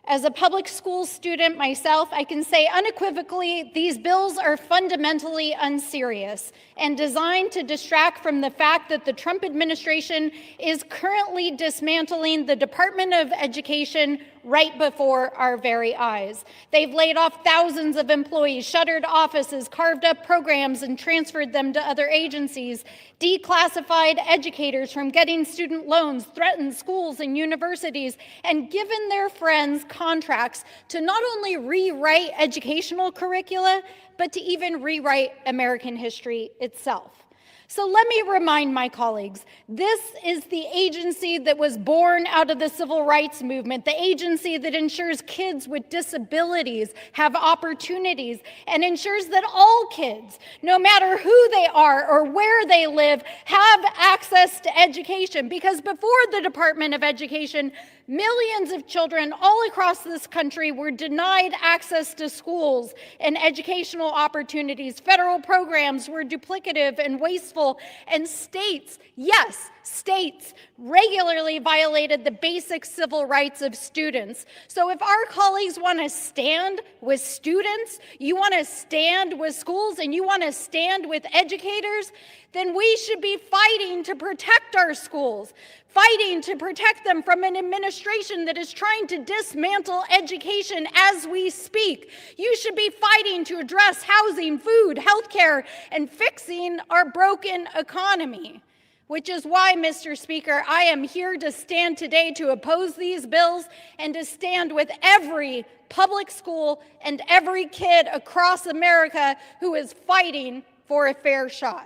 As a public school student myself, I can say unequivocally these bills are fundamentally unserious and designed to distract from the fact that the Trump administration is currently dismantling the Department of Education right before our very eyes. They've laid off thousands of employees, shuttered offices, carved up programs, and transferred them to other agencies, declassified educators from getting student loans, threatened schools and universities, and given their friends contracts to not only rewrite educational curricula, but to even rewrite American history itself. So let me remind my colleagues, this is the agency that was born out of the civil rights movement, the agency that ensures kids with disabilities have opportunities and ensures that all kids, no matter who they are or where they live, have access to education. Because before the Department of Education, millions of children all across this country were denied access to schools and educational opportunities. Federal programs were duplicative and wasteful, and states, yes, states regularly violated the basic civil rights of students. So if our colleagues want to stand with students, you want to stand with schools, and you want to stand with educators, then we should be fighting to protect our schools, fighting to protect them from an administration that is trying to dismantle education as we speak. You should be fighting to address housing, food, healthcare, and fixing our broken economy. Which is why, Mr. Speaker, I am here to stand today to oppose these bills and to stand with every public school and every kid across America who is fighting for a fair shot.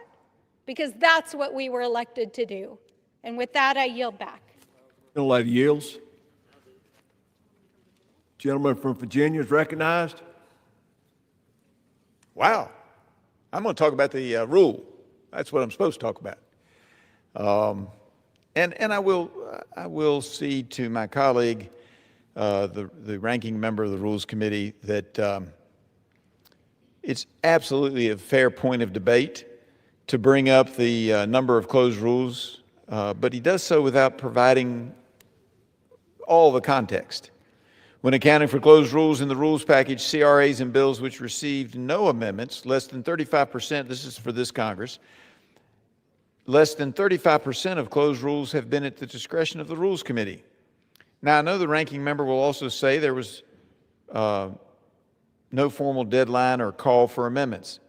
Because that's what we were elected to do. And with that, I yield back. The lady yields. Gentleman from Virginia is recognized. Wow. I'm going to talk about the rule. That's what I'm supposed to talk about. And I will see to my colleague, the ranking member of the Rules Committee, that it's absolutely a fair point of debate to bring up the number of closed rules, but he does so without providing all the context. When accounting for closed rules in the rules package, CRAs and bills which received no amendments, less than 35%, this is for this Congress, less than 35% of closed rules have been at the discretion of the Rules Committee. Now, I know the ranking member will also say there was no formal deadline or call for amendments.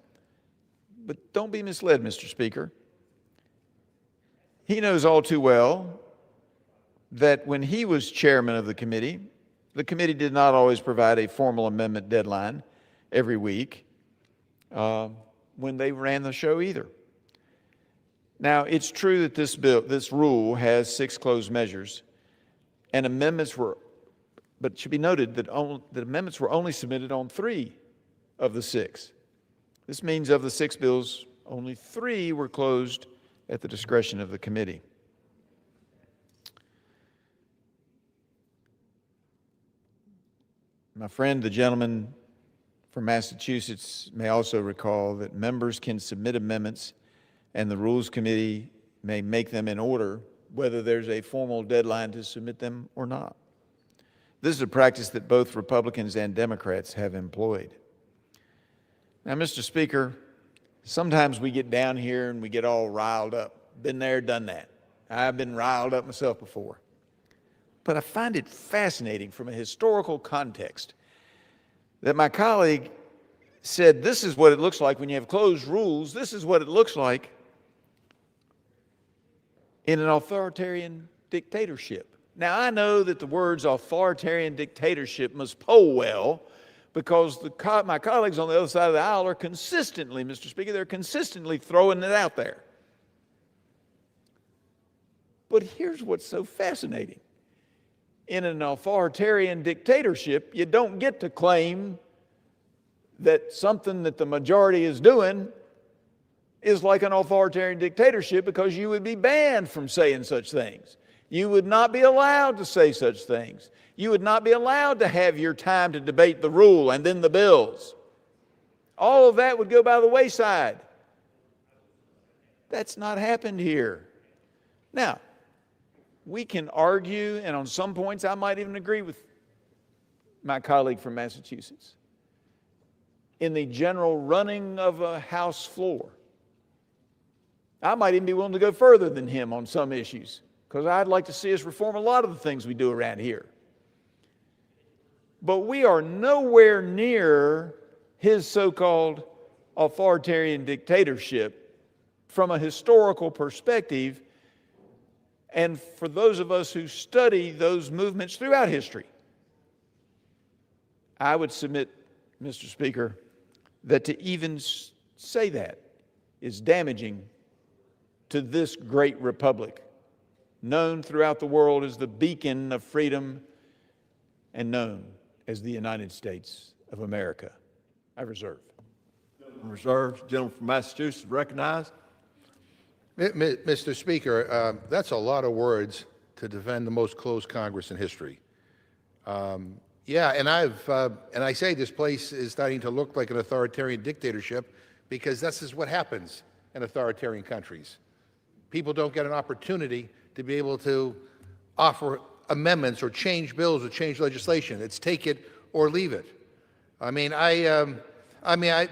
But don't be misled, Mr. Speaker. He knows all too well that when he was chairman of the committee did not always provide a formal amendment deadline every week when they ran the show either. Now, it's true that this rule has 6 closed measures, and amendments were, but it should be noted that amendments were only submitted on 3 of the 6. This means of the 6 bills, only 3 were closed at the discretion of the committee. My friend, the gentleman from Massachusetts, may also recall that members can submit amendments and the Rules Committee may make them in order, whether there's a formal deadline to submit them or not. This is a practice that both Republicans and Democrats have employed. Now, Mr. Speaker, sometimes we get down here and we get all riled up. Been there, done that. I've been riled up myself before. But I find it fascinating from a historical context that my colleague said this is what it looks like when you have closed rules. This is what it looks like in an authoritarian dictatorship. Now, I know that the words authoritarian dictatorship must poll well because my colleagues on the other side of the aisle are consistently, Mr. Speaker, they're consistently throwing it out there. But here's what's so fascinating. In an authoritarian dictatorship, you don't get to claim that something that the majority is doing is like an authoritarian dictatorship because you would be banned from saying such things. You would not be allowed to say such things. You would not be allowed to have your time to debate the rule and then the bills. All of that would go by the wayside. That's not happened here. Now, we can argue, and on some points I might even agree with my colleague from Massachusetts, in the general running of a House floor. I might even be willing to go further than him on some issues, because I'd like to see us reform a lot of the things we do around here. But we are nowhere near his so-called authoritarian dictatorship from a historical perspective, and for those of us who study those movements throughout history. I would submit, Mr. Speaker, that to even say that is damaging to this great republic, known throughout the world as the beacon of freedom and known as the United States of America. I reserve. Reserved. Gentleman from Massachusetts recognized. Mr. Speaker, that's a lot of words to defend the most closed Congress in history. Yeah, and I say this place is starting to look like an authoritarian dictatorship because this is what happens in authoritarian countries. people don't get an opportunity to be able to offer amendments or change bills or change legislation. It's take it or leave it.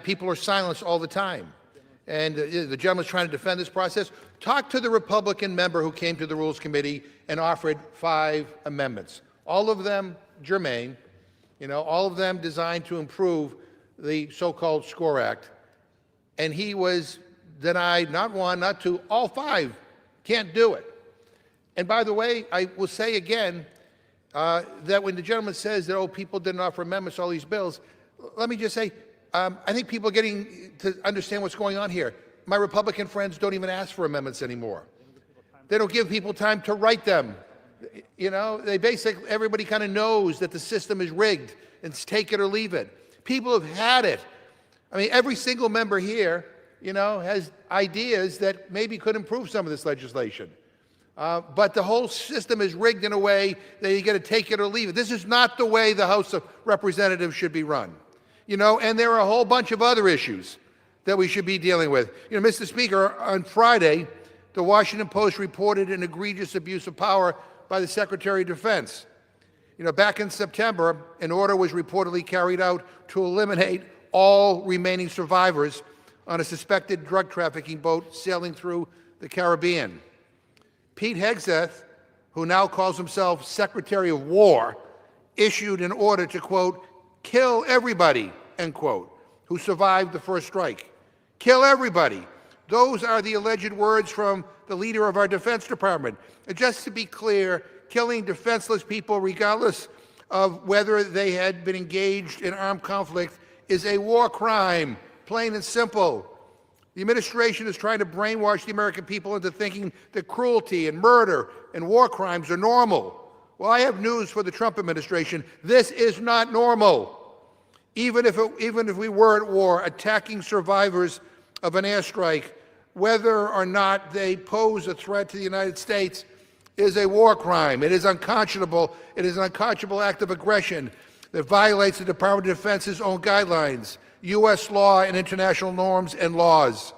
People are silenced all the time. And the gentleman's trying to defend this process. Talk to the Republican member who came to the Rules Committee and offered 5 amendments. All of them germane, all of them designed to improve the so-called SCORE Act. And he was denied not 1, not 2, all 5. Can't do it. And by the way, I will say again that when the gentleman says that, people didn't offer amendments to all these bills, let me just say, I think people are getting to understand what's going on here. My Republican friends don't even ask for amendments anymore. They don't give people time to write them. They basically, everybody kind of knows that the system is rigged and it's take it or leave it. People have had it. Every single member here, has ideas that maybe could improve some of this legislation. But the whole system is rigged in a way that you got to take it or leave it. This is not the way the House of Representatives should be run. And there are a whole bunch of other issues that we should be dealing with. Mr. Speaker, on Friday, the Washington Post reported an egregious abuse of power by the Secretary of Defense. Back in September, an order was reportedly carried out to eliminate all remaining survivors on a suspected drug trafficking boat sailing through the Caribbean. Pete Hegseth, who now calls himself Secretary of War, issued an order to, quote, kill everybody, end quote, who survived the first strike. Kill everybody. Those are the alleged words from the leader of our Defense Department. And just to be clear, killing defenseless people, regardless of whether they had been engaged in armed conflict, is a war crime, plain and simple. The administration is trying to brainwash the American people into thinking that cruelty and murder and war crimes are normal. Well, I have news for the Trump administration. This is not normal. Even if we were at war, attacking survivors of an airstrike, whether or not they pose a threat to the United States, is a war crime. It is unconscionable. It is an unconscionable act of aggression that violates the Department of Defense's own guidelines, U.S. law and international norms and laws.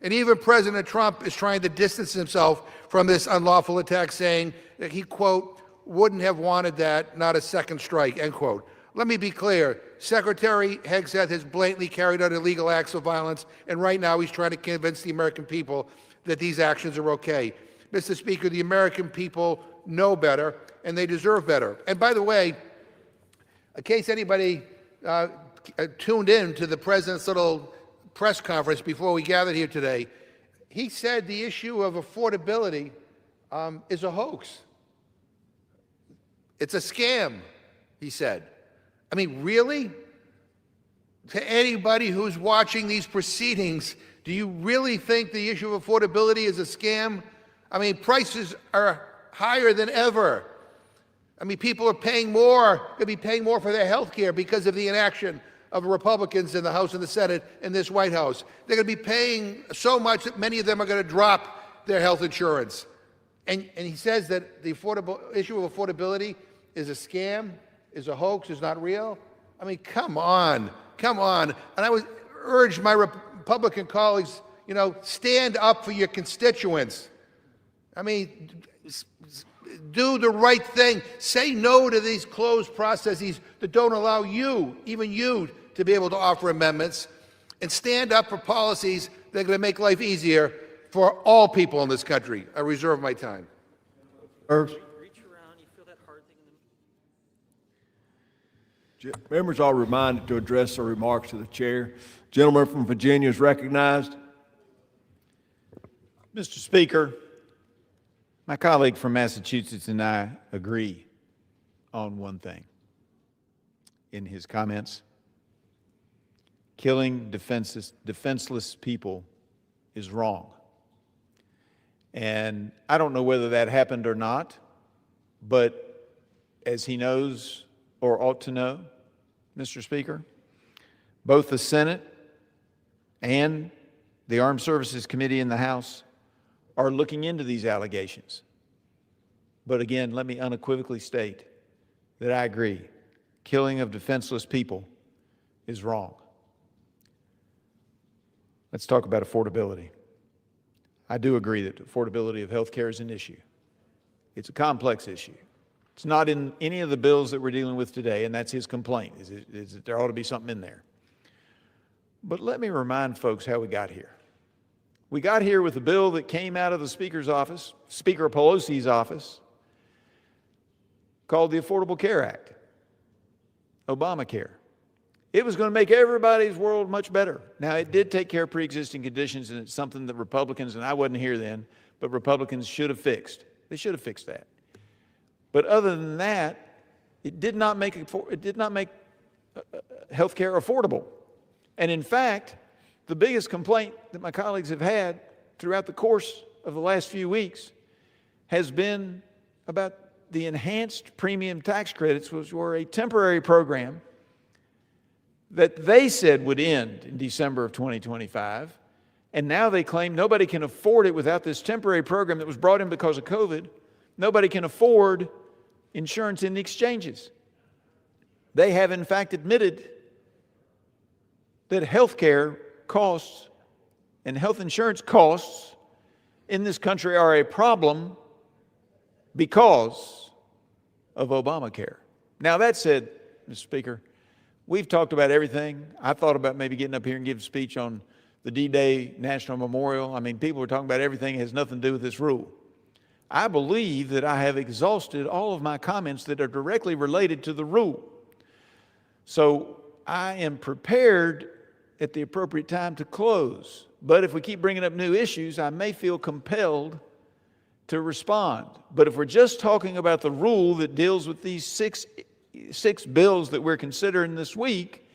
And even President Trump is trying to distance himself from this unlawful attack, saying that he, quote, wouldn't have wanted that, not a second strike, end quote. Let me be clear. Secretary Hegseth has blatantly carried out illegal acts of violence, and right now he's trying to convince the American people that these actions are okay. Mr. Speaker, the American people know better, and they deserve better. And by the way, in case anybody tuned in to the president's little press conference before we gathered here today, he said the issue of affordability is a hoax. It's a scam, he said. Really? To anybody who's watching these proceedings, do you really think the issue of affordability is a scam? Prices are higher than ever. People are paying more, going to be paying more for their health care because of the inaction of Republicans in the House and the Senate and this White House. They're going to be paying so much that many of them are going to drop their health insurance. And he says that the issue of affordability is a scam, is a hoax, is not real. Come on. And I would urge my Republican colleagues, stand up for your constituents. Do the right thing. Say no to these closed processes that don't allow you, even you, to be able to offer amendments, and stand up for policies that are going to make life easier for all people in this country. I reserve my time. Members are reminded to address their remarks to the chair. Gentleman from Virginia is recognized. Mr. Speaker, my colleague from Massachusetts and I agree on one thing in his comments. Killing defenseless people is wrong. And I don't know whether that happened or not, but as he knows or ought to know, Mr. Speaker, both the Senate and the Armed Services Committee in the House are looking into these allegations. But again, let me unequivocally state that I agree. Killing of defenseless people is wrong. Let's talk about affordability. I do agree that affordability of health care is an issue. It's a complex issue. It's not in any of the bills that we're dealing with today, and that's his complaint, is that there ought to be something in there. But let me remind folks how we got here. We got here with a bill that came out of the Speaker's office, Speaker Pelosi's office, called the Affordable Care Act, Obamacare. It was going to make everybody's world much better. Now, it did take care of pre-existing conditions, and it's something that Republicans, and I wasn't here then, but Republicans should have fixed. They should have fixed that. But other than that, it did not make health care affordable. And in fact, the biggest complaint that my colleagues have had throughout the course of the last few weeks has been about the enhanced premium tax credits, which were a temporary program that they said would end in December of 2025. And now they claim nobody can afford it without this temporary program that was brought in because of COVID. Nobody can afford insurance in the exchanges. They have, in fact, admitted that health care costs and health insurance costs in this country are a problem because of Obamacare. Now, that said, Mr. Speaker, we've talked about everything. I thought about maybe getting up here and giving a speech on the D-Day National Memorial. I mean, people are talking about everything that has nothing to do with this rule. I believe that I have exhausted all of my comments that are directly related to the rule. So I am prepared at the appropriate time to close. But if we keep bringing up new issues, I may feel compelled to respond. But if we're just talking about the rule that deals with these six bills that we're considering this week,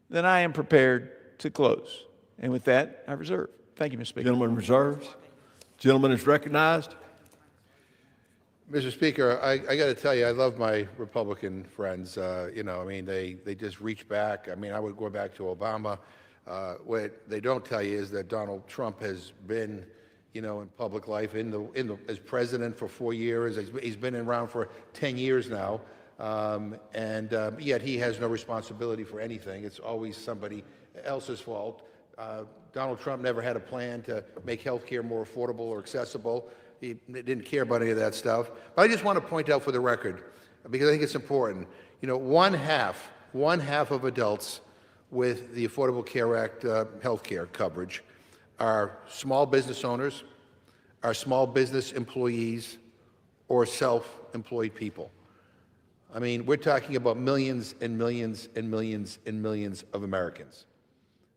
then I am prepared to close. And with that, I reserve. Thank you, Mr. Speaker. Gentleman reserves. Gentleman is recognized. Mr. Speaker, I got to tell you, I love my Republican friends. They just reach back. I mean, I would go back to Obama. What they don't tell you is that Donald Trump has been, in public life, as president for 4 years. He's been around for 10 years now, yet he has no responsibility for anything. It's always somebody else's fault. Donald Trump never had a plan to make health care more affordable or accessible. He didn't care about any of that stuff. But I just want to point out for the record, because I think it's important, one half of adults with the Affordable Care Act health care coverage are small business owners, are small business employees, or self-employed people. I mean, we're talking about millions and millions and millions and millions of Americans.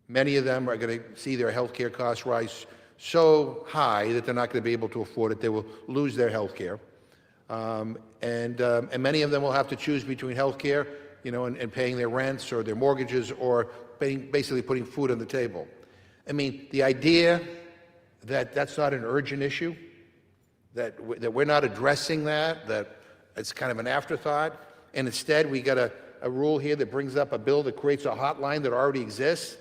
Many of them are going to see their health care costs rise so high that they're not going to be able to afford it. They will lose their health care. And many of them will have to choose between health care, and paying their rents or their mortgages, or basically putting food on the table. I mean, the idea that that's not an urgent issue, that we're not addressing that it's kind of an afterthought, and instead we got a rule here that brings up a bill that creates a hotline that already exists.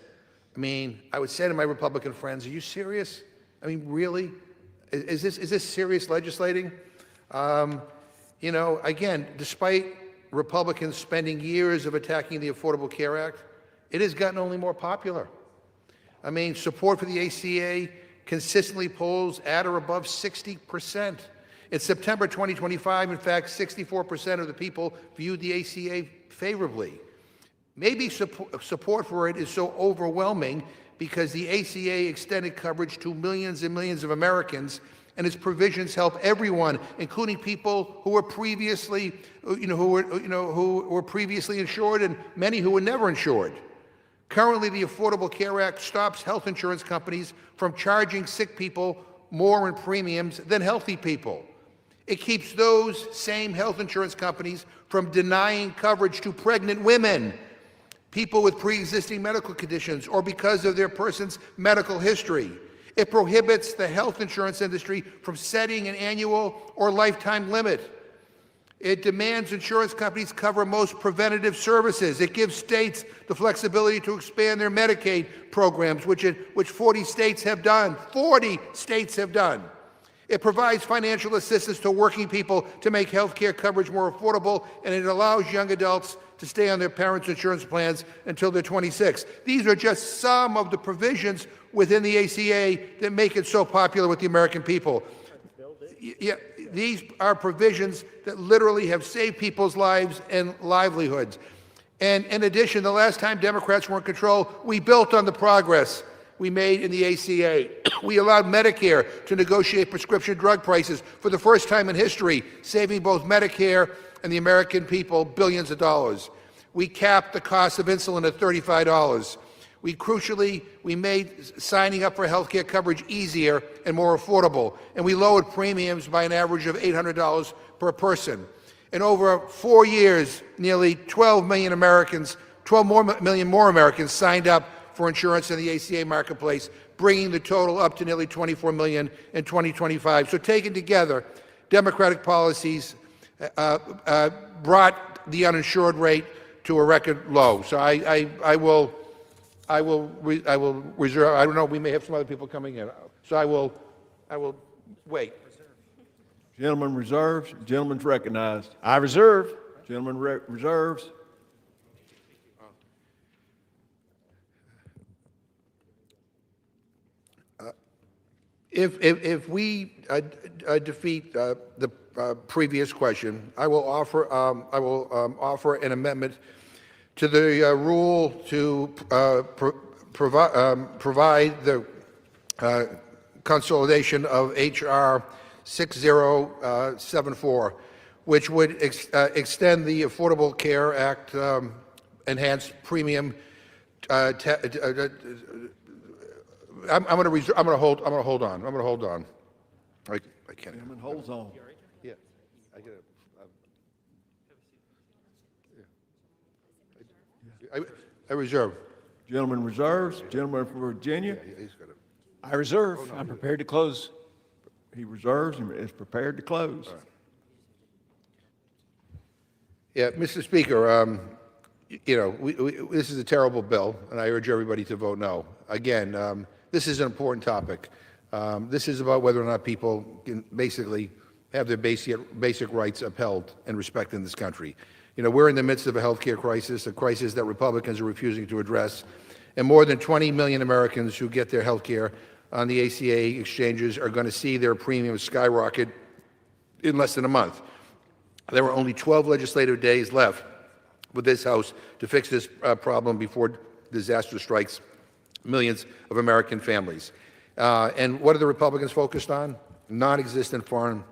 I mean, I would say to my Republican friends, are you serious? I mean, really? Is this serious legislating? Again, despite Republicans spending years of attacking the Affordable Care Act, it has gotten only more popular. I mean, support for the ACA consistently polls at or above 60%. In September 2025, in fact, 64% of the people viewed the ACA favorably. Maybe support for it is so overwhelming because the ACA extended coverage to millions and millions of Americans, and its provisions help everyone, including people who were previously, who were previously insured, and many who were never insured. Currently, the Affordable Care Act stops health insurance companies from charging sick people more in premiums than healthy people. It keeps those same health insurance companies from denying coverage to pregnant women, people with pre-existing medical conditions, or because of their person's medical history. It prohibits the health insurance industry from setting an annual or lifetime limit. It demands insurance companies cover most preventative services. It gives states the flexibility to expand their Medicaid programs, which 40 states have done. 40 states have done. It provides financial assistance to working people to make health care coverage more affordable, and it allows young adults to stay on their parents' insurance plans until they're 26. These are just some of the provisions within the ACA that make it so popular with the American people. Yeah, these are provisions that literally have saved people's lives and livelihoods. And in addition, the last time Democrats were in control, we built on the progress we made in the ACA. We allowed Medicare to negotiate prescription drug prices for the first time in history, saving both Medicare and the American people billions of dollars. We capped the cost of insulin at $35. We made signing up for health care coverage easier and more affordable, and we lowered premiums by an average of $800 per person. In over 4 years, nearly 12 million more Americans signed up for insurance in the ACA marketplace, bringing the total up to nearly 24 million in 2025. So taken together, Democratic policies brought the uninsured rate to a record low. So I will reserve. I don't know. We may have some other people coming in. So I will wait. Gentleman reserves. Gentleman's recognized. I reserve. Gentleman reserves. If we defeat the previous question, I will offer an amendment to the rule to provide the consolidation of H.R. 6074, which would extend the Affordable Care Act enhanced premium. I'm going to hold on. I can't. Gentleman holds on. Yeah, I get it. I reserve. Gentleman reserves. Gentleman from Virginia. Yeah, he's got it. I reserve. I'm prepared to close. He reserves and is prepared to close. Yeah, Mr. Speaker, this is a terrible bill, and I urge everybody to vote no. Again, this is an important topic. This is about whether or not people can basically have their basic rights upheld and respected in this country. We're in the midst of a health care crisis, a crisis that Republicans are refusing to address, and more than 20 million Americans who get their health care on the ACA exchanges are going to see their premiums skyrocket in less than a month. There are only 12 legislative days left with this House to fix this problem before disaster strikes millions of American families. And what are the Republicans focused on? Non-existent foreign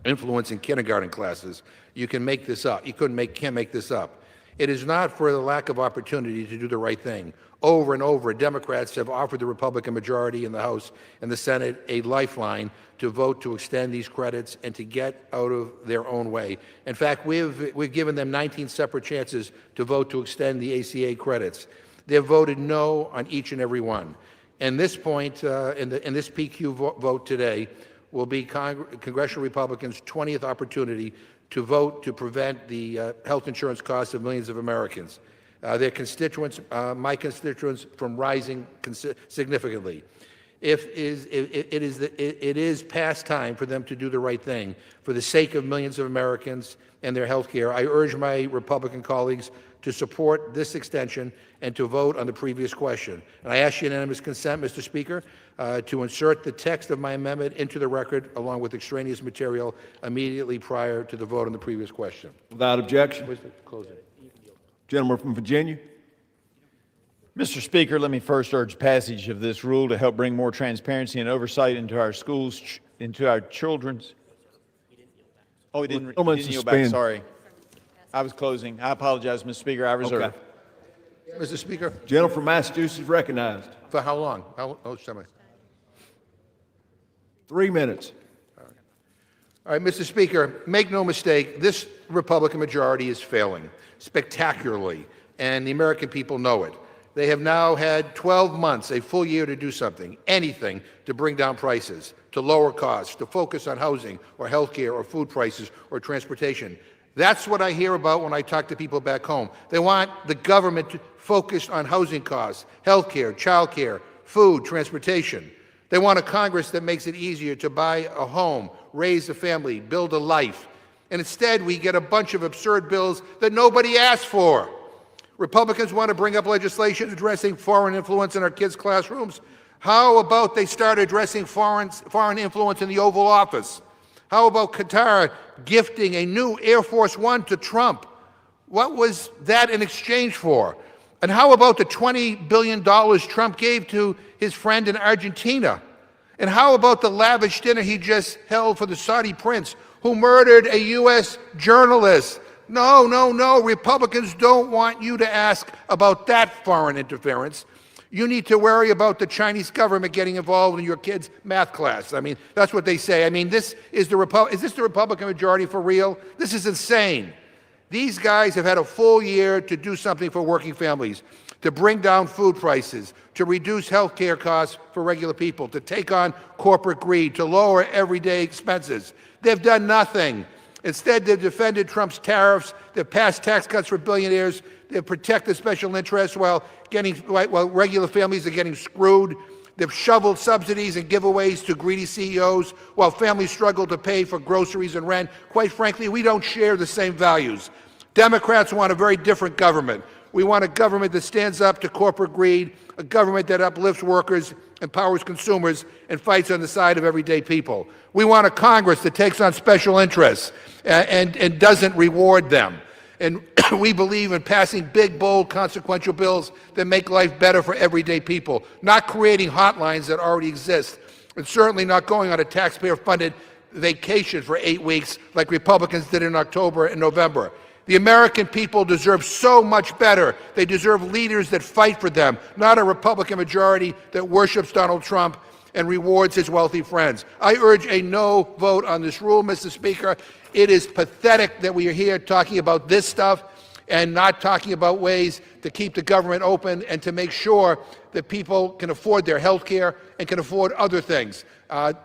influence in kindergarten classes. You can make this up. Can't make this up. It is not for the lack of opportunity to do the right thing. Over and over, Democrats have offered the Republican majority in the House and the Senate a lifeline to vote to extend these credits and to get out of their own way. In fact, we've given them 19 separate chances to vote to extend the ACA credits. They've voted no on each and every one. And this point, in this PQ vote today, will be Congressional Republicans' 20th opportunity to vote to prevent the health insurance costs of millions of Americans, their constituents, my constituents, from rising significantly. It is past time for them to do the right thing for the sake of millions of Americans and their health care. I urge my Republican colleagues to support this extension and to vote on the previous question. And I ask unanimous consent, Mr. Speaker, to insert the text of my amendment into the record along with extraneous material immediately prior to the vote on the previous question. Without objection. Where's the closing? Gentleman from Virginia. Mr. Speaker, let me first urge passage of this rule to help bring more transparency and oversight into our schools, into our children's. Oh, he didn't yield back, sorry. I was closing. I apologize, Mr. Speaker. I reserve. Okay. Mr. Speaker. Gentleman from Massachusetts recognized. For how long? How 3 minutes. All right, Mr. Speaker, make no mistake, this Republican majority is failing spectacularly, and the American people know it. They have now had 12 months, a full year, to do something, anything, to bring down prices, to lower costs, to focus on housing or health care or food prices or transportation. That's what I hear about when I talk to people back home. They want the government to focus on housing costs, health care, child care, food, transportation. They want a Congress that makes it easier to buy a home, raise a family, build a life. And instead, we get a bunch of absurd bills that nobody asked for. Republicans want to bring up legislation addressing foreign influence in our kids' classrooms. How about they start addressing foreign influence in the Oval Office? How about Qatar gifting a new Air Force One to Trump? What was that in exchange for? And how about the $20 billion Trump gave to his friend in Argentina? And how about the lavish dinner he just held for the Saudi prince who murdered a U.S. journalist? No, no, no. Republicans don't want you to ask about that foreign interference. You need to worry about the Chinese government getting involved in your kids' math class. I mean, that's what they say. I mean, is this the Republican majority for real? This is insane. These guys have had a full year to do something for working families, to bring down food prices, to reduce health care costs for regular people, to take on corporate greed, to lower everyday expenses. They've done nothing. Instead, they've defended Trump's tariffs, they've passed tax cuts for billionaires, they've protected special interests while regular families are getting screwed. They've shoveled subsidies and giveaways to greedy CEOs while families struggle to pay for groceries and rent. Quite frankly, we don't share the same values. Democrats want a very different government. We want a government that stands up to corporate greed, a government that uplifts workers, empowers consumers, and fights on the side of everyday people. We want a Congress that takes on special interests and doesn't reward them. And we believe in passing big, bold, consequential bills that make life better for everyday people, not creating hotlines that already exist, and certainly not going on a taxpayer-funded vacation for 8 weeks like Republicans did in October and November. The American people deserve so much better. They deserve leaders that fight for them, not a Republican majority that worships Donald Trump and rewards his wealthy friends. I urge a no vote on this rule, Mr. Speaker. It is pathetic that we are here talking about this stuff and not talking about ways to keep the government open and to make sure that people can afford their health care and can afford other things.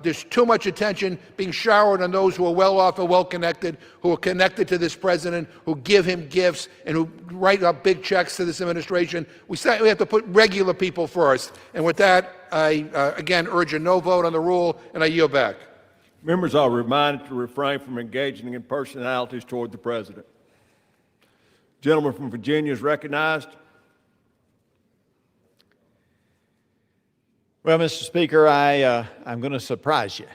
There's too much attention being showered on those who are well off and well connected, who are connected to this president, who give him gifts, and who write up big checks to this administration. We have to put regular people first. And with that, I again urge a no vote on the rule, and I yield back. Members are reminded to refrain from engaging in personalities toward the president. Gentleman from Virginia is recognized. Well, Mr. Speaker, I'm going to surprise you.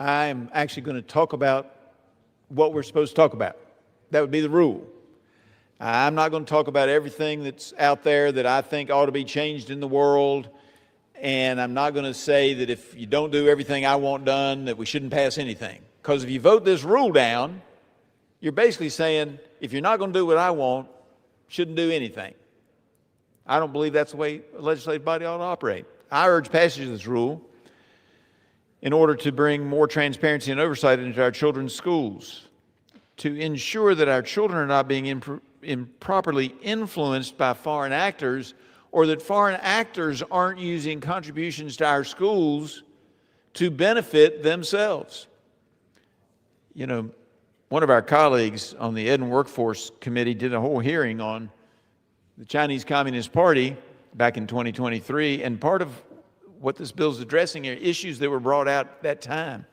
I'm actually going to talk about what we're supposed to talk about. That would be the rule. I'm not going to talk about everything that's out there that I think ought to be changed in the world, and I'm not going to say that if you don't do everything I want done, that we shouldn't pass anything. Because if you vote this rule down, you're basically saying, if you're not going to do what I want, shouldn't do anything. I don't believe that's the way a legislative body ought to operate. I urge passage of this rule in order to bring more transparency and oversight into our children's schools, to ensure that our children are not being improperly influenced by foreign actors, or that foreign actors aren't using contributions to our schools to benefit themselves. You know, one of our colleagues on the Ed and Workforce Committee did a whole hearing on the Chinese Communist Party back in 2023, and part of what this bill is addressing are issues that were brought out at that time.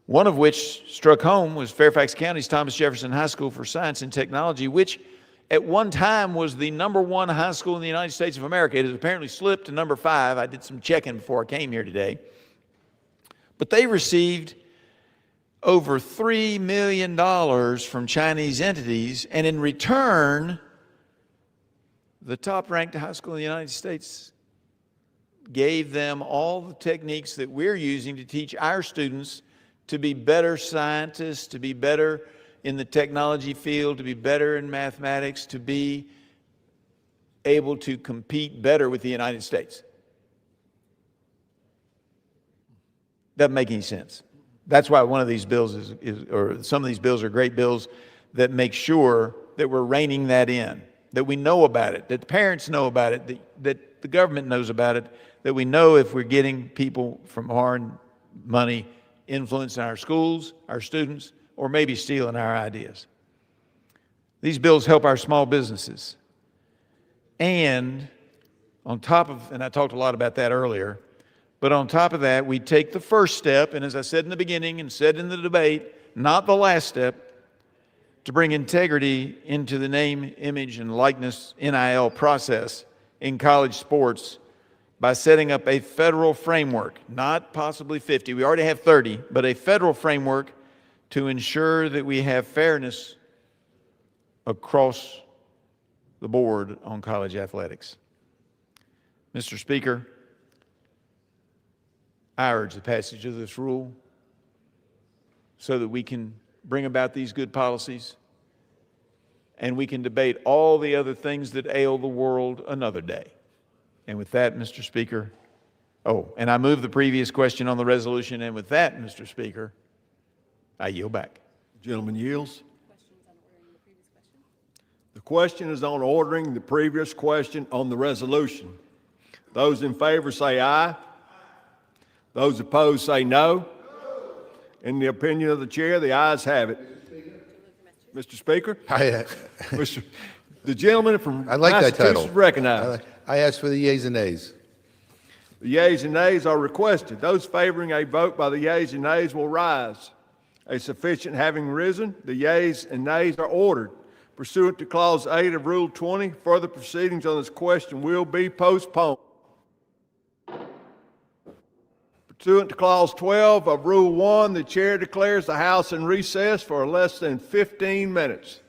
One of which struck home was Fairfax County's Thomas Jefferson High School for Science and Technology, which at one time was the #1 high school in the United States of America. It has apparently slipped to number 5. I did some checking before I came here today. But they received over $3 million from Chinese entities, and in return, the top-ranked high school in the United States gave them all the techniques that we're using to teach our students to be better scientists, to be better in the technology field, to be better in mathematics, to be able to compete better with the United States. Doesn't make any sense. That's why one of these bills or some of these bills are great bills that make sure that we're reining that in, that we know about it, that the parents know about it, that the government knows about it, that we know if we're getting people from foreign money influencing our schools, our students, or maybe stealing our ideas. These bills help our small businesses. And on top of, and I talked a lot about that earlier, but on top of that, we take the first step, and as I said in the beginning and said in the debate, not the last step, to bring integrity into the name, image, and likeness NIL process in college sports by setting up a federal framework, not possibly 50, we already have 30, but a federal framework to ensure that we have fairness across the board on college athletics. Mr. Speaker, I urge the passage of this rule so that we can bring about these good policies and we can debate all the other things that ail the world another day. And with that, Mr. Speaker, and I move the previous question on the resolution, and with that, Mr. Speaker, I yield back. Gentleman yields. The question is on ordering the previous question on the resolution. Those in favor say aye. Those opposed say no. In the opinion of the chair, the ayes have it. Mr. Speaker? The gentleman from I like that Massachusetts title. is recognized. I ask for the yeas and nays. The yeas and nays are requested. Those favoring a vote by the yeas and nays will rise. A sufficient having risen, the yeas and nays are ordered. Pursuant to Clause 8 of Rule 20, further proceedings on this question will be postponed. Pursuant to Clause 12 of Rule 1, the chair declares the House in recess for less than 15 minutes.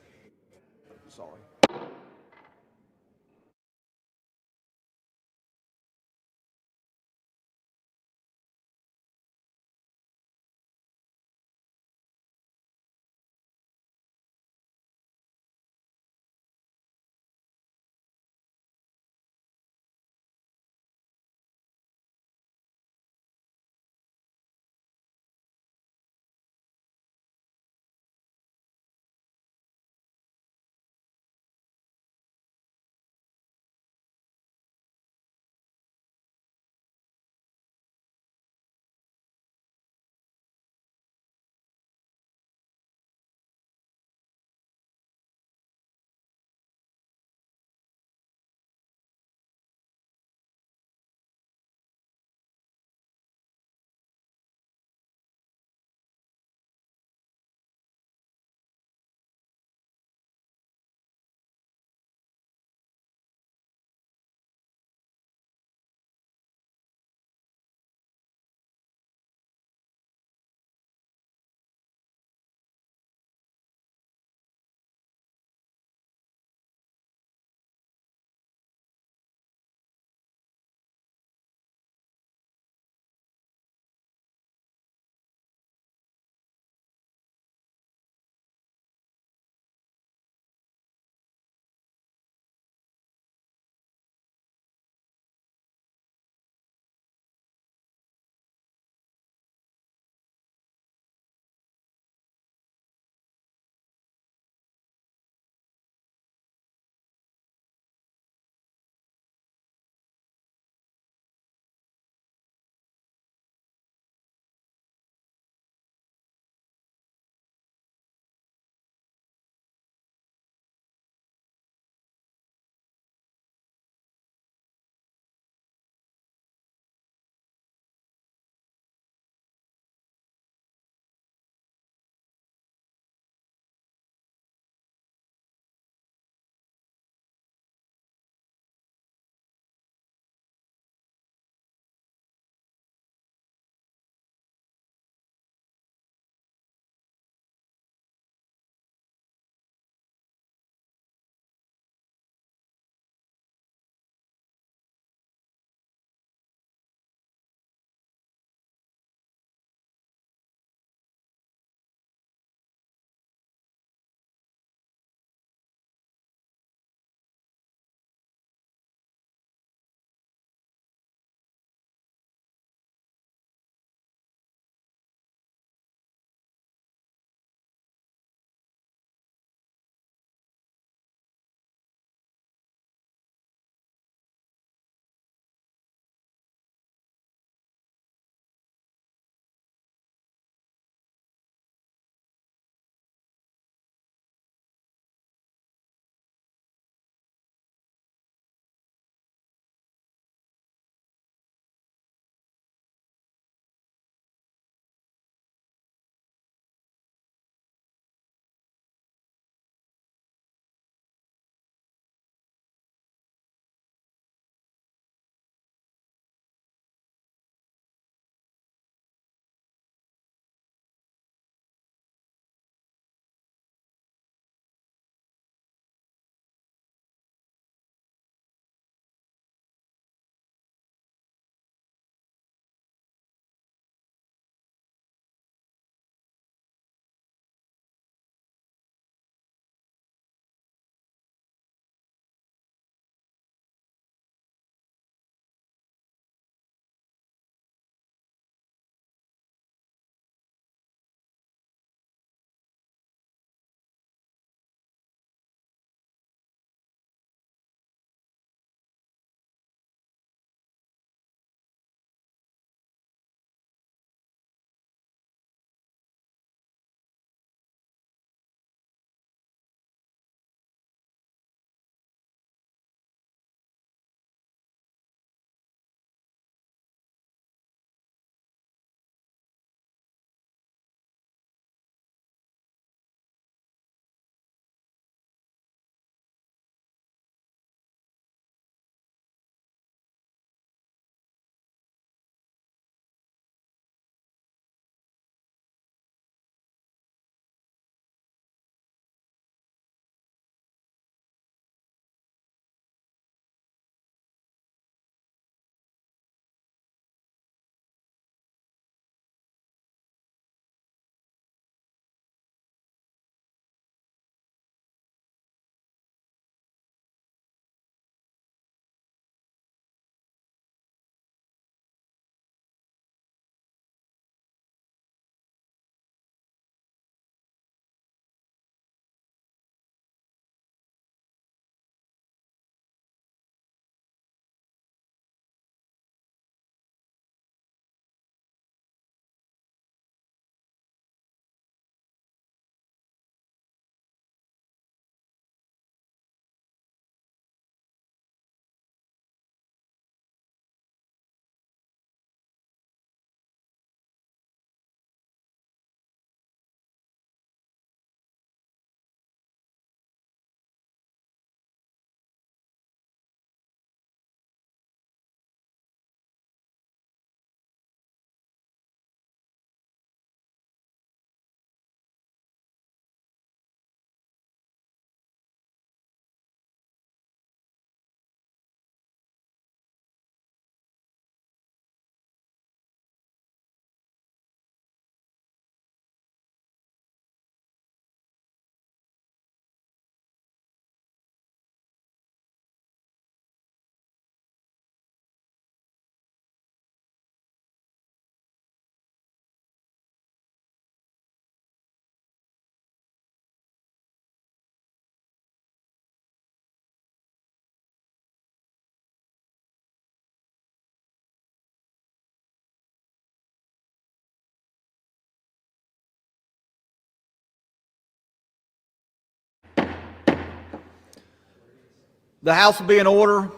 The House will be in order.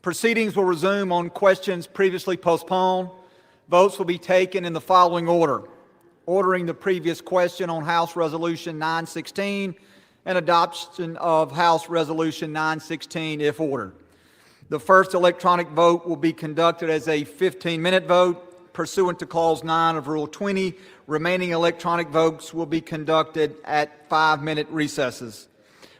Proceedings will resume on questions previously postponed. Votes will be taken in the following order: ordering the previous question on House Resolution 916 and adoption of House Resolution 916 if ordered. The first electronic vote will be conducted as a 15-minute vote pursuant to Clause 9 of Rule 20. Remaining electronic votes will be conducted at 5-minute recesses.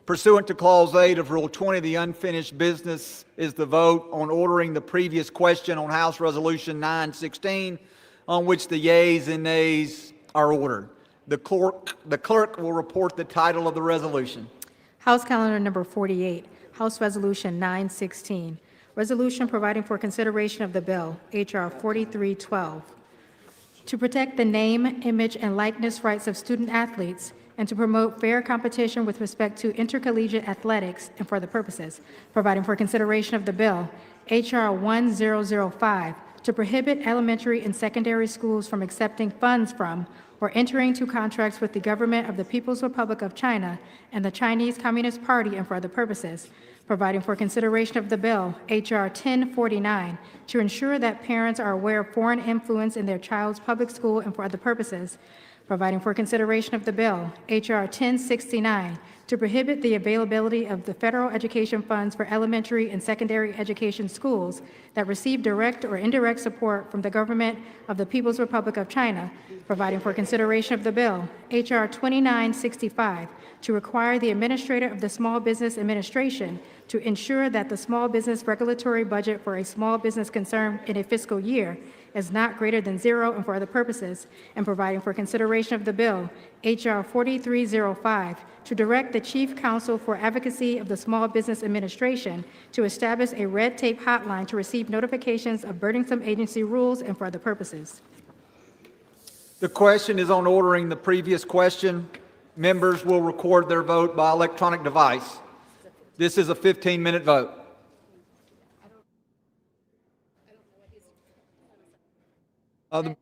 Pursuant to Clause 8 of Rule 20, the unfinished business is the vote on ordering the previous question on House Resolution 916, on which the yeas and nays are ordered. The clerk will report the title of the resolution. House Calendar Number 48, House Resolution 916, Resolution providing for consideration of the bill, H.R. 4312, to protect the name, image, and likeness rights of student athletes and to promote fair competition with respect to intercollegiate athletics and for other purposes, providing for consideration of the bill, H.R. 1005, to prohibit elementary and secondary schools from accepting funds from or entering into contracts with the government of the People's Republic of China and the Chinese Communist Party and for other purposes, providing for consideration of the bill, H.R. 1049, to ensure that parents are aware of foreign influence in their child's public school and for other purposes, providing for consideration of the bill, H.R. 1069, to prohibit the availability of the federal education funds for elementary and secondary education schools that receive direct or indirect support from the government of the People's Republic of China, providing for consideration of the bill, H.R. 2965, to require the administrator of the Small Business Administration to ensure that the small business regulatory budget for a small business concern in a fiscal year is not greater than zero and for other purposes, and providing for consideration of the bill, H.R. 4305, to direct the Chief Counsel for Advocacy of the Small Business Administration to establish a red tape hotline to receive notifications of burdensome agency rules and for other purposes. The question is on ordering the previous question. Members will record their vote by electronic device. This is a 15-minute vote. The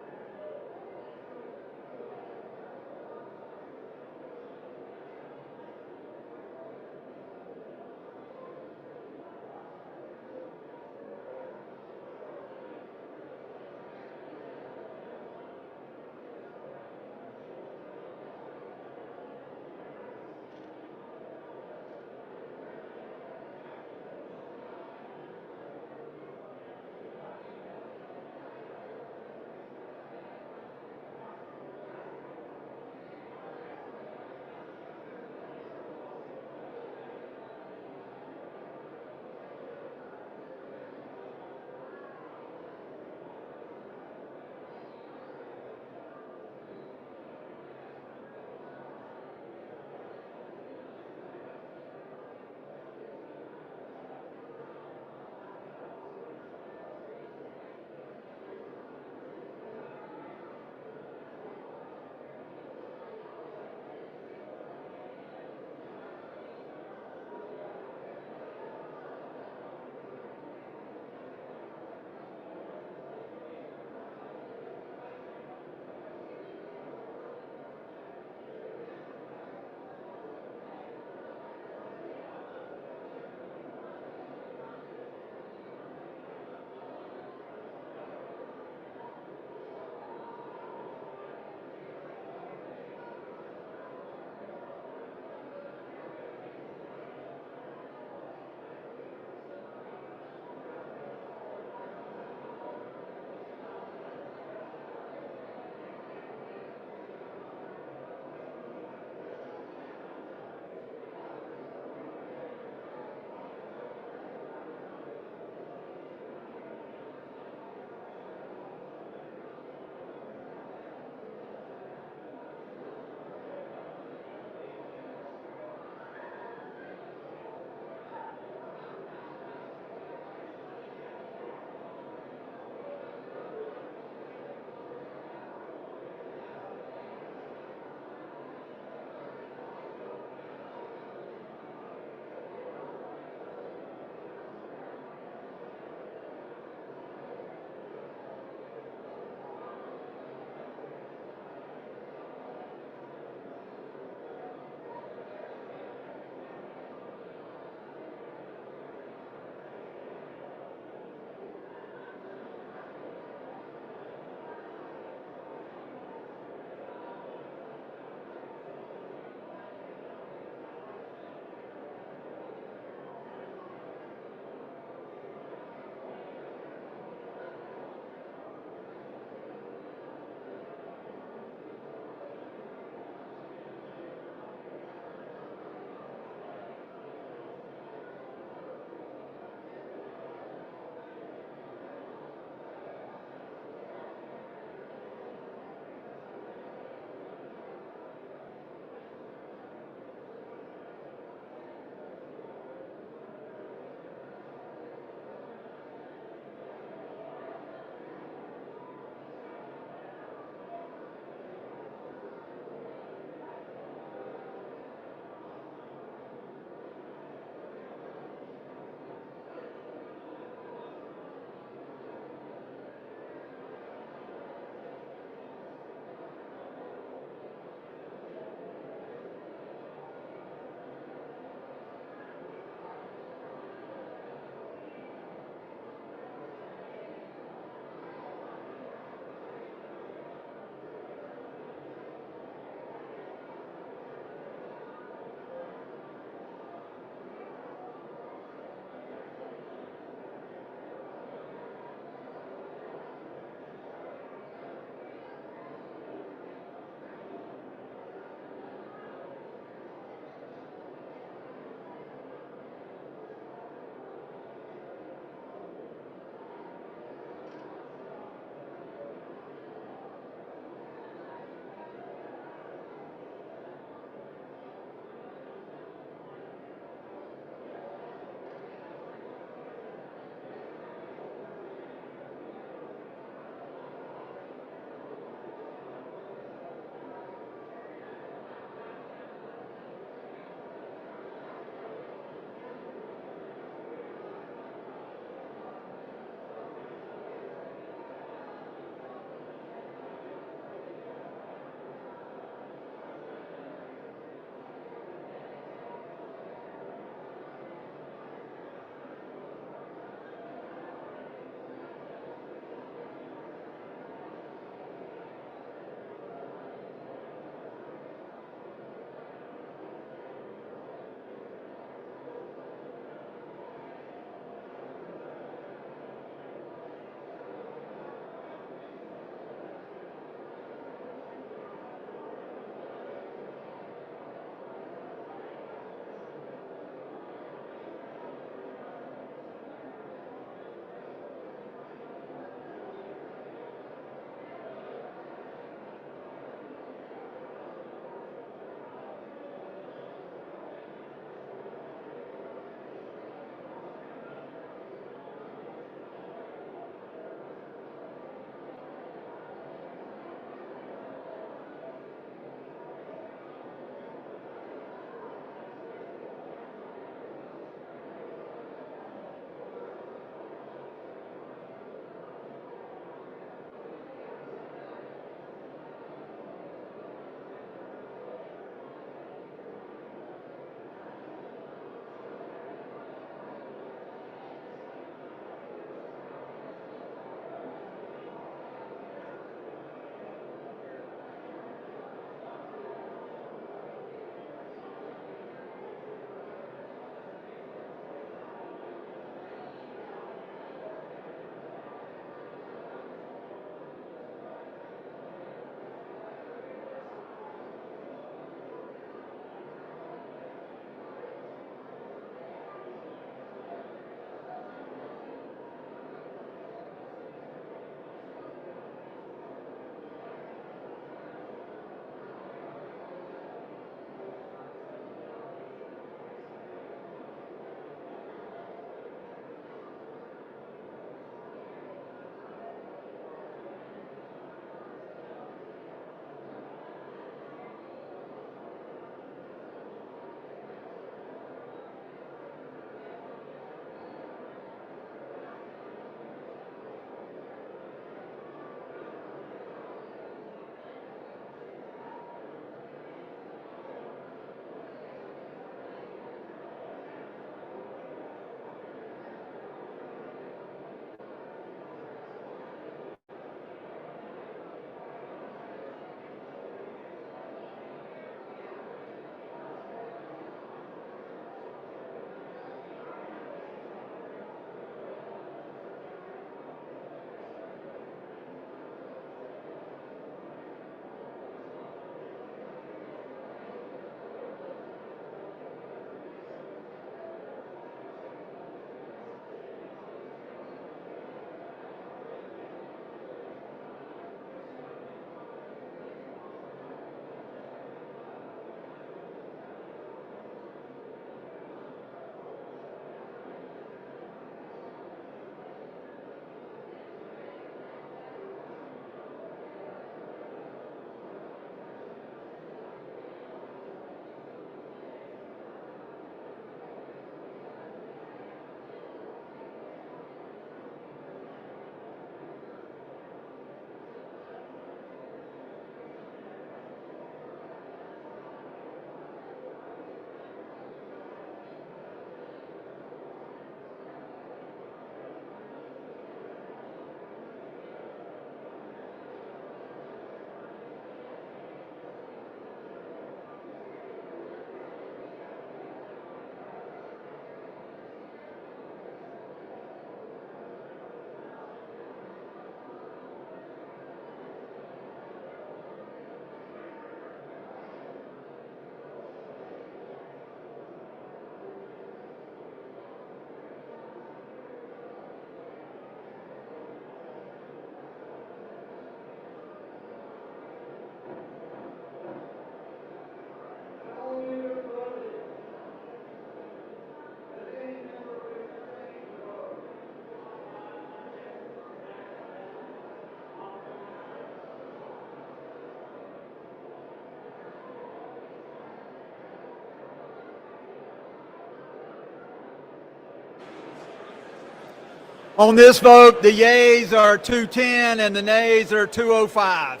On this vote, the yeas are 210 and the nays are 205.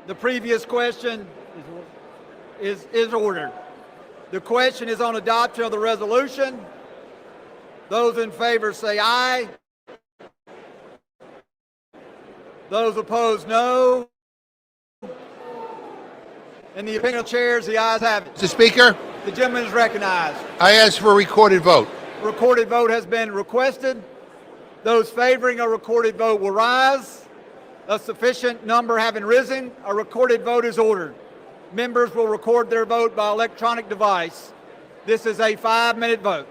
The previous question is ordered. The question is on adoption of the resolution. Those in favor say aye. Those opposed, no. In the opinion of chairs, the ayes have it. Mr. Speaker, The gentleman is recognized. I ask for a recorded vote. Recorded vote has been requested. Those favoring a recorded vote will rise. A sufficient number having risen, a recorded vote is ordered. Members will record their vote by electronic device. This is a 5-minute vote.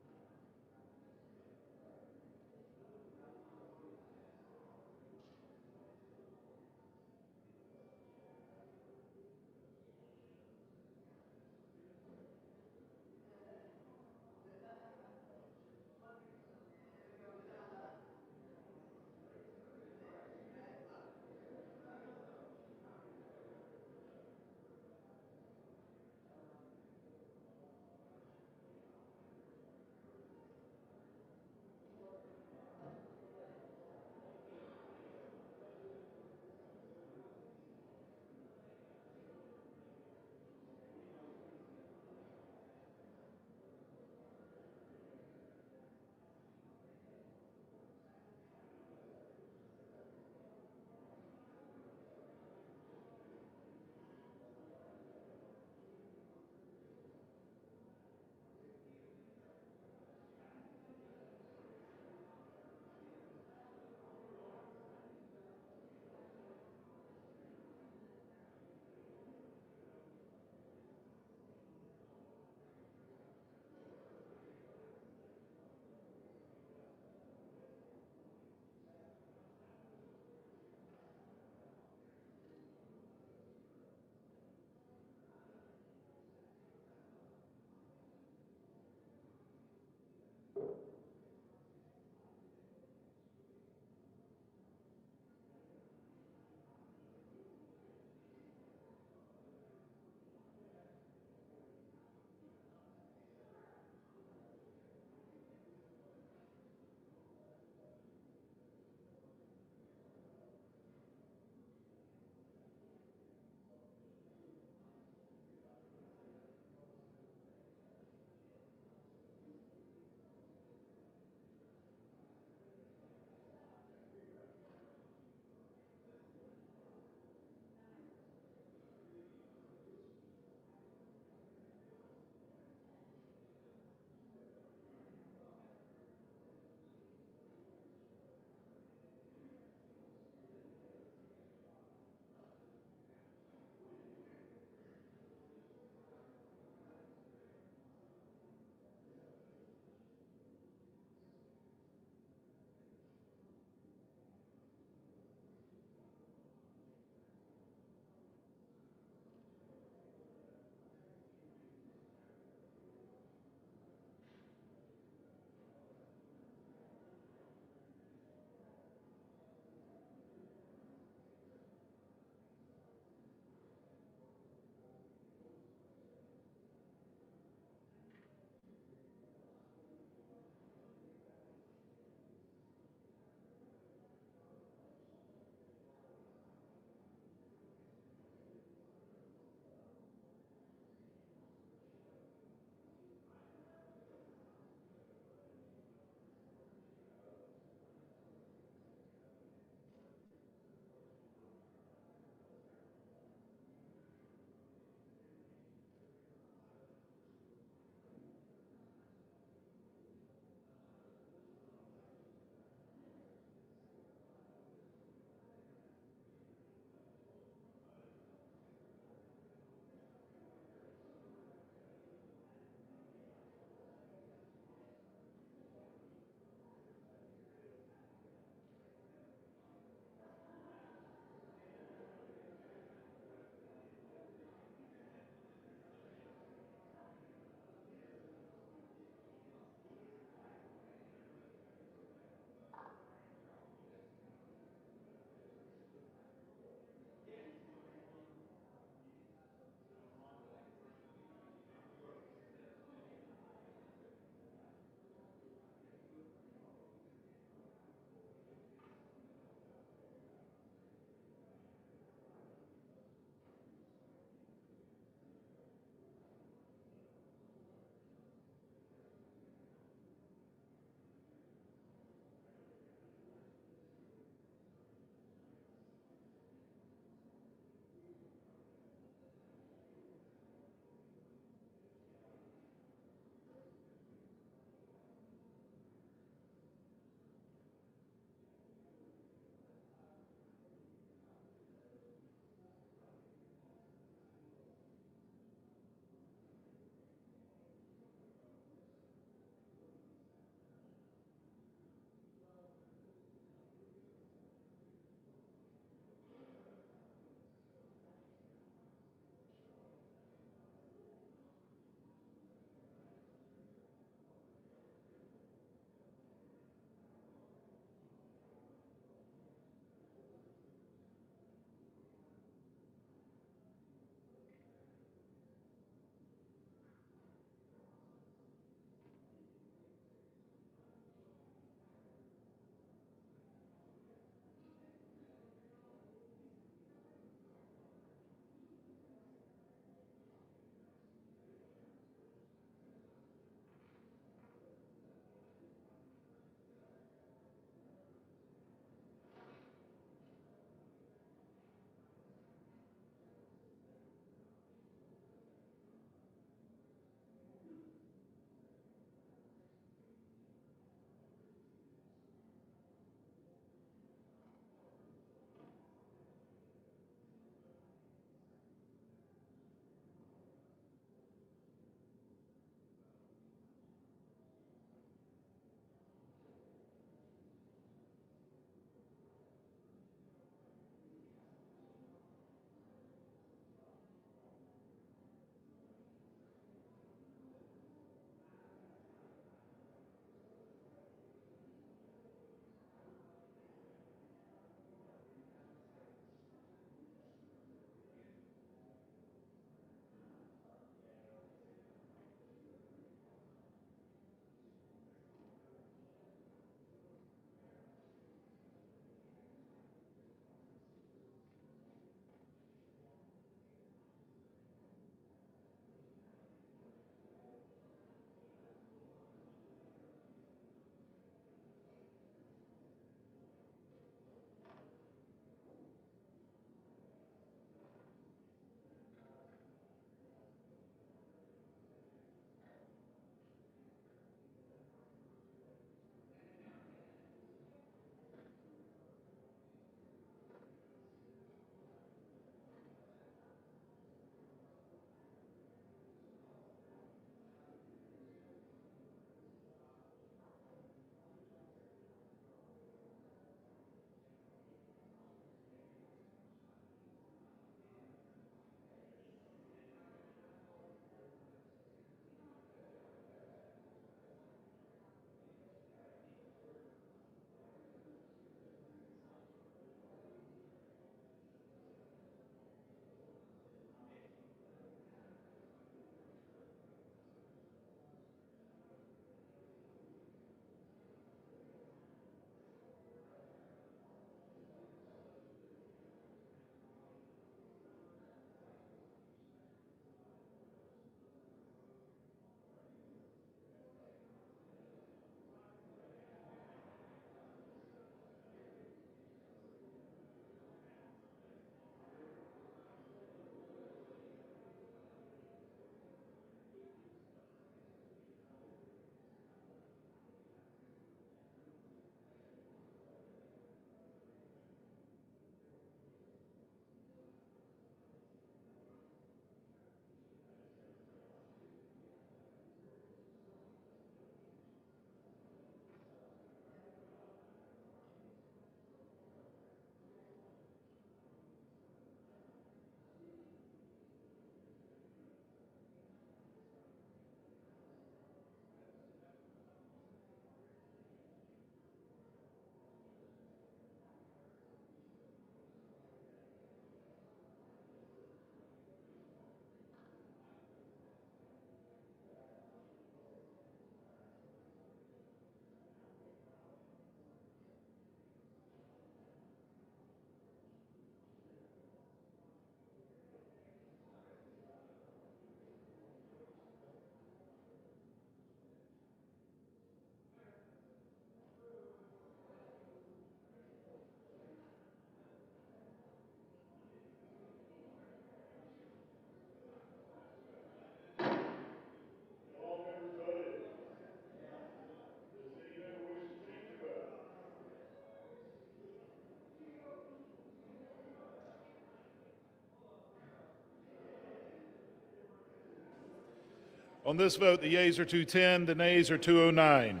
On this vote, the yeas are 210, the nays are 209.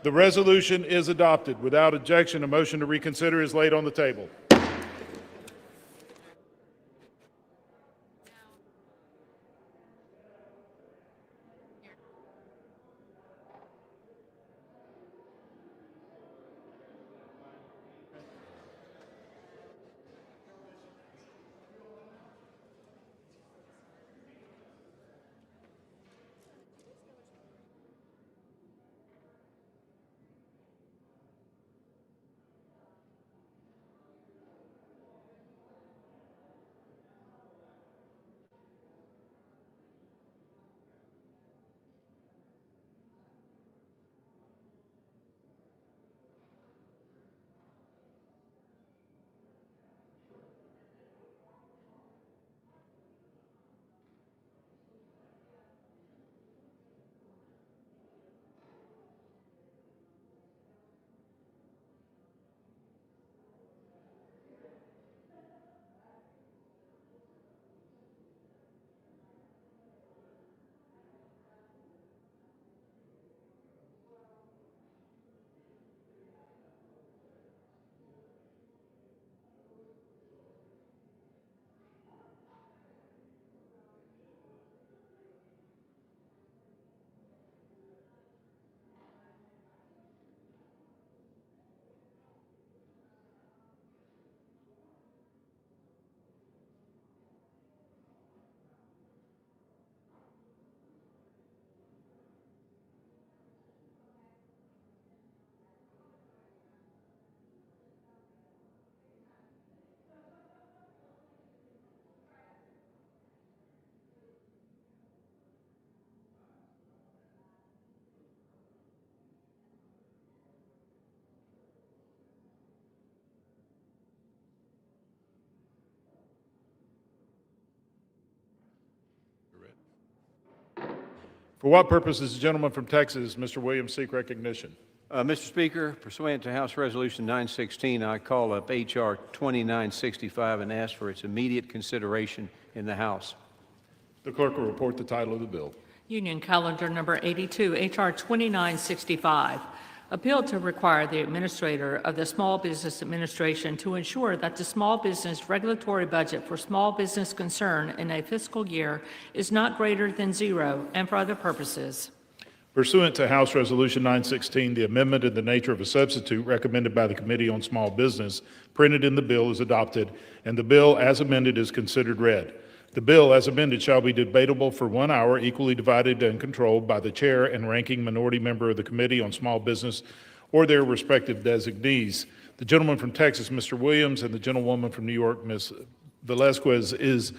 The resolution is adopted. Without objection, a motion to reconsider is laid on the table. For what purpose does the gentleman from Texas, Mr. Williams, seek recognition? Mr. Speaker, pursuant to House Resolution 916, I call up H.R. 2965 and ask for its immediate consideration in the House. The clerk will report the title of the bill. Union Calendar Number 82, H.R. 2965, a bill to require the Administrator of the Small Business Administration to ensure that the small business regulatory budget for small business concern in a fiscal year is not greater than zero, and for other purposes. Pursuant to House Resolution 916, the amendment in the nature of a substitute recommended by the Committee on Small Business printed in the bill is adopted, and the bill as amended is considered read. The bill as amended shall be debatable for 1 hour, equally divided and controlled by the chair and ranking minority member of the Committee on Small Business or their respective designees. The gentleman from Texas, Mr. Williams, and the gentlewoman from New York, Ms. Velasquez,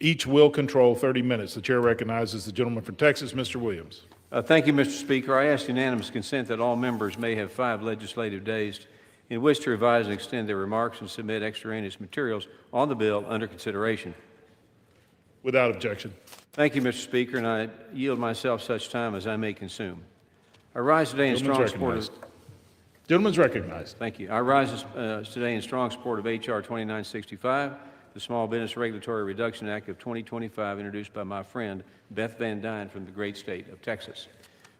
each will control 30 minutes. The chair recognizes the gentleman from Texas, Mr. Williams. Thank you, Mr. Speaker. I ask unanimous consent that all members may have 5 legislative days in which to revise and extend their remarks and submit extraneous materials on the bill under consideration. Without objection. Thank you, Mr. Speaker, and I yield myself such time as I may consume. I rise today in strong support of... Gentleman's recognized. Thank you. I rise today in strong support of H.R. 2965, the Small Business Regulatory Reduction Act of 2025, introduced by my friend Beth Van Dyne from the great state of Texas.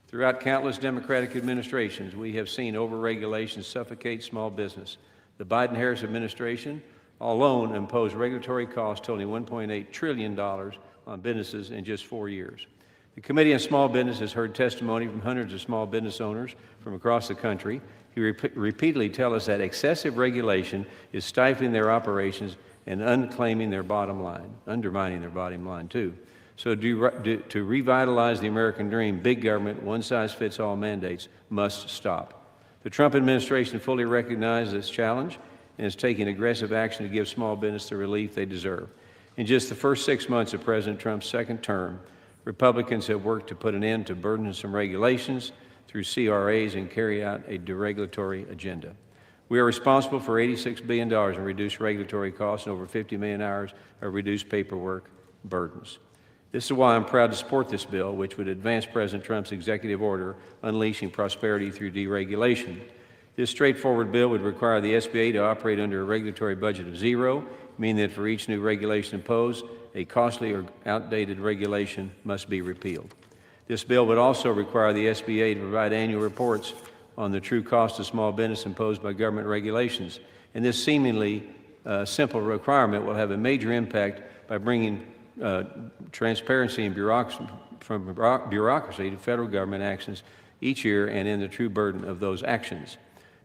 Throughout countless Democratic administrations, we have seen overregulation suffocate small business. The Biden-Harris administration alone imposed regulatory costs totaling $1.8 trillion on businesses in just 4 years. The Committee on Small Business has heard testimony from hundreds of small business owners from across the country who repeatedly tell us that excessive regulation is stifling their operations and undermining their bottom line too. So to revitalize the American dream, big government, one-size-fits-all mandates must stop. The Trump administration fully recognizes this challenge and is taking aggressive action to give small business the relief they deserve. In just the first 6 months of President Trump's second term, Republicans have worked to put an end to burdensome regulations through CRAs and carry out a deregulatory agenda. We are responsible for $86 billion in reduced regulatory costs and over 50 million hours of reduced paperwork burdens. This is why I'm proud to support this bill, which would advance President Trump's executive order unleashing prosperity through deregulation. This straightforward bill would require the SBA to operate under a regulatory budget of zero, meaning that for each new regulation imposed, a costly or outdated regulation must be repealed. This bill would also require the SBA to provide annual reports on the true cost of small business imposed by government regulations. And this seemingly simple requirement will have a major impact by bringing transparency and from bureaucracy to federal government actions each year and in the true burden of those actions.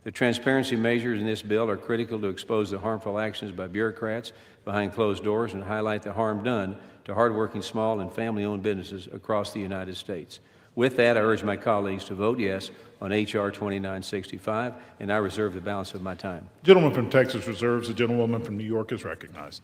The transparency measures in this bill are critical to expose the harmful actions by bureaucrats behind closed doors and highlight the harm done to hardworking small and family-owned businesses across the United States. With that, I urge my colleagues to vote yes on H.R. 2965, and I reserve the balance of my time. Gentleman from Texas reserves. The gentlewoman from New York is recognized.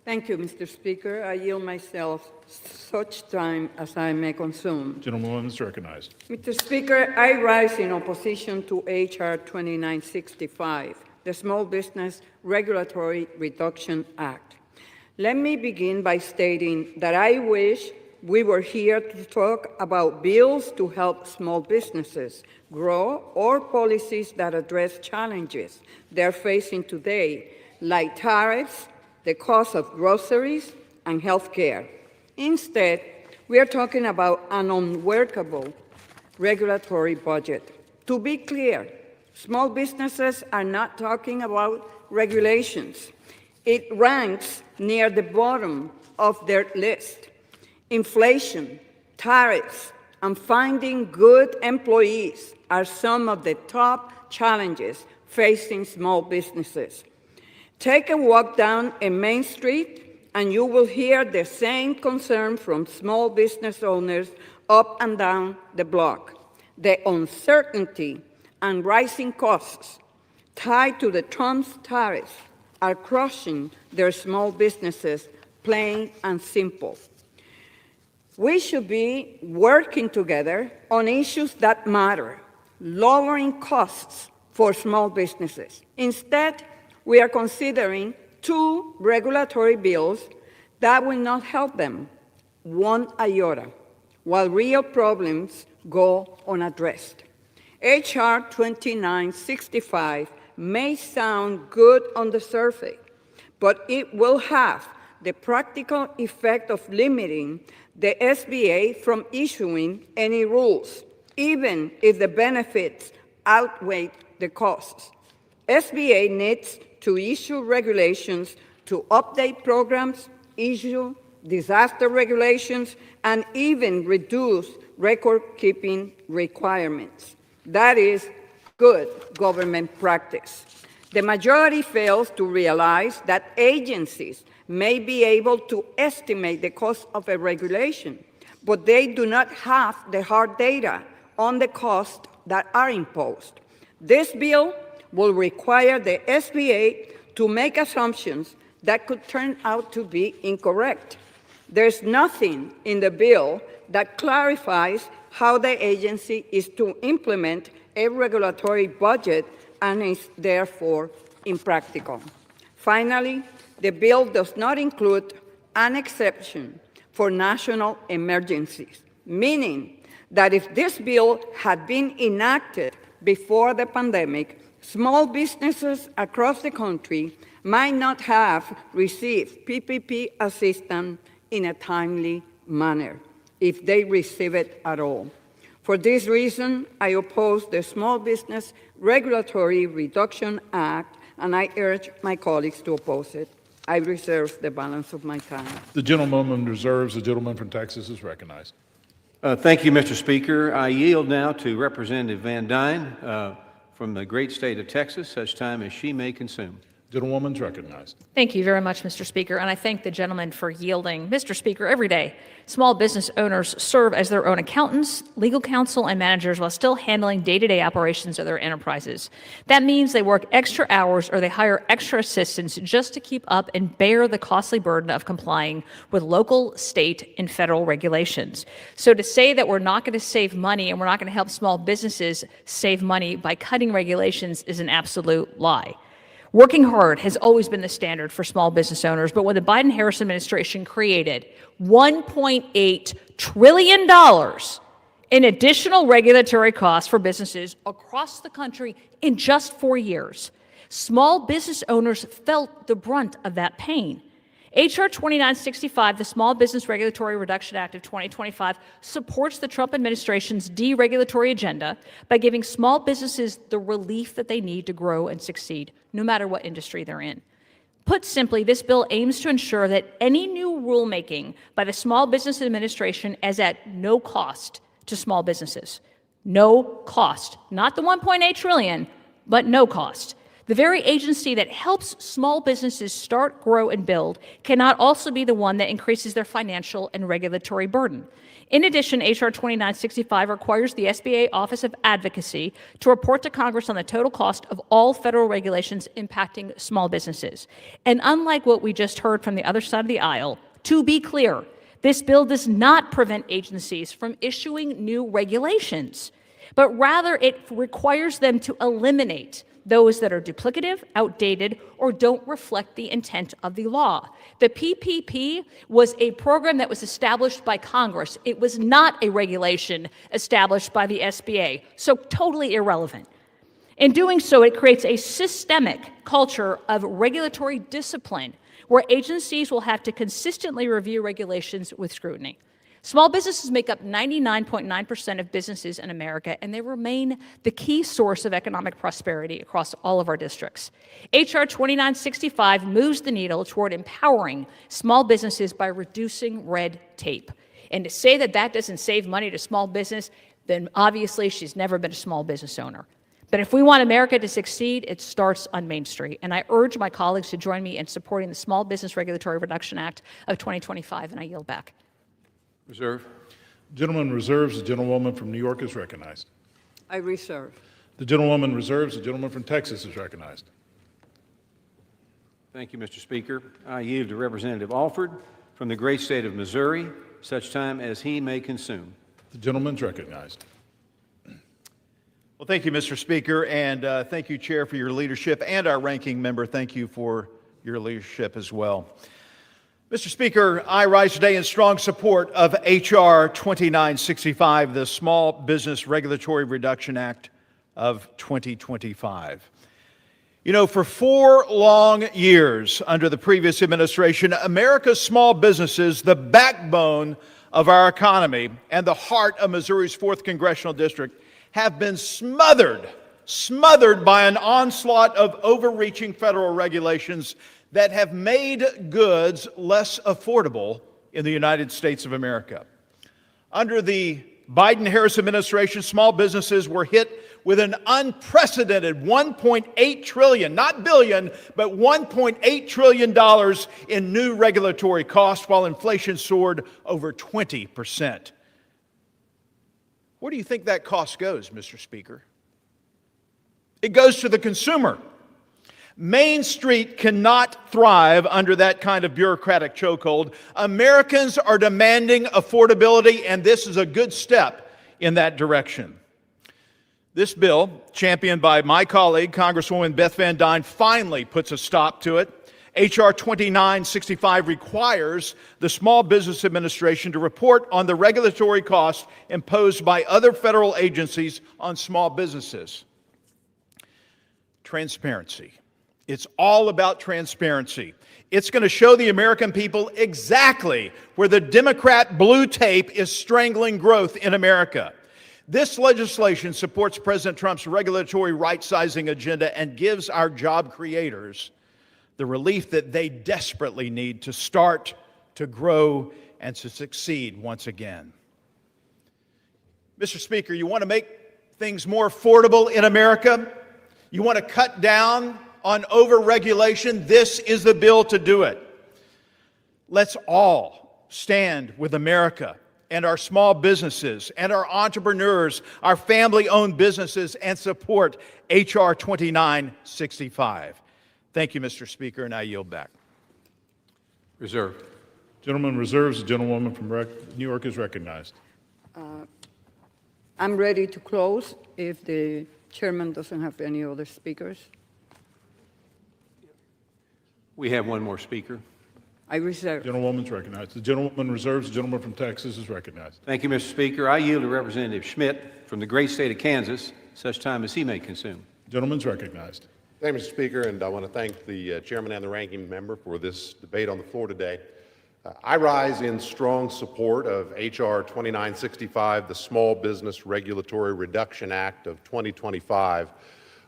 Thank you, Mr. Speaker. I yield myself such time as I may consume. Gentlewoman is recognized. Mr. Speaker, I rise in opposition to H.R. 2965, the Small Business Regulatory Reduction Act. Let me begin by stating that I wish we were here to talk about bills to help small businesses grow or policies that address challenges they're facing today, like tariffs, the cost of groceries, and health care. Instead, we are talking about an unworkable regulatory budget. To be clear, small businesses are not talking about regulations. It ranks near the bottom of their list. Inflation, tariffs, and finding good employees are some of the top challenges facing small businesses. Take a walk down a Main Street and you will hear the same concern from small business owners up and down the block. The uncertainty and rising costs tied to the Trump's tariffs are crushing their small businesses, plain and simple. We should be working together on issues that matter, lowering costs for small businesses. Instead, we are considering two regulatory bills that will not help them one iota, while real problems go unaddressed. H.R. 2965 may sound good on the surface, but it will have the practical effect of limiting the SBA from issuing any rules, even if the benefits outweigh the costs. SBA needs to issue regulations to update programs, issue disaster regulations, and even reduce record-keeping requirements. That is good government practice. The majority fails to realize that agencies may be able to estimate the cost of a regulation, but they do not have the hard data on the costs that are imposed. This bill will require the SBA to make assumptions that could turn out to be incorrect. There's nothing in the bill that clarifies how the agency is to implement a regulatory budget and is therefore impractical. Finally, the bill does not include an exception for national emergencies, meaning that if this bill had been enacted before the pandemic, small businesses across the country might not have received PPP assistance in a timely manner, if they receive it at all. For this reason, I oppose the Small Business Regulatory Reduction Act, and I urge my colleagues to oppose it. I reserve the balance of my time. The gentlewoman reserves. The gentleman from Texas is recognized. Thank you, Mr. Speaker. I yield now to Representative Van Dyne from the great state of Texas, such time as she may consume. Gentlewoman's recognized. Thank you very much, Mr. Speaker, and I thank the gentleman for yielding. Mr. Speaker, every day, small business owners serve as their own accountants, legal counsel, and managers while still handling day-to-day operations of their enterprises. That means they work extra hours or they hire extra assistants just to keep up and bear the costly burden of complying with local, state, and federal regulations. So to say that we're not going to save money and we're not going to help small businesses save money by cutting regulations is an absolute lie. Working hard has always been the standard for small business owners, but when the Biden-Harris administration created $1.8 trillion in additional regulatory costs for businesses across the country in just 4 years. Small business owners felt the brunt of that pain. H.R. 2965, the Small Business Regulatory Reduction Act of 2025, supports the Trump administration's deregulatory agenda by giving small businesses the relief that they need to grow and succeed, no matter what industry they're in. Put simply, this bill aims to ensure that any new rulemaking by the Small Business Administration is at no cost to small businesses. No cost. Not the $1.8 trillion, but no cost. The very agency that helps small businesses start, grow, and build cannot also be the one that increases their financial and regulatory burden. In addition, H.R. 2965 requires the SBA Office of Advocacy to report to Congress on the total cost of all federal regulations impacting small businesses. And unlike what we just heard from the other side of the aisle, to be clear, this bill does not prevent agencies from issuing new regulations, but rather it requires them to eliminate those that are duplicative, outdated, or don't reflect the intent of the law. The PPP was a program that was established by Congress. It was not a regulation established by the SBA, so totally irrelevant. In doing so, it creates a systemic culture of regulatory discipline where agencies will have to consistently review regulations with scrutiny. Small businesses make up 99.9% of businesses in America, and they remain the key source of economic prosperity across all of our districts. H.R. 2965 moves the needle toward empowering small businesses by reducing red tape. And to say that that doesn't save money to small business, then obviously she's never been a small business owner. But if we want America to succeed, it starts on Main Street. And I urge my colleagues to join me in supporting the Small Business Regulatory Reduction Act of 2025, and I yield back. Reserve. Gentleman reserves. The gentlewoman from New York is recognized. I reserve. The gentlewoman reserves. The gentleman from Texas is recognized. Thank you, Mr. Speaker. I yield to Representative Alford from the great state of Missouri, such time as he may consume. The gentleman is recognized. Well, thank you, Mr. Speaker, and thank you, Chair, for your leadership, and our ranking member, thank you for your leadership as well. Mr. Speaker, I rise today in strong support of H.R. 2965, the Small Business Regulatory Reduction Act of 2025. You know, for 4 long years under the previous administration, America's small businesses, the backbone of our economy and the heart of Missouri's 4th Congressional District, have been smothered by an onslaught of overreaching federal regulations that have made goods less affordable in the United States of America. Under the Biden-Harris administration, small businesses were hit with an unprecedented $1.8 trillion, not billion, but $1.8 trillion in new regulatory costs, while inflation soared over 20%. Where do you think that cost goes, Mr. Speaker? It goes to the consumer. Main Street cannot thrive under that kind of bureaucratic chokehold. Americans are demanding affordability, and this is a good step in that direction. This bill, championed by my colleague, Congresswoman Beth Van Dine, finally puts a stop to it. H.R. 2965 requires the Small Business Administration to report on the regulatory costs imposed by other federal agencies on small businesses. Transparency. It's all about transparency. It's going to show the American people exactly where the Democrat blue tape is strangling growth in America. This legislation supports President Trump's regulatory right-sizing agenda and gives our job creators the relief that they desperately need to start, to grow, and to succeed once again. Mr. Speaker, you want to make things more affordable in America? You want to cut down on overregulation? This is the bill to do it. Let's all stand with America and our small businesses and our entrepreneurs, our family-owned businesses, and support H.R. 2965. Thank you, Mr. Speaker, and I yield back. Reserve. Gentleman reserves. The gentlewoman from New York is recognized. I'm ready to close if the chairman doesn't have any other speakers. We have one more speaker. I reserve. Gentlewoman's recognized. The gentlewoman reserves. The gentleman from Texas is recognized. Thank you, Mr. Speaker. I yield to Representative Schmidt from the great state of Kansas, such time as he may consume. Gentleman's recognized. Thank you, Mr. Speaker, and I want to thank the chairman and the ranking member for this debate on the floor today. I rise in strong support of H.R. 2965, the Small Business Regulatory Reduction Act of 2025.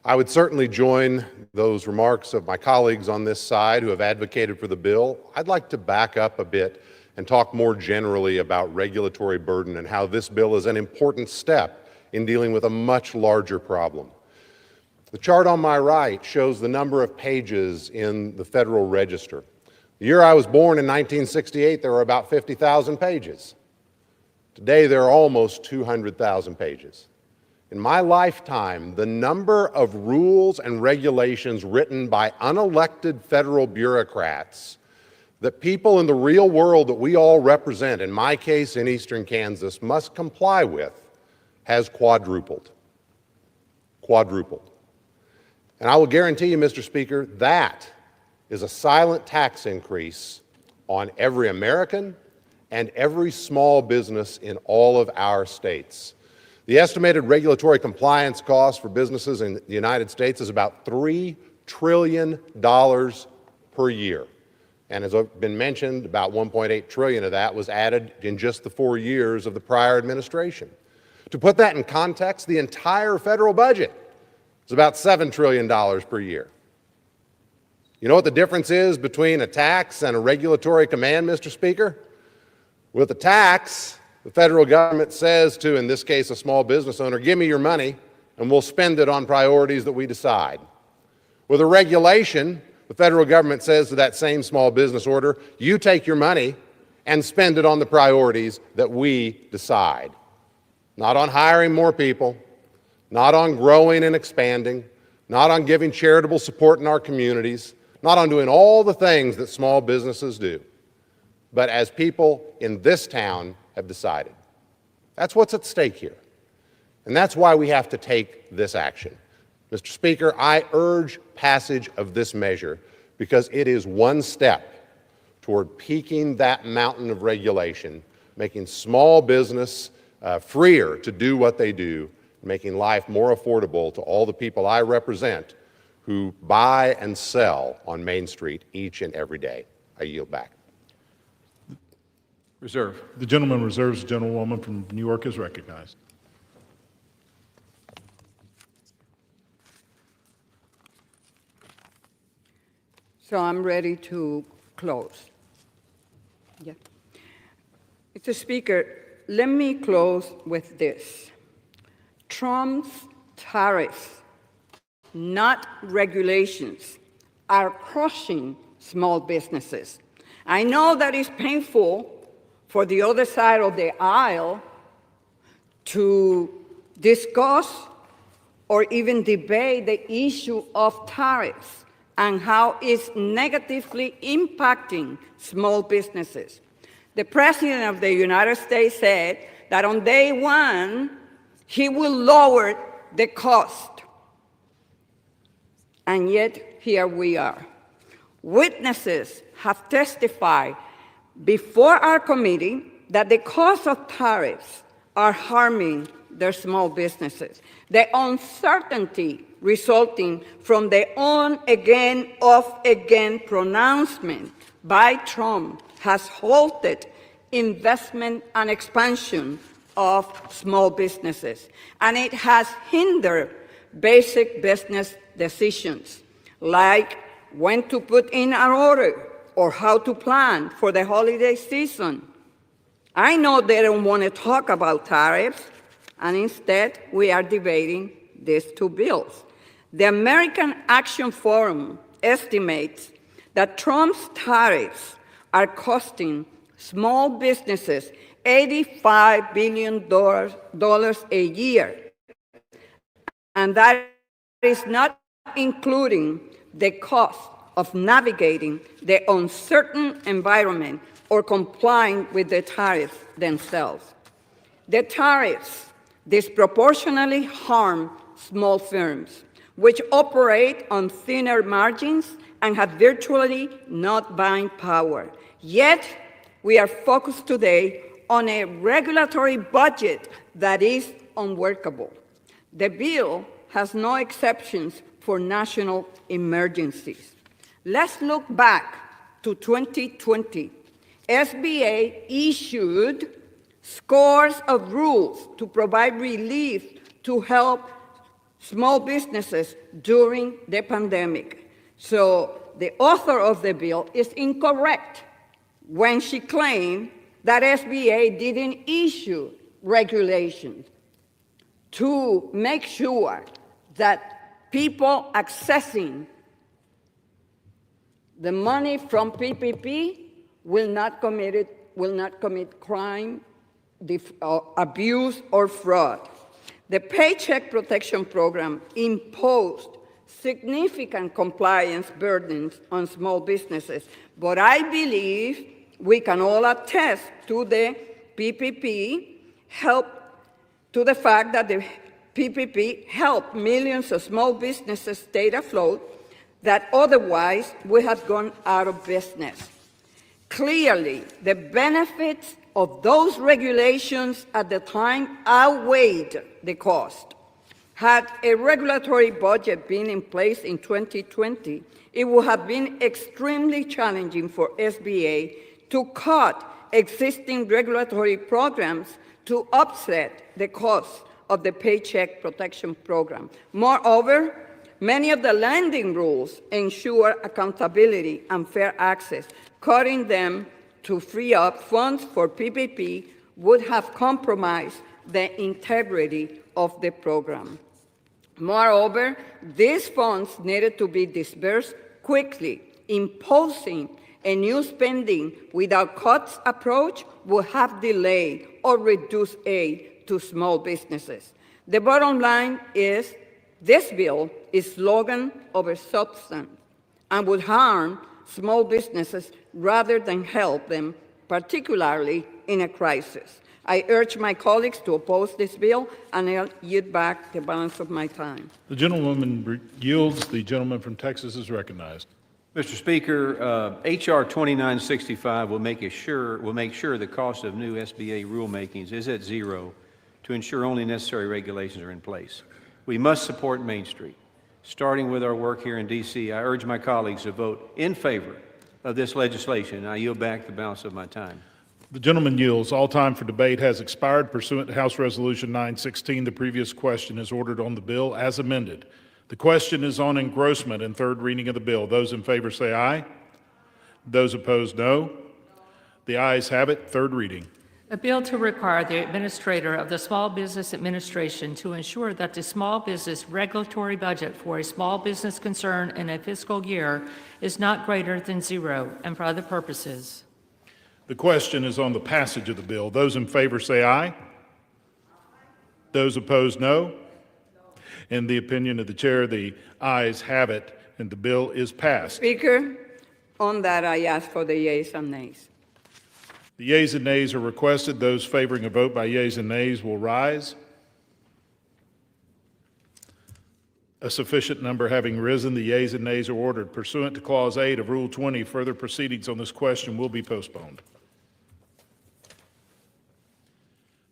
I would certainly join those remarks of my colleagues on this side who have advocated for the bill. I'd like to back up a bit and talk more generally about regulatory burden and how this bill is an important step in dealing with a much larger problem. The chart on my right shows the number of pages in the Federal Register. The year I was born in 1968, there were about 50,000 pages. Today, there are almost 200,000 pages. In my lifetime, the number of rules and regulations written by unelected federal bureaucrats that people in the real world that we all represent, in my case in eastern Kansas, must comply with has quadrupled. Quadrupled. And I will guarantee you, Mr. Speaker, that is a silent tax increase on every American and every small business in all of our states. The estimated regulatory compliance cost for businesses in the United States is about $3 trillion per year. And as has been mentioned, about $1.8 trillion of that was added in just the 4 years of the prior administration. To put that in context, the entire federal budget is about $7 trillion per year. You know what the difference is between a tax and a regulatory command, Mr. Speaker? With a tax, the federal government says to, in this case, a small business owner, give me your money and we'll spend it on priorities that we decide. With a regulation, the federal government says to that same small business owner, you take your money and spend it on the priorities that we decide. Not on hiring more people, not on growing and expanding, not on giving charitable support in our communities, not on doing all the things that small businesses do, but as people in this town have decided. That's what's at stake here. And that's why we have to take this action. Mr. Speaker, I urge passage of this measure because it is one step toward peaking that mountain of regulation, making small business freer to do what they do, making life more affordable to all the people I represent who buy and sell on Main Street each and every day. I yield back. Reserve. The gentleman reserves. The gentlewoman from New York is recognized. So I'm ready to close. Yeah. Mr. Speaker, let me close with this. Trump's tariffs, not regulations, are crushing small businesses. I know that it's painful for the other side of the aisle to discuss or even debate the issue of tariffs and how it's negatively impacting small businesses. The President of the United States said that on day one, he will lower the cost. And yet, here we are. Witnesses have testified before our committee that the cost of tariffs are harming their small businesses. The uncertainty resulting from the on-again, off-again pronouncement by Trump has halted investment and expansion of small businesses, and it has hindered basic business decisions, like when to put in an order or how to plan for the holiday season. I know they don't want to talk about tariffs, and instead we are debating these two bills. The American Action Forum estimates that Trump's tariffs are costing small businesses $85 billion a year, and that is not including the cost of navigating the uncertain environment or complying with the tariffs themselves. The tariffs disproportionately harm small firms, which operate on thinner margins and have virtually no buying power. Yet, we are focused today on a regulatory budget that is unworkable. The bill has no exceptions for national emergencies. Let's look back to 2020. SBA issued scores of rules to provide relief to help small businesses during the pandemic. So the author of the bill is incorrect when she claimed that SBA didn't issue regulations to make sure that people accessing the money from PPP will not commit crime, abuse, or fraud. The Paycheck Protection Program imposed significant compliance burdens on small businesses, but I believe we can all attest to the PPP to the fact that the PPP helped millions of small businesses stay afloat that otherwise would have gone out of business. Clearly, the benefits of those regulations at the time outweighed the cost. Had a regulatory budget been in place in 2020, it would have been extremely challenging for SBA to cut existing regulatory programs to offset the cost of the Paycheck Protection Program. Moreover, many of the lending rules ensure accountability and fair access. Cutting them to free up funds for PPP would have compromised the integrity of the program. Moreover, these funds needed to be disbursed quickly. Imposing a new spending without cuts approach would have delayed or reduced aid to small businesses. The bottom line is this bill is slogan over substance and would harm small businesses rather than help them, particularly in a crisis. I urge my colleagues to oppose this bill, and I'll yield back the balance of my time. The gentlewoman yields. The gentleman from Texas is recognized. Mr. Speaker, H.R. 2965 will make sure the cost of new SBA rulemakings is at zero to ensure only necessary regulations are in place. We must support Main Street. Starting with our work here in D.C., I urge my colleagues to vote in favor of this legislation. I yield back the balance of my time. The gentleman yields. All time for debate has expired. Pursuant to House Resolution 916, the previous question is ordered on the bill as amended. The question is on engrossment and third reading of the bill. Those in favor say aye. Those opposed, no. The ayes have it. Third reading. A bill to require the administrator of the Small Business Administration to ensure that the small business regulatory budget for a small business concern in a fiscal year is not greater than zero, and for other purposes. The question is on the passage of the bill. Those in favor say aye. Those opposed, no. In the opinion of the chair, the ayes have it, and the bill is passed. Speaker, on that I ask for the yeas and nays. The yeas and nays are requested. Those favoring a vote by yeas and nays will rise. A sufficient number having risen, the yeas and nays are ordered. Pursuant to Clause 8 of Rule 20, further proceedings on this question will be postponed.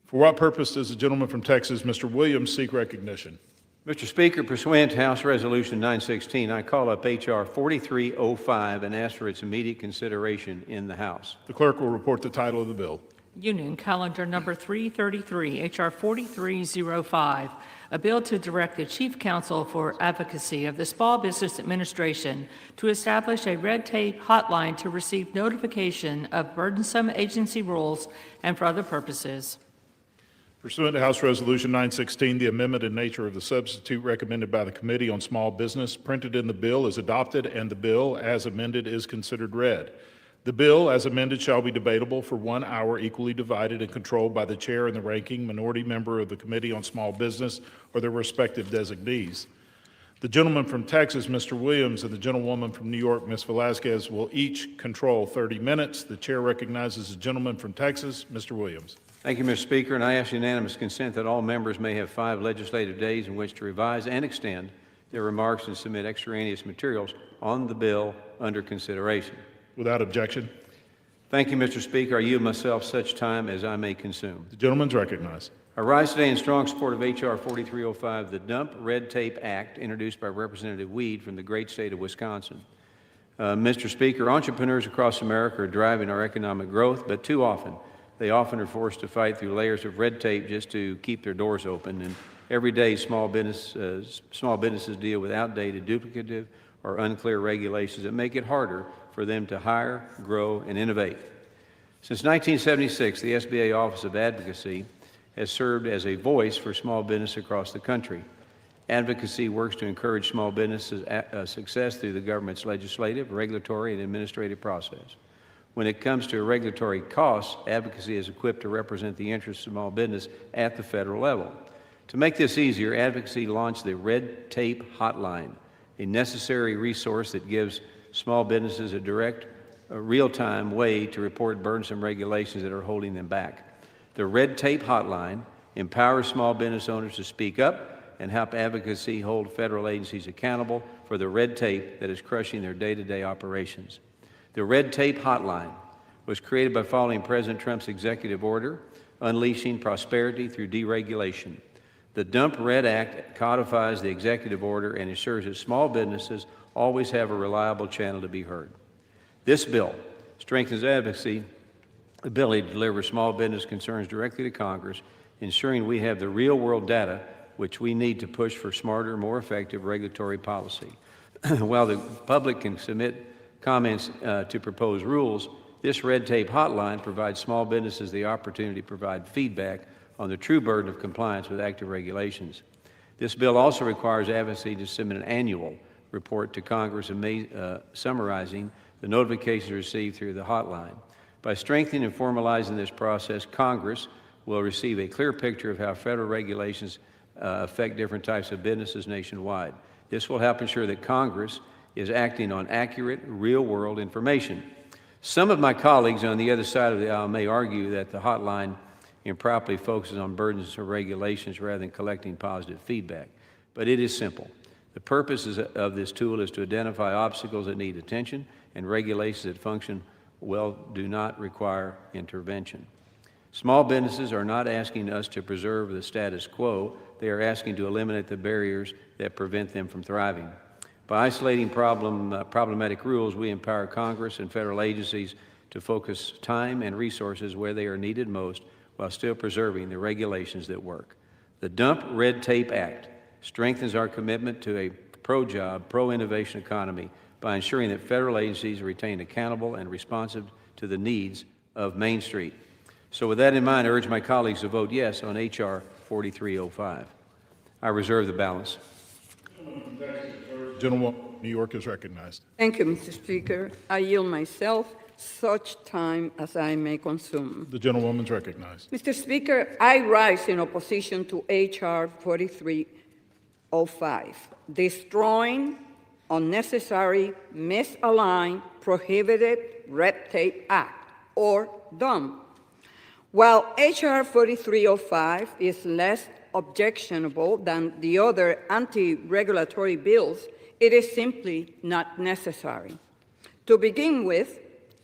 For what purpose does the gentleman from Texas, Mr. Williams, seek recognition? Mr. Speaker, pursuant to House Resolution 916, I call up H.R. 4305 and ask for its immediate consideration in the House. The clerk will report the title of the bill. Union Calendar Number 333, H.R. 4305, a bill to direct the Chief Counsel for Advocacy of the Small Business Administration to establish a red tape hotline to receive notification of burdensome agency rules and for other purposes. Pursuant to House Resolution 916, the amendment in nature of the substitute recommended by the Committee on Small Business printed in the bill is adopted, and the bill as amended is considered read. The bill as amended shall be debatable for 1 hour, equally divided and controlled by the chair and the ranking minority member of the Committee on Small Business or their respective designees. The gentleman from Texas, Mr. Williams, and the gentlewoman from New York, Ms. Velasquez, will each control 30 minutes. The chair recognizes the gentleman from Texas, Mr. Williams. Thank you, Mr. Speaker, and I ask unanimous consent that all members may have 5 legislative days in which to revise and extend their remarks and submit extraneous materials on the bill under consideration. Without objection. Thank you, Mr. Speaker. I yield myself such time as I may consume. The gentleman is recognized. I rise today in strong support of H.R. 4305, the Dump Red Tape Act, introduced by Representative Weed from the great state of Wisconsin. Mr. Speaker, entrepreneurs across America are driving our economic growth, but too often, they often are forced to fight through layers of red tape just to keep their doors open. And every day, small businesses deal with outdated, duplicative, or unclear regulations that make it harder for them to hire, grow, and innovate. Since 1976, the SBA Office of Advocacy has served as a voice for small business across the country. Advocacy works to encourage small businesses' success through the government's legislative, regulatory, and administrative process. When it comes to regulatory costs, advocacy is equipped to represent the interests of small business at the federal level. To make this easier, advocacy launched the Red Tape Hotline, a necessary resource that gives small businesses a direct, real-time way to report burdensome regulations that are holding them back. The Red Tape Hotline empowers small business owners to speak up and help advocacy hold federal agencies accountable for the red tape that is crushing their day-to-day operations. The Red Tape Hotline was created by following President Trump's executive order, unleashing prosperity through deregulation. The Dump Red Act codifies the executive order and ensures that small businesses always have a reliable channel to be heard. This bill strengthens advocacy ability to deliver small business concerns directly to Congress, ensuring we have the real-world data which we need to push for smarter, more effective regulatory policy. While the public can submit comments to proposed rules, this red tape hotline provides small businesses the opportunity to provide feedback on the true burden of compliance with active regulations. This bill also requires advocacy to submit an annual report to Congress summarizing the notifications received through the hotline. By strengthening and formalizing this process, Congress will receive a clear picture of how federal regulations affect different types of businesses nationwide. This will help ensure that Congress is acting on accurate, real-world information. Some of my colleagues on the other side of the aisle may argue that the hotline improperly focuses on burdensome regulations rather than collecting positive feedback, but it is simple. The purpose of this tool is to identify obstacles that need attention and regulations that function well do not require intervention. Small businesses are not asking us to preserve the status quo. They are asking to eliminate the barriers that prevent them from thriving. By isolating problematic rules, we empower Congress and federal agencies to focus time and resources where they are needed most while still preserving the regulations that work. The Dump Red Tape Act strengthens our commitment to a pro-job, pro-innovation economy by ensuring that federal agencies are retained accountable and responsive to the needs of Main Street. So with that in mind, I urge my colleagues to vote yes on H.R. 4305. I reserve the balance. Gentleman, New York is recognized. Thank you, Mr. Speaker. I yield myself such time as I may consume. The gentlewoman is recognized. Mr. Speaker, I rise in opposition to H.R. 4305, destroying unnecessary, misaligned, prohibited Red Tape Act, or DUMP. While H.R. 4305 is less objectionable than the other anti-regulatory bills, it is simply not necessary. To begin with,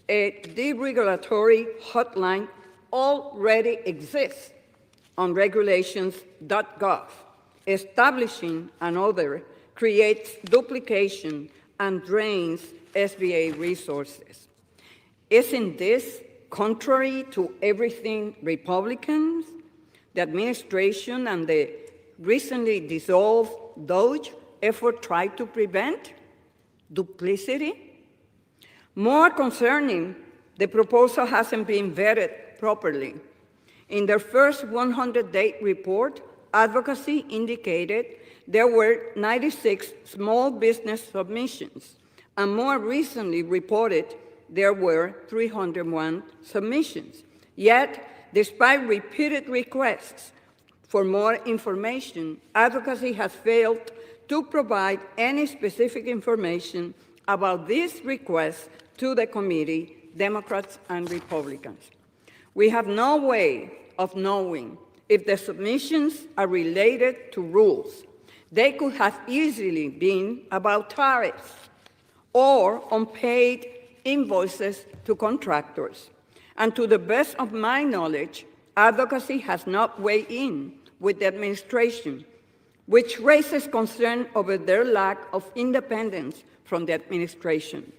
a deregulatory hotline already exists on regulations.gov. Establishing another creates duplication and drains SBA resources. Isn't this contrary to everything Republicans, the administration, and the recently dissolved DOJ effort tried to prevent? Duplicity? More concerning, the proposal hasn't been vetted properly. In their first 100-day report, advocacy indicated there were 96 small business submissions, and more recently reported there were 301 submissions. Yet, despite repeated requests for more information, advocacy has failed to provide any specific information about these requests to the committee, Democrats and Republicans. We have no way of knowing if the submissions are related to rules. They could have easily been about tariffs or unpaid invoices to contractors. And to the best of my knowledge, advocacy has not weighed in with the administration, which raises concern over their lack of independence from the administration.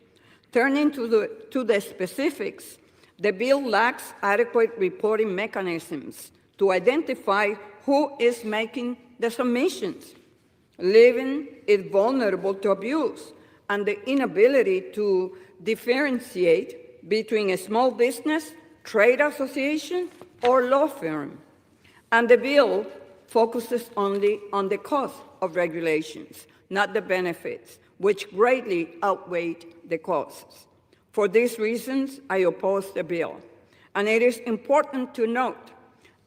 Turning to the specifics, the bill lacks adequate reporting mechanisms to identify who is making the submissions, leaving it vulnerable to abuse, and the inability to differentiate between a small business, trade association, or law firm. And the bill focuses only on the cost of regulations, not the benefits, which greatly outweigh the costs. For these reasons, I oppose the bill. And it is important to note,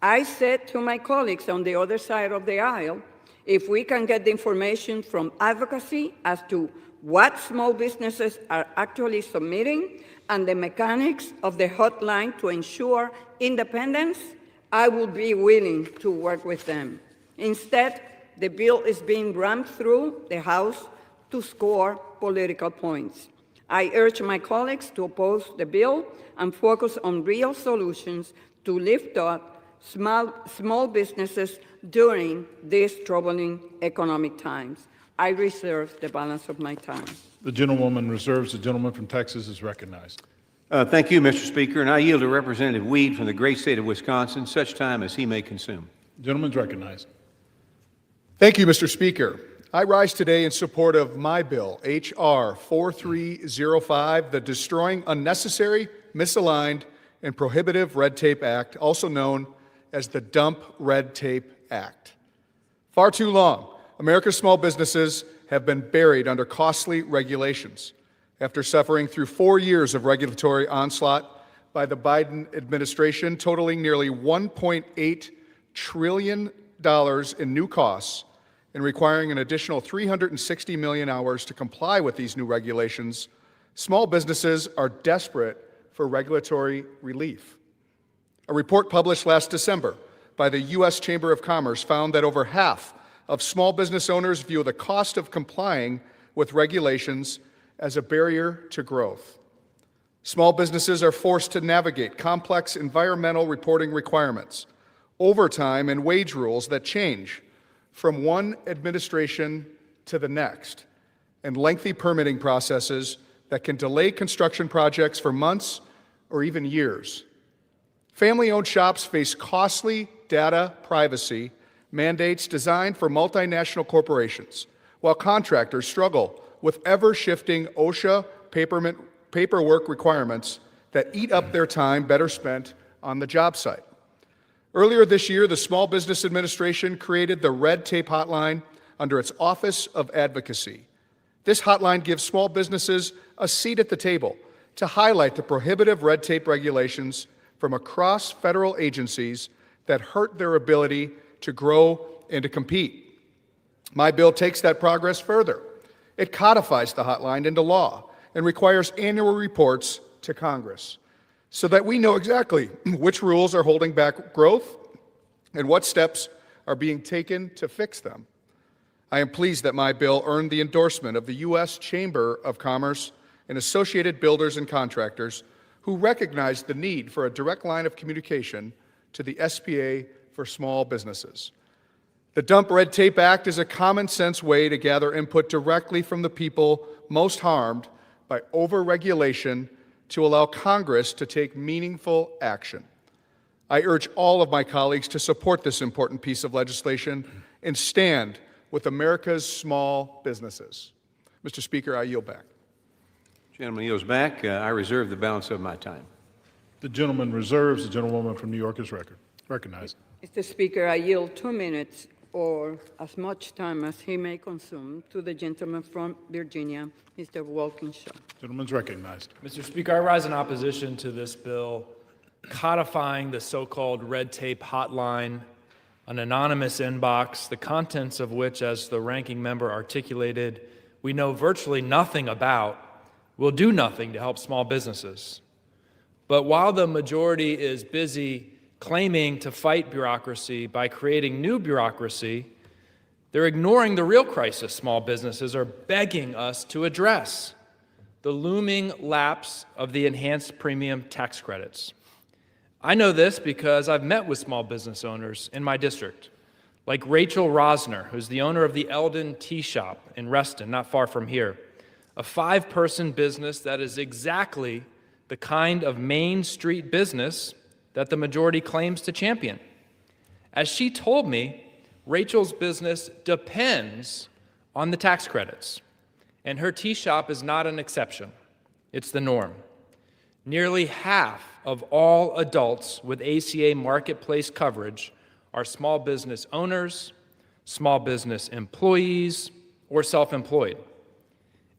I said to my colleagues on the other side of the aisle, if we can get the information from advocacy as to what small businesses are actually submitting and the mechanics of the hotline to ensure independence, I will be willing to work with them. Instead, the bill is being rammed through the House to score political points. I urge my colleagues to oppose the bill and focus on real solutions to lift up small businesses during these troubling economic times. I reserve the balance of my time. The gentlewoman reserves. The gentleman from Texas is recognized. Thank you, Mr. Speaker, and I yield to Representative Weed from the great state of Wisconsin, such time as he may consume. The gentleman's recognized. Thank you, Mr. Speaker. I rise today in support of my bill, H.R. 4305, the Destroying Unnecessary, Misaligned, and Prohibitive Red Tape Act, also known as the Dump Red Tape Act. Far too long, America's small businesses have been buried under costly regulations. After suffering through 4 years of regulatory onslaught by the Biden administration, totaling nearly $1.8 trillion in new costs and requiring an additional 360 million hours to comply with these new regulations, small businesses are desperate for regulatory relief. A report published last December by the U.S. Chamber of Commerce found that over half of small business owners view the cost of complying with regulations as a barrier to growth. Small businesses are forced to navigate complex environmental reporting requirements, overtime and wage rules that change from one administration to the next, and lengthy permitting processes that can delay construction projects for months or even years. Family-owned shops face costly data privacy mandates designed for multinational corporations, while contractors struggle with ever-shifting OSHA paperwork requirements that eat up their time better spent on the job site. Earlier this year, the Small Business Administration created the Red Tape Hotline under its Office of Advocacy. This hotline gives small businesses a seat at the table to highlight the prohibitive red tape regulations from across federal agencies that hurt their ability to grow and to compete. My bill takes that progress further. It codifies the hotline into law and requires annual reports to Congress so that we know exactly which rules are holding back growth and what steps are being taken to fix them. I am pleased that my bill earned the endorsement of the U.S. Chamber of Commerce and Associated Builders and Contractors, who recognized the need for a direct line of communication to the SBA for small businesses. The Dump Red Tape Act is a common-sense way to gather input directly from the people most harmed by over-regulation to allow Congress to take meaningful action. I urge all of my colleagues to support this important piece of legislation and stand with America's small businesses. Mr. Speaker, I yield back. Gentleman yields back. I reserve the balance of my time. The gentleman reserves. The gentlewoman from New York is recognized. Mr. Speaker, I yield 2 minutes or as much time as he may consume to the gentleman from Virginia, Mr. Walkinshaw. Gentleman's recognized. Mr. Speaker, I rise in opposition to this bill codifying the so-called red tape hotline, an anonymous inbox, the contents of which, as the ranking member articulated, we know virtually nothing about, will do nothing to help small businesses. But while the majority is busy claiming to fight bureaucracy by creating new bureaucracy, they're ignoring the real crisis small businesses are begging us to address: the looming lapse of the enhanced premium tax credits. I know this because I've met with small business owners in my district, like Rachel Rosner, who's the owner of the Eldon Tea Shop in Reston, not far from here, a 5-person business that is exactly the kind of Main Street business that the majority claims to champion. As she told me, Rachel's business depends on the tax credits, and her tea shop is not an exception. It's the norm. Nearly half of all adults with ACA marketplace coverage are small business owners, small business employees, or self-employed.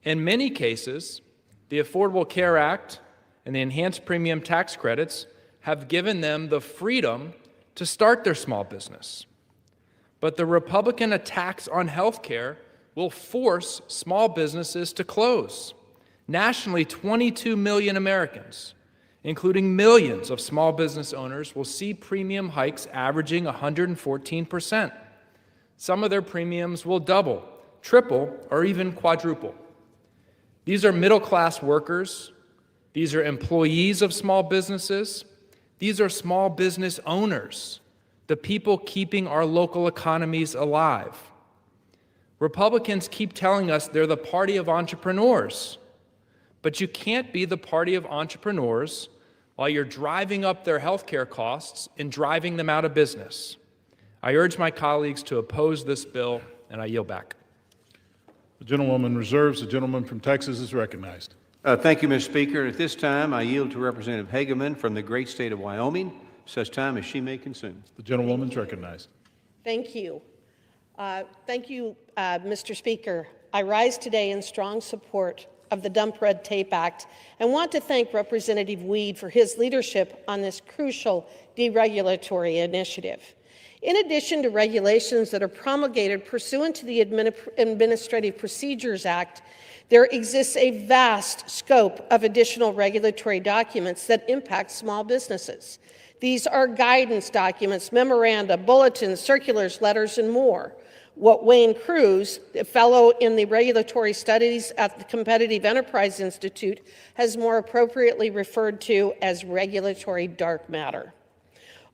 In many cases, the Affordable Care Act and the enhanced premium tax credits have given them the freedom to start their small business. But the Republican attacks on health care will force small businesses to close. Nationally, 22 million Americans, including millions of small business owners, will see premium hikes averaging 114%. Some of their premiums will double, triple, or even quadruple. These are middle-class workers. These are employees of small businesses. These are small business owners, the people keeping our local economies alive. Republicans keep telling us they're the party of entrepreneurs, but you can't be the party of entrepreneurs while you're driving up their health care costs and driving them out of business. I urge my colleagues to oppose this bill, and I yield back. The gentlewoman reserves. The gentleman from Texas is recognized. Thank you, Mr. Speaker. At this time, I yield to Representative Hageman from the great state of Wyoming, such time as she may consume. The gentlewoman is recognized. Thank you. Mr. Speaker. I rise today in strong support of the Dump Red Tape Act and want to thank Representative Weed for his leadership on this crucial deregulatory initiative. In addition to regulations that are promulgated pursuant to the Administrative Procedures Act, there exists a vast scope of additional regulatory documents that impact small businesses. These are guidance documents, memoranda, bulletins, circulars, letters, and more. What Wayne Cruz, a fellow in the regulatory studies at the Competitive Enterprise Institute, has more appropriately referred to as regulatory dark matter.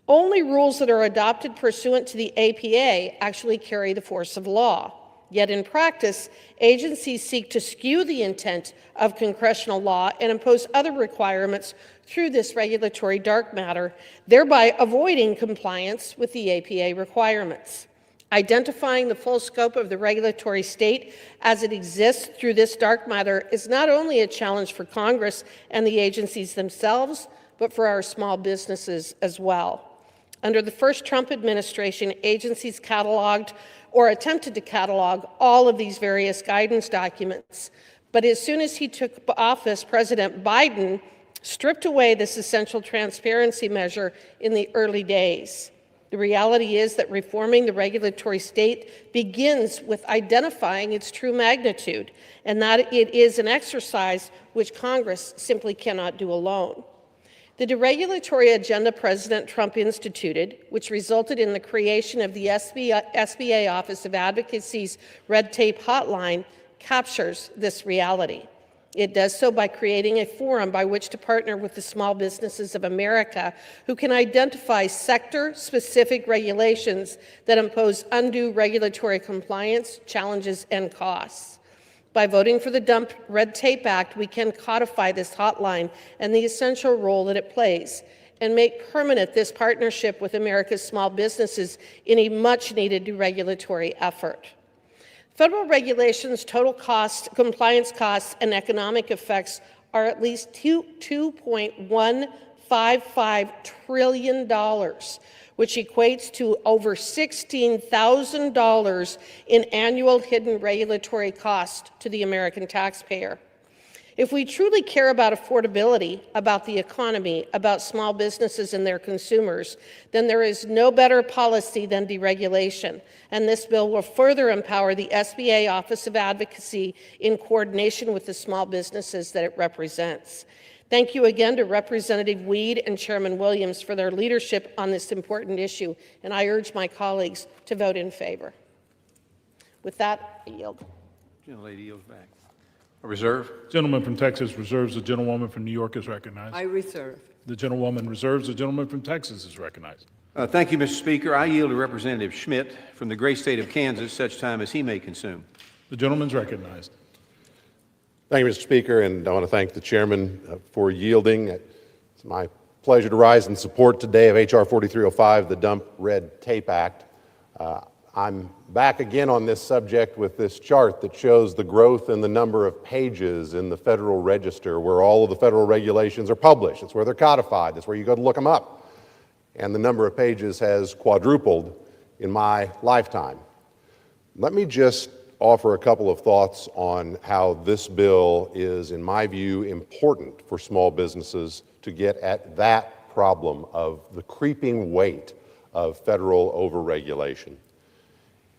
Only rules that are adopted pursuant to the APA actually carry the force of law. Yet in practice, agencies seek to skew the intent of congressional law and impose other requirements through this regulatory dark matter, thereby avoiding compliance with the APA requirements. Identifying the full scope of the regulatory state as it exists through this dark matter is not only a challenge for Congress and the agencies themselves, but for our small businesses as well. Under the first Trump administration, agencies cataloged or attempted to catalog all of these various guidance documents. But as soon as he took office, President Biden stripped away this essential transparency measure in the early days. The reality is that reforming the regulatory state begins with identifying its true magnitude, and that it is an exercise which Congress simply cannot do alone. The deregulatory agenda President Trump instituted, which resulted in the creation of the SBA Office of Advocacy's Red Tape Hotline, captures this reality. It does so by creating a forum by which to partner with the small businesses of America who can identify sector-specific regulations that impose undue regulatory compliance, challenges, and costs. By voting for the Dump Red Tape Act, we can codify this hotline and the essential role that it plays and make permanent this partnership with America's small businesses in a much-needed deregulatory effort. Federal regulations, total cost, compliance costs, and economic effects are at least $2.155 trillion, which equates to over $16,000 in annual hidden regulatory cost to the American taxpayer. If we truly care about affordability, about the economy, about small businesses and their consumers, then there is no better policy than deregulation, and this bill will further empower the SBA Office of Advocacy in coordination with the small businesses that it represents. Thank you again to Representative Weed and Chairman Williams for their leadership on this important issue, and I urge my colleagues to vote in favor. With that, I yield. Gentlelady yields back. Reserve. Gentleman from Texas reserves. The gentlewoman from New York is recognized. I reserve. The gentlewoman reserves. The gentleman from Texas is recognized. Thank you, Mr. Speaker. I yield to Representative Schmidt from the great state of Kansas such time as he may consume. The gentleman's recognized. Thank you, Mr. Speaker, and I want to thank the chairman for yielding. It's my pleasure to rise in support today of H.R. 4305, the Dump Red Tape Act. I'm back again on this subject with this chart that shows the growth in the number of pages in the Federal Register where all of the federal regulations are published. It's where they're codified. That's where you go to look them up. And the number of pages has quadrupled in my lifetime. Let me just offer a couple of thoughts on how this bill is, in my view, important for small businesses to get at that problem of the creeping weight of federal overregulation.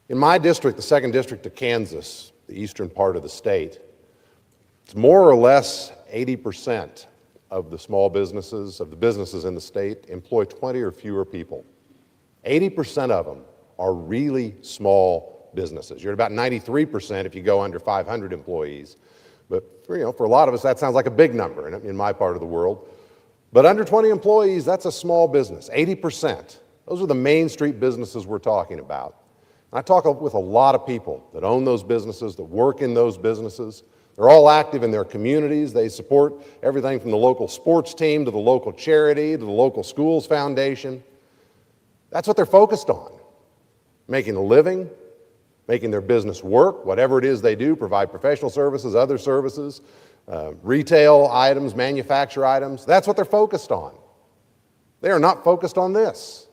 In my district, the 2nd District of Kansas, the eastern part of the state, it's more or less 80% of the small businesses, of the businesses in the state, employ 20 or fewer people. 80% of them are really small businesses. You're at about 93% if you go under 500 employees. But for a lot of us, that sounds like a big number in my part of the world. But under 20 employees, that's a small business, 80%. Those are the Main Street businesses we're talking about. And I talk with a lot of people that own those businesses, that work in those businesses. They're all active in their communities. They support everything from the local sports team to the local charity to the local schools foundation. That's what they're focused on, making a living, making their business work, whatever it is they do, provide professional services, other services, retail items, manufacture items. That's what they're focused on. They are not focused on this.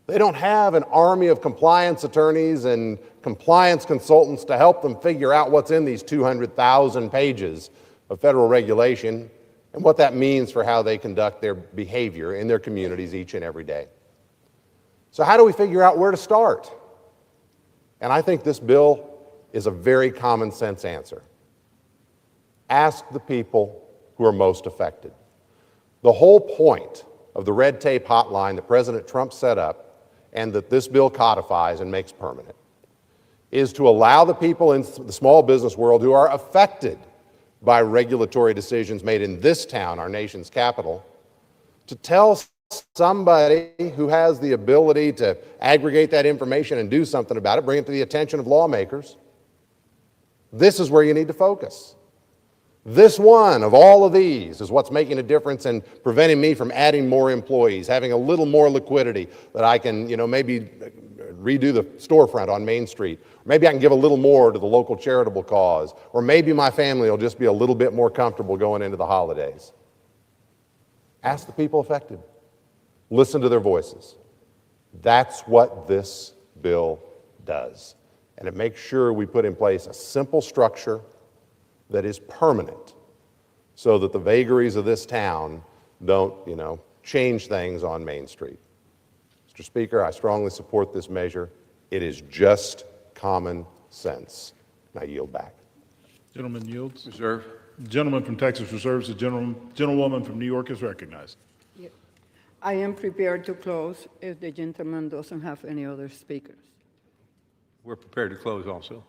They don't have an army of compliance attorneys and compliance consultants to help them figure out what's in these 200,000 pages of federal regulation and what that means for how they conduct their behavior in their communities each and every day. So how do we figure out where to start? And I think this bill is a very common sense answer. Ask the people who are most affected. The whole point of the red tape hotline that President Trump set up and that this bill codifies and makes permanent is to allow the people in the small business world who are affected by regulatory decisions made in this town, our nation's capital, to tell somebody who has the ability to aggregate that information and do something about it, bring it to the attention of lawmakers. This is where you need to focus. This one of all of these is what's making a difference in preventing me from adding more employees, having a little more liquidity that I can, maybe redo the storefront on Main Street. Maybe I can give a little more to the local charitable cause. Or maybe my family will just be a little bit more comfortable going into the holidays. Ask the people affected. Listen to their voices. That's what this bill does. And it makes sure we put in place a simple structure that is permanent so that the vagaries of this town don't, change things on Main Street. Mr. Speaker, I strongly support this measure. It is just common sense. And I yield back. Gentleman yields. Reserve. The gentleman from Texas reserves. The gentlewoman from New York is recognized. I am prepared to close if the gentleman doesn't have any other speakers. We're prepared to close also.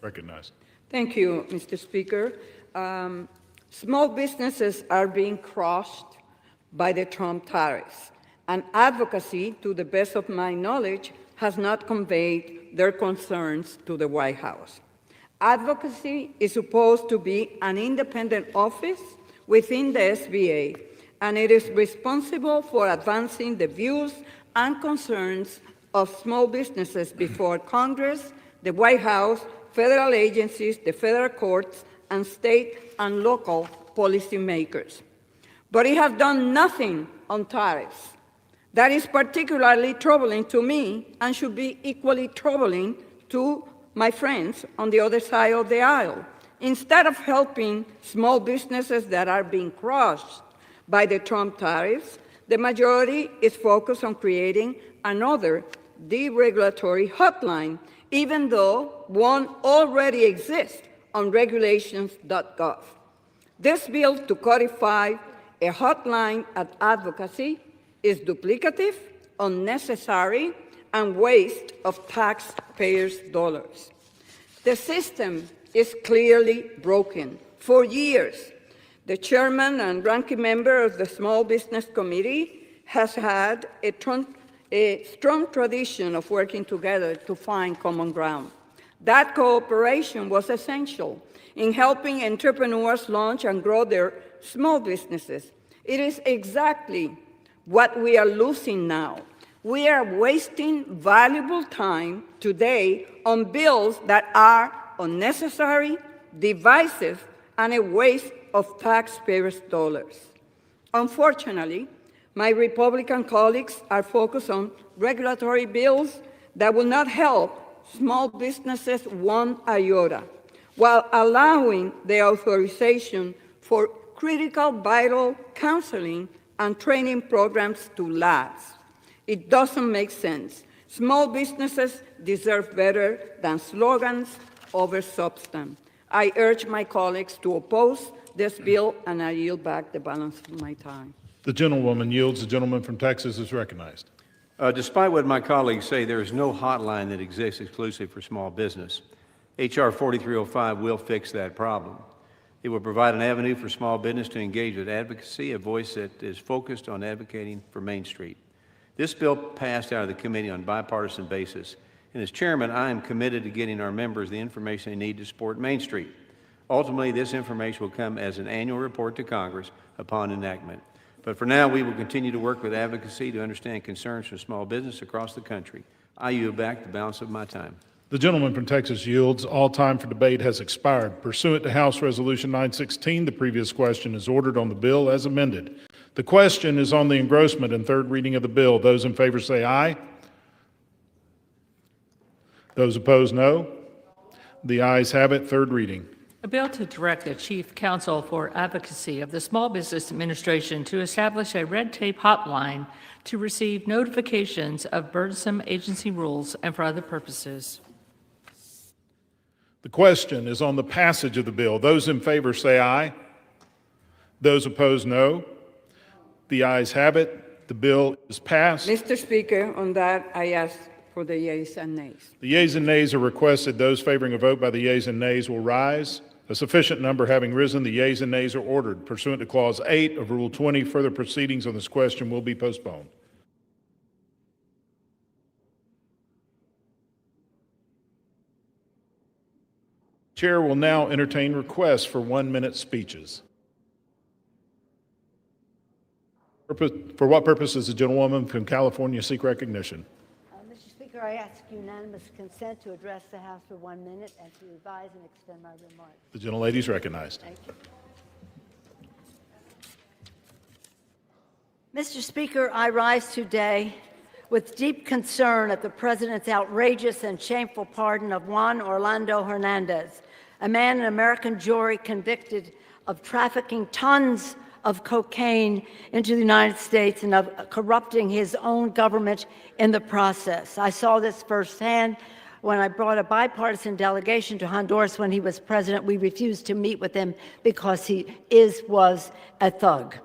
Recognized. Thank you, Mr. Speaker. Small businesses are being crushed by the Trump tariffs, and advocacy, to the best of my knowledge, has not conveyed their concerns to the White House. Advocacy is supposed to be an independent office within the SBA, and it is responsible for advancing the views and concerns of small businesses before Congress, the White House, federal agencies, the federal courts, and state and local policymakers. But it has done nothing on tariffs. That is particularly troubling to me and should be equally troubling to my friends on the other side of the aisle. Instead of helping small businesses that are being crushed by the Trump tariffs, the majority is focused on creating another deregulatory hotline, even though one already exists on regulations.gov. This bill to codify a hotline at advocacy is duplicative, unnecessary, and waste of taxpayers' dollars. The system is clearly broken. For years, the chairman and ranking member of the Small Business Committee has had a strong tradition of working together to find common ground. That cooperation was essential in helping entrepreneurs launch and grow their small businesses. It is exactly what we are losing now. We are wasting valuable time today on bills that are unnecessary, divisive, and a waste of taxpayers' dollars. Unfortunately, my Republican colleagues are focused on regulatory bills that will not help small businesses one iota, while allowing the authorization for critical vital counseling and training programs to lapse. It doesn't make sense. Small businesses deserve better than slogans over substance. I urge my colleagues to oppose this bill, and I yield back the balance of my time. The gentlewoman yields. The gentleman from Texas is recognized. Despite what my colleagues say, there is no hotline that exists exclusively for small business. H.R. 4305 will fix that problem. It will provide an avenue for small business to engage with advocacy, a voice that is focused on advocating for Main Street. This bill passed out of the committee on a bipartisan basis, and as chairman, I am committed to getting our members the information they need to support Main Street. Ultimately, this information will come as an annual report to Congress upon enactment. But for now, we will continue to work with advocacy to understand concerns from small business across the country. I yield back the balance of my time. The gentleman from Texas yields. All time for debate has expired. Pursuant to House Resolution 916, the previous question is ordered on the bill as amended. The question is on the engrossment and third reading of the bill. Those in favor say aye. Those opposed, no. The ayes have it. Third reading. A bill to direct the Chief Counsel for Advocacy of the Small Business Administration to establish a red tape hotline to receive notifications of burdensome agency rules and for other purposes. The question is on the passage of the bill. Those in favor say aye. Those opposed, no. The ayes have it. The bill is passed. Mr. Speaker, on that, I ask for the yeas and nays. The yeas and nays are requested. Those favoring a vote by the yeas and nays will rise. A sufficient number having risen, the yeas and nays are ordered. Pursuant to Clause 8 of Rule 20, further proceedings on this question will be postponed. Chair will now entertain requests for 1-minute speeches. For what purpose does the gentlewoman from California seek recognition? Mr. Speaker, I ask unanimous consent to address the House for 1 minute and to revise and extend my remarks. The gentlelady is recognized. Thank you. Mr. Speaker, I rise today with deep concern at the President's outrageous and shameful pardon of Juan Orlando Hernandez, a man in American jury convicted of trafficking tons of cocaine into the United States and of corrupting his own government in the process. I saw this firsthand when I brought a bipartisan delegation to Honduras when he was president. We refused to meet with him because he was a thug.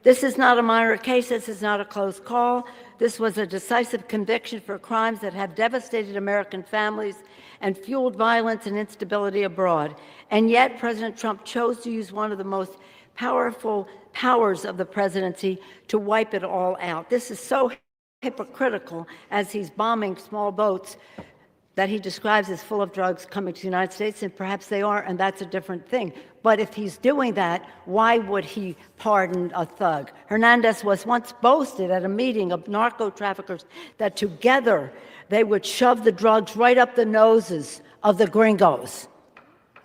This is not a minor case. This is not a close call. This was a decisive conviction for crimes that have devastated American families and fueled violence and instability abroad. And yet, President Trump chose to use one of the most powerful powers of the presidency to wipe it all out. This is so hypocritical as he's bombing small boats that he describes as full of drugs coming to the United States, and perhaps they are, and that's a different thing. But if he's doing that, why would he pardon a thug? Hernandez was once boasted at a meeting of narco traffickers that together they would shove the drugs right up the noses of the gringos.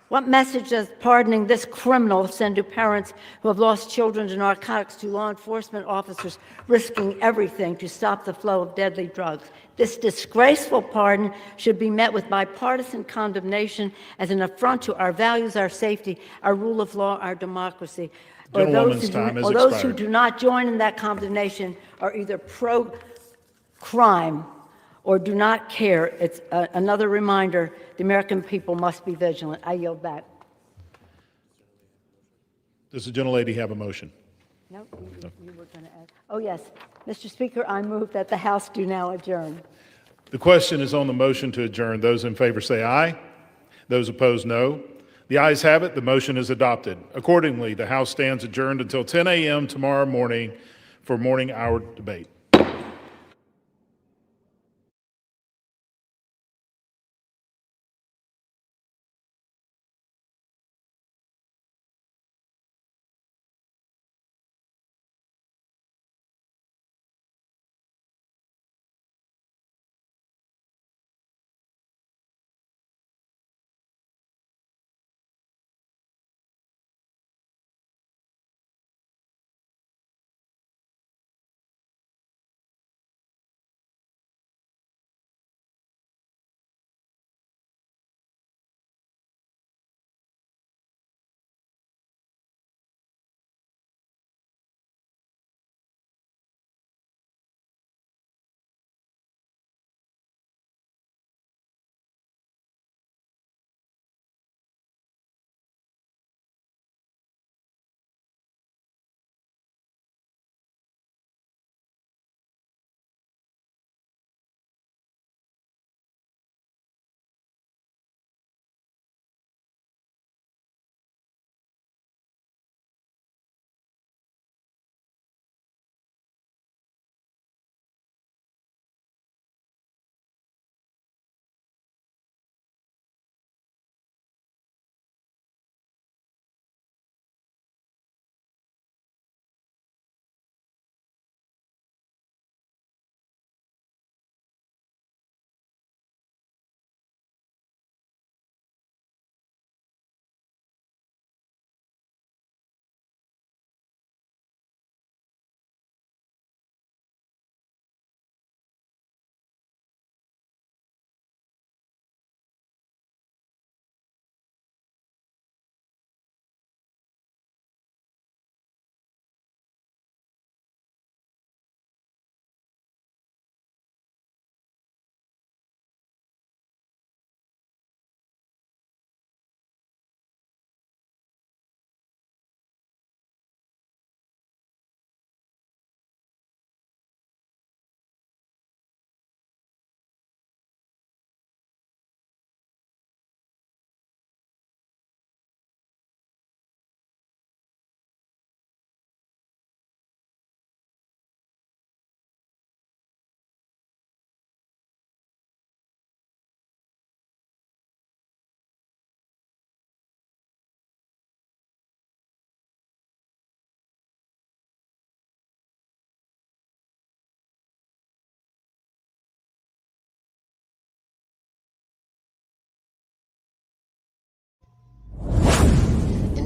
What message does pardoning this criminal send to parents who have lost children to narcotics, to law enforcement officers risking everything to stop the flow of deadly drugs? This disgraceful pardon should be met with bipartisan condemnation as an affront to our values, our safety, our rule of law, our democracy. Or those who do not join in that condemnation are either pro-crime or do not care. It's another reminder the American people must be vigilant. I yield back. Does the gentlelady have a motion? No, you were going to ask. Oh, yes. Mr. Speaker, I move that the House do now adjourn. The question is on the motion to adjourn. Those in favor say aye. Those opposed, no. The ayes have it. The motion is adopted. Accordingly, the House stands adjourned until 10 a.m. tomorrow morning for morning hour debate.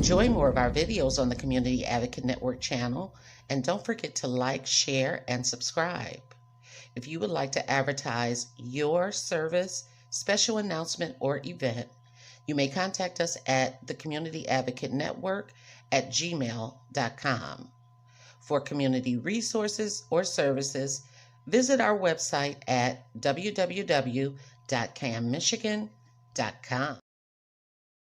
Enjoy more of our videos on the Community Advocate Network channel, and don't forget to like, share, and subscribe. If you would like to advertise your service, special announcement, or event, you may contact us at the Community Advocate Network at gmail.com. For community resources or services, visit our website at www.canmichigan.com.